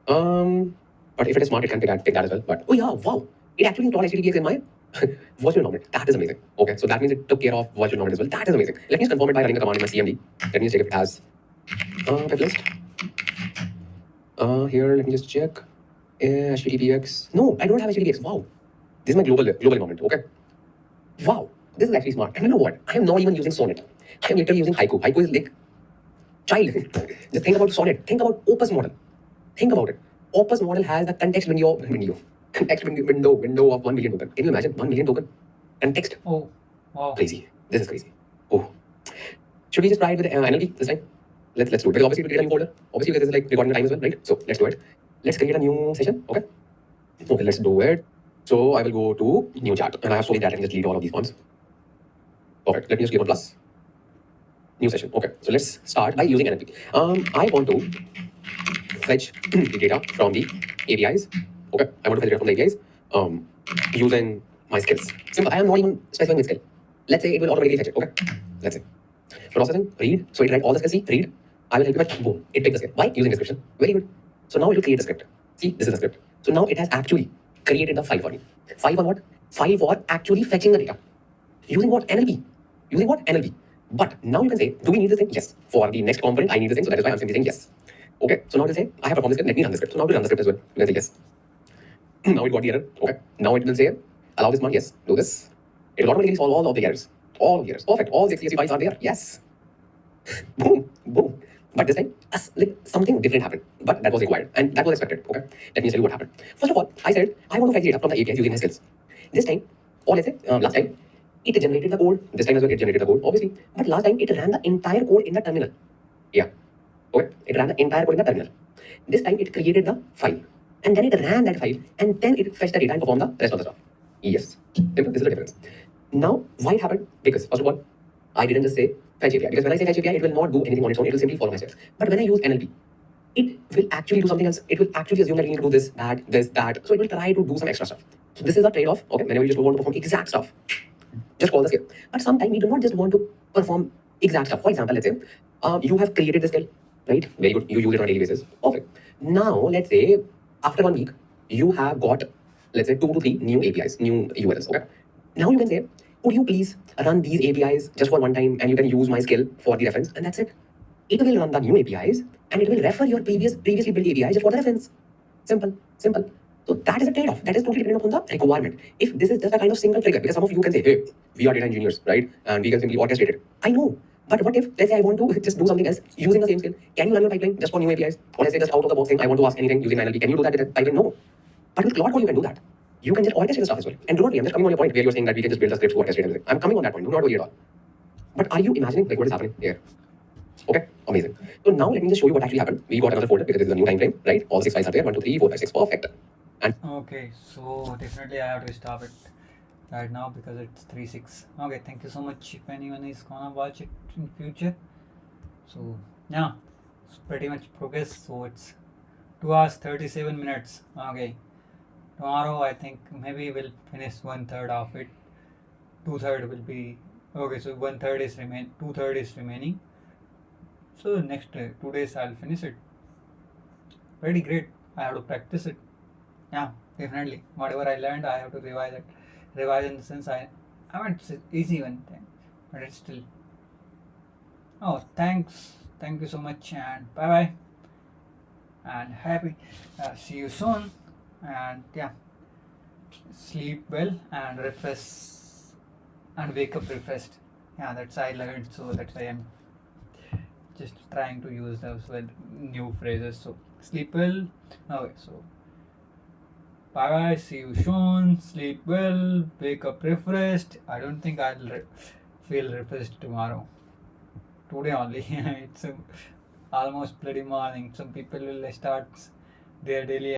But if it is smart, it can pick that as well. But oh yeah, wow, it actually installed HTTPS in my virtual environment. That is amazing. Okay, so that means it took care of virtual environment as well. That is amazing. Let me just confirm it by running a command in my CMD. Let me just check if it has pip list. Here, let me just check. HTTPX. No, I don't have HTTPX. Wow, this is my global environment. Okay. Wow, this is actually smart. And you know what? I am not even using Sonnet. I am literally using Haiku. Haiku is like child. Just think about Sonnet. Think about Opus model. Think about it. Opus model has the context window of 1 million token. Can you imagine 1 million token context? Oh, wow. Crazy. This is crazy. Oh, should we just try it with NLP this time? Let's do it. Because obviously we create a new folder. Obviously because this is like recording the time as well, right? So let's do it. Let's create a new session. Okay. Let's do it. So I will go to new chat, and I have so many that I can just delete all of these ones. Perfect. Let me just click on plus. New session. Okay. So let's start by using NLP. I want to fetch the data from the APIs. Okay. I want to fetch data from the APIs using my skills. Simple. I am not even specifying my skill. Let's say it will automatically fetch it. Okay. Let's say. Processing, read. So it read all the skills. See, read. I will help you fetch. Boom. It picked the skill. Why? Using description. Very good. So now it will create a script. See, this is the script. So now it has actually created the file for me. File for what? File for actually fetching the data. Using what? NLP. Using what? NLP. But now you can say, do we need this thing? Yes. For the next component, I need this thing. So that is why I'm simply saying yes. Okay. So now it will say, I have performed this script. Let me run the script. So now to run the script as well. You can say yes. Now it got the error. Okay. Now it will say, allow this one. Yes. Do this. It will automatically solve all of the errors. All of the errors. Perfect. All the CSV files are there. Yes. Boom. Boom. But this time, like something different happened. But that was required. And that was expected. Okay. Let me tell you what happened. First of all, I said, I want to fetch data from the APIs using my skills. This time, or let's say last time, it generated the code. This time as well, it generated the code, obviously. But last time, it ran the entire code in the terminal. Yeah. Okay. It ran the entire code in the terminal. This time, it created the file. And then it ran that file. And then it fetched the data and performed the rest of the stuff. Yes. Simple. This is the difference. Now, why it happened? Because, first of all, I didn't just say fetch API. Because when I say fetch API, it will not do anything on its own. It will simply follow my steps. But when I use NLP, it will actually do something else. It will actually assume that you need to do this, that. So it will try to do some extra stuff. So this is a trade-off. Okay. Whenever you just want to perform exact stuff, just call the skill. But sometimes we do not just want to perform exact stuff. For example, let's say you have created the skill, right? Very good. You use it on a daily basis. Perfect. Now, let's say after 1 week, you have got, let's say, 2 to 3 new APIs, new URLs. Okay. Now you can say, could you please run these APIs just for one time and you can use my skill for the reference, and that's it. It will run the new APIs and it will refer your previously built APIs just for the reference. Simple. Simple. So that is a trade-off. That is totally dependent upon the requirement. If this is just a kind of single trigger, because some of you can say, hey, we are data engineers, right? And we can simply orchestrate it. I know. But what if, let's say I want to just do something else using the same skill? Can you run your pipeline just for new APIs? Or let's say just out of the box thing, I want to ask anything using NLP. Can you do that with a pipeline? No. But with Claude Code, you can do that. You can just orchestrate the stuff as well. And do not worry, I'm just coming on your point where you're saying that we can just build the scripts to orchestrate everything. I'm coming on that point. Do not worry at all. But are you imagining like what is happening here? Okay, amazing. So now let me just show you what actually happened. We got another folder because this is a new time frame, right? All 6 files are there. 1, 2, 3, 4, 5, 6. Perfect. And Okay, so definitely I have to stop it right now because it's 3:06. Okay, thank you so much if anyone is gonna watch it in future. So yeah, it's pretty much progress. So it's 2 hours 37 minutes. Okay, tomorrow I think maybe we'll finish 1/3 of it. 2/3 will be okay. So 1/3 is 2/3 is remaining. So next 2 days I'll finish it. Pretty great. I have to practice it. Yeah, definitely. Whatever I learned, I have to revise it. Revise in the sense I mean it's an easy one thing, but it's still. Oh, thanks. Thank you so much, and bye bye. And happy. See you soon. And yeah, sleep well and refresh and wake up refreshed. Yeah, that's I learned. So that's why I'm just trying to use those new phrases. So sleep well. Okay, so bye bye. See you soon. Sleep well. Wake up refreshed. I don't think I'll feel refreshed tomorrow. Today only. It's almost bloody morning. Some people will start their daily